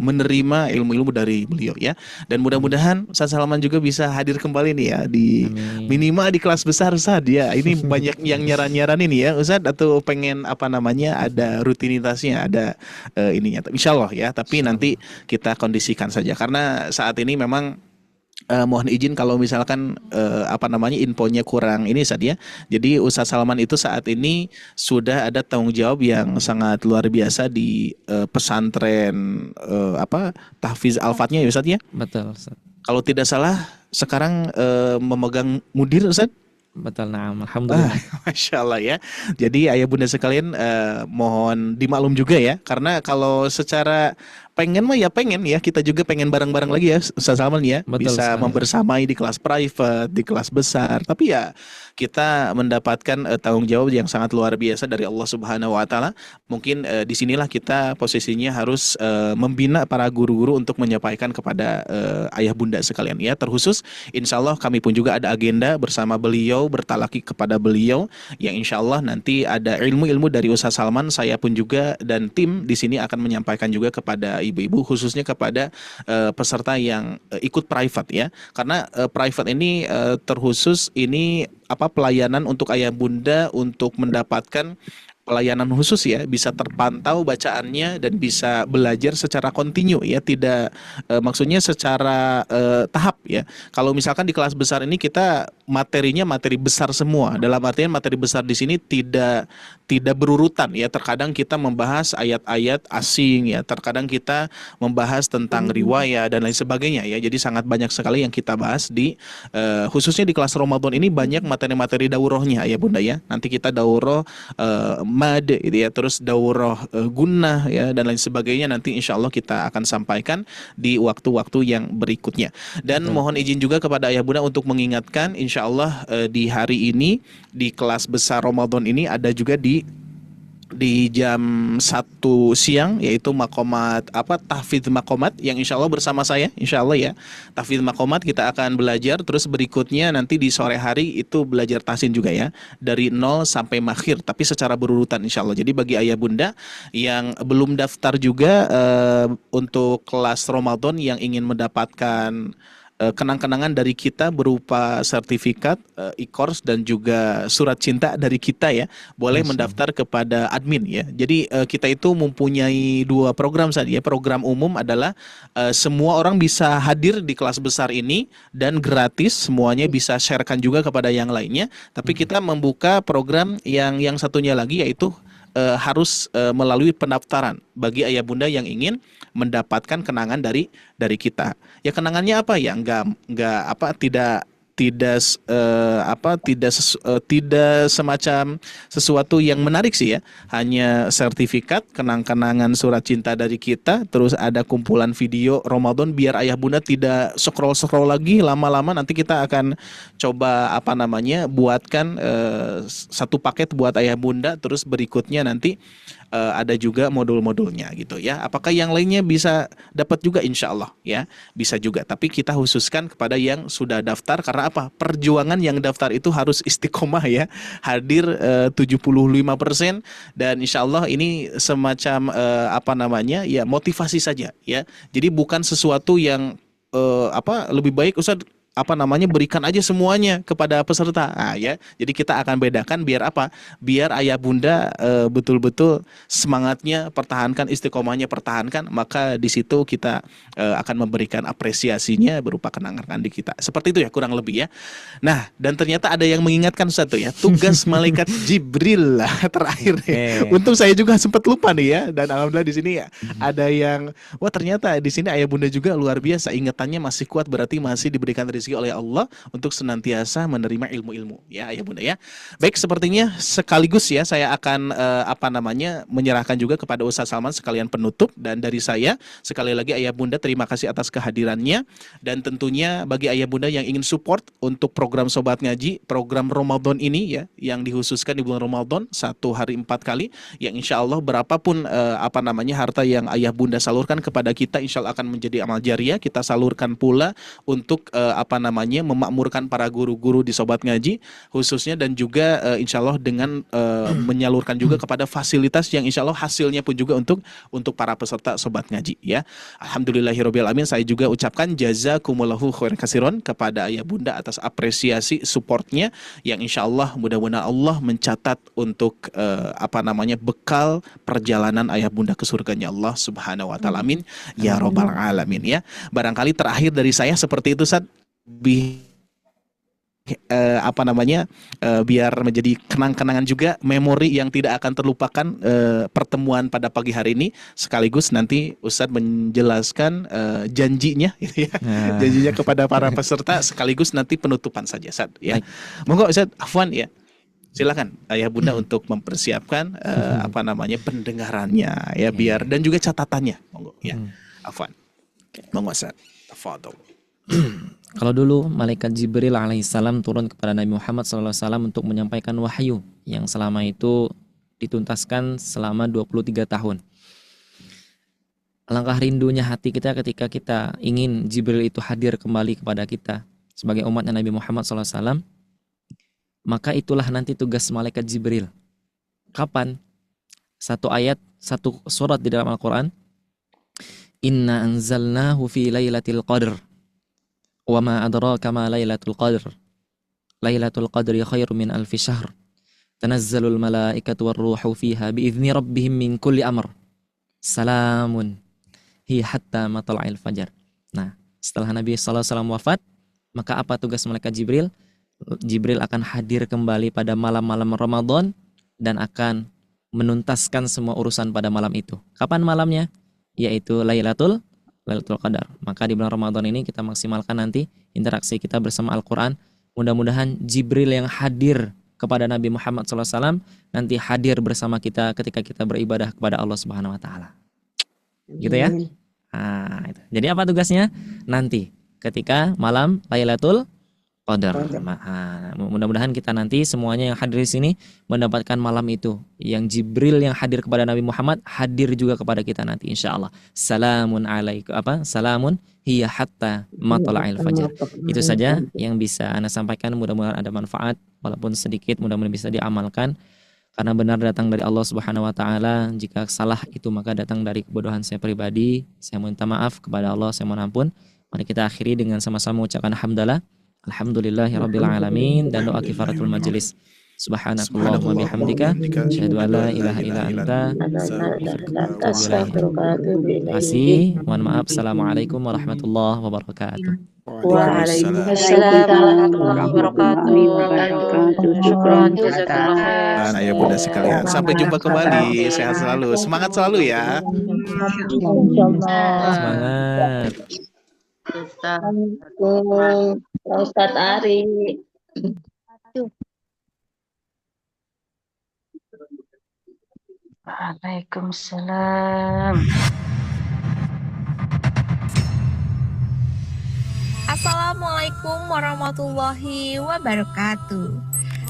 menerima ilmu-ilmu dari beliau ya. Dan mudah-mudahan Ustaz Salman juga bisa hadir kembali nih ya di minimal di kelas besar Ustaz ya. Ini banyak yang nyaranin ya Ustaz, atau pengen apa namanya ada rutinitasnya, ada ininya. Insyaallah ya, tapi nanti kita kondisikan saja karena saat ini memang mohon izin kalau misalkan apa namanya infonya kurang ini Ustaz ya. Jadi Ustaz Salman itu saat ini sudah ada tanggung jawab yang sangat luar biasa di pesantren Tahfiz Al-Fatnya ya Ustaz ya. Betul Ustaz. Kalau tidak salah sekarang memegang mudir Ustaz. Betul, nah, alhamdulillah. Masya Allah ya. Jadi ayah bunda sekalian mohon dimaklum juga ya, karena kalau secara pengen mah ya pengen ya, kita juga pengen bareng-bareng lagi ya Ustaz Salman ya. Betul bisa sekali. membersamai di kelas private, di kelas besar. Tapi ya kita mendapatkan tanggung jawab yang sangat luar biasa dari Allah Subhanahu wa taala. Mungkin disinilah kita posisinya harus membina para guru-guru untuk menyampaikan kepada ayah bunda sekalian ya. Terkhusus insya Allah kami pun juga ada agenda bersama beliau, bertalaki kepada beliau yang insya Allah nanti ada ilmu-ilmu dari Ustaz Salman. Saya pun juga dan tim di sini akan menyampaikan juga kepada ibu-ibu, khususnya kepada peserta yang ikut private ya. Karena private ini terkhusus ini pelayanan untuk ayah bunda untuk mendapatkan pelayanan khusus ya, bisa terpantau bacaannya dan bisa belajar secara kontinu ya, tidak maksudnya secara tahap ya. Kalau misalkan di kelas besar ini kita materinya materi besar semua, dalam artian materi besar di sini tidak berurutan ya. Terkadang kita membahas ayat-ayat asing ya, terkadang kita membahas tentang riwayat dan lain sebagainya ya. Jadi sangat banyak sekali yang kita bahas di khususnya di kelas Ramadan ini, banyak materi-materi daurahnya ya bunda ya. Nanti kita daurah mad gitu ya, terus daurah gunnah ya dan lain sebagainya, nanti insya Allah kita akan sampaikan di waktu-waktu yang berikutnya. Dan mohon izin juga kepada ayah bunda untuk mengingatkan, insya Allah di hari ini di kelas besar Ramadan ini ada juga di jam 1 siang, yaitu makomat tahfidz makomat yang insya Allah bersama saya insya Allah ya. Tahfidz makomat kita akan belajar, terus berikutnya nanti di sore hari itu belajar tahsin juga ya, dari 0 sampai makhir tapi secara berurutan insya Allah. Jadi bagi ayah bunda yang belum daftar juga untuk kelas Ramadan yang ingin mendapatkan kenang-kenangan dari kita berupa sertifikat, e-course dan juga surat cinta dari kita ya, boleh mendaftar kepada admin ya. Jadi kita itu mempunyai 2 program saja ya. Program umum adalah semua orang bisa hadir di kelas besar ini dan gratis, semuanya bisa sharekan juga kepada yang lainnya. Tapi kita membuka program yang satunya lagi, yaitu harus melalui pendaftaran bagi ayah bunda yang ingin mendapatkan kenangan dari kita. Ya kenangannya apa ya? Tidak semacam sesuatu yang menarik sih ya. Hanya sertifikat, kenang-kenangan surat cinta dari kita, terus ada kumpulan video Ramadan biar ayah bunda tidak scroll lagi lama-lama. Nanti kita akan coba buatkan satu paket buat ayah bunda, terus berikutnya nanti ada juga modul-modulnya gitu ya. Apakah yang lainnya bisa dapat juga? Insya Allah ya bisa juga. Tapi kita khususkan kepada yang sudah daftar, karena apa? Perjuangan yang daftar itu harus istiqomah ya, hadir 75%, dan insya Allah ini semacam ya motivasi saja ya. Jadi bukan sesuatu yang lebih baik Ustaz berikan aja semuanya kepada peserta. Nah, ya. Jadi kita akan bedakan biar apa? Biar ayah bunda betul-betul semangatnya pertahankan, istiqomahnya pertahankan, maka di situ kita akan memberikan apresiasinya berupa kenangan di kita. Seperti itu ya kurang lebih ya. Nah, dan ternyata ada yang mengingatkan satu ya, tugas malaikat Jibril lah terakhir ya. Untung saya juga sempat lupa nih ya, dan alhamdulillah di sini ya ada yang ternyata di sini ayah bunda juga luar biasa, ingatannya masih kuat, berarti masih diberikan rezeki oleh Allah untuk senantiasa menerima ilmu-ilmu ya ayah bunda ya. Baik, sepertinya sekaligus ya saya akan menyerahkan juga kepada Ustaz Salman sekalian penutup, dan dari saya sekali lagi ayah bunda terima kasih atas kehadirannya, dan tentunya bagi ayah bunda yang ingin support untuk program Sobat Ngaji, program Ramadan ini ya, yang dikhususkan di bulan Ramadan 1 hari 4 kali, yang insya Allah berapapun harta yang ayah bunda salurkan kepada kita insya Allah akan menjadi amal jariah, kita salurkan pula untuk memakmurkan para guru-guru di Sobat Ngaji khususnya, dan juga insya Allah dengan menyalurkan juga kepada fasilitas yang insya Allah hasilnya pun juga untuk para peserta Sobat Ngaji ya. Alhamdulillahirabbil alamin, saya juga ucapkan jazakumullahu khairan katsiran kepada ayah bunda atas apresiasi supportnya yang insya Allah mudah-mudahan Allah mencatat untuk bekal perjalanan ayah bunda ke surganya Allah Subhanahu wa taala. Amin ya robbal alamin ya. Barangkali terakhir dari saya seperti itu, Ustaz. Biar menjadi kenang-kenangan juga, memori yang tidak akan terlupakan pertemuan pada pagi hari ini, sekaligus nanti Ustadz menjelaskan janjinya gitu ya. Janjinya kepada para peserta, sekaligus nanti penutupan saja Ustadz ya. Monggo Ustadz Afwan ya. Silakan ayah bunda untuk mempersiapkan pendengarannya ya, biar, dan juga catatannya. Monggo ya. Afwan. Monggo Ustadz. Tafadhol. Kalau dulu malaikat Jibril alaihissalam turun kepada Nabi Muhammad SAW untuk menyampaikan wahyu yang selama itu dituntaskan selama 23 tahun. Alangkah rindunya hati kita ketika kita ingin Jibril itu hadir kembali kepada kita sebagai umatnya Nabi Muhammad SAW. Maka itulah nanti tugas malaikat Jibril. Kapan? Satu ayat, satu surat di dalam Al-Quran. Inna anzalnahu fi lailatul qadr. Wa ma adraka ma lailatul qadr. Lailatul qadri khairum min alfi syahr. Tanazzalul malaikatu warruhu fiha biizni rabbihim min kulli amr. Salamun hi hatta matla'il fajar. Nah, setelah Nabi SAW wafat, maka apa tugas malaikat Jibril? Jibril akan hadir kembali pada malam-malam Ramadan dan akan menuntaskan semua urusan pada malam itu. Kapan malamnya? Yaitu Lailatul Qadar. Maka di bulan Ramadan ini kita maksimalkan nanti interaksi kita bersama Al-Quran. Mudah-mudahan Jibril yang hadir kepada Nabi Muhammad SAW nanti hadir bersama kita ketika kita beribadah kepada Allah Subhanahu Wa Taala. Gitu ya? Nah, itu. Jadi apa tugasnya? Nanti ketika malam Lailatul Qadar. Mudah-mudahan kita nanti semuanya yang hadir di sini mendapatkan malam itu. Yang Jibril yang hadir kepada Nabi Muhammad hadir juga kepada kita nanti insyaallah. Salamun alaikum salamun hiya hatta matla'il fajar. Itu saja yang bisa Anda sampaikan, mudah-mudahan ada manfaat walaupun sedikit, mudah-mudahan bisa diamalkan. Karena benar datang dari Allah Subhanahu wa taala. Jika salah itu maka datang dari kebodohan saya pribadi. Saya minta maaf kepada Allah, saya mohon ampun. Mari kita akhiri dengan sama-sama mengucapkan hamdalah. Alhamdulillahirabbil alamin, dan doa kifaratul majelis. Subhanakallahumma bihamdika asyhadu an la ilaha illa anta astaghfiruka wa atubu ilaik. Terima kasih. Mohon maaf. Assalamualaikum warahmatullahi wabarakatuh. Waalaikumsalam warahmatullahi wabarakatuh. Syukran, jazakallahu khairan. Ayah bunda sekalian, sampai jumpa kembali. Sehat selalu, semangat selalu ya. Semangat. Ustaz Ari. Waalaikumsalam. Assalamualaikum warahmatullahi wabarakatuh.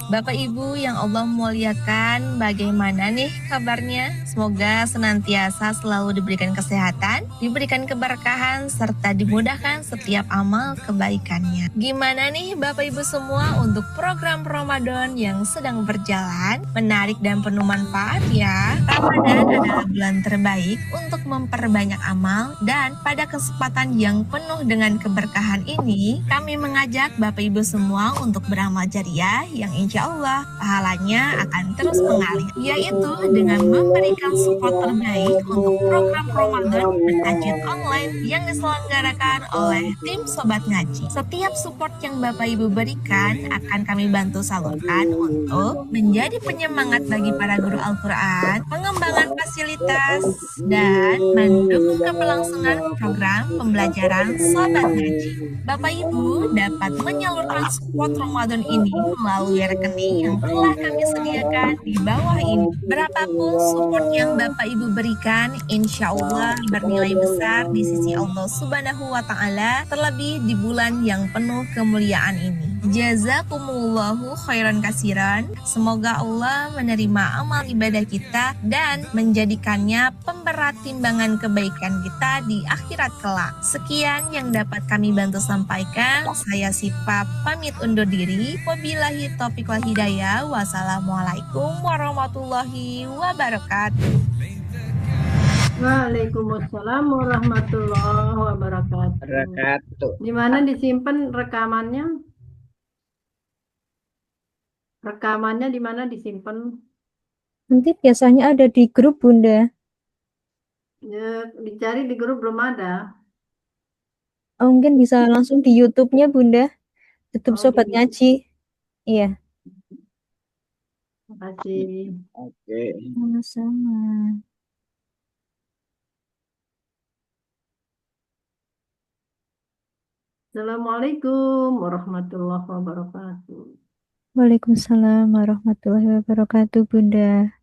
Bapak Ibu yang Allah muliakan, bagaimana nih kabarnya? Semoga senantiasa selalu diberikan kesehatan, diberikan keberkahan, serta dimudahkan setiap amal kebaikannya. Gimana nih Bapak Ibu semua untuk program Ramadan yang sedang berjalan? Menarik dan penuh manfaat ya. Ramadan adalah bulan terbaik untuk memperbanyak amal, dan pada kesempatan yang penuh dengan keberkahan ini, kami mengajak Bapak Ibu semua untuk beramal jariah yang insya Allah pahalanya akan terus mengalir, yaitu dengan memberikan support terbaik untuk program Ramadan Tajwid online yang diselenggarakan oleh tim Sobat Ngaji. Setiap support yang Bapak Ibu berikan akan kami bantu salurkan untuk menjadi penyemangat bagi para guru Al-Quran, pengembangan fasilitas, dan mendukung keberlangsungan program pembelajaran Sobat Ngaji. Bapak Ibu dapat menyalurkan support Ramadan ini melalui rekening yang telah kami sediakan di bawah ini. Berapapun support yang Bapak Ibu berikan, insya Allah bernilai besar di sisi Allah Subhanahu wa Ta'ala, terlebih di bulan yang penuh kemuliaan ini. Jazakumullahu khairan kasiran. Semoga Allah menerima amal ibadah kita dan menjadikannya pemberat timbangan kebaikan kita di akhirat kelak. Sekian yang dapat kami bantu sampaikan. Saya Sipa pamit undur diri. Wabillahi taufiq wal hidayah. Wassalamualaikum warahmatullahi wabarakatuh. Waalaikumsalam warahmatullahi wabarakatuh. Di mana disimpan rekamannya? Rekamannya di mana disimpan? Nanti biasanya ada di grup Bunda. Ya, dicari di grup belum ada. Oh, mungkin bisa langsung di YouTube-nya Bunda. YouTube Oh, Sobat di Ngaji. Iya. Terima kasih. Oke. Sama-sama. Assalamualaikum warahmatullahi wabarakatuh. Waalaikumsalam warahmatullahi wabarakatuh Bunda.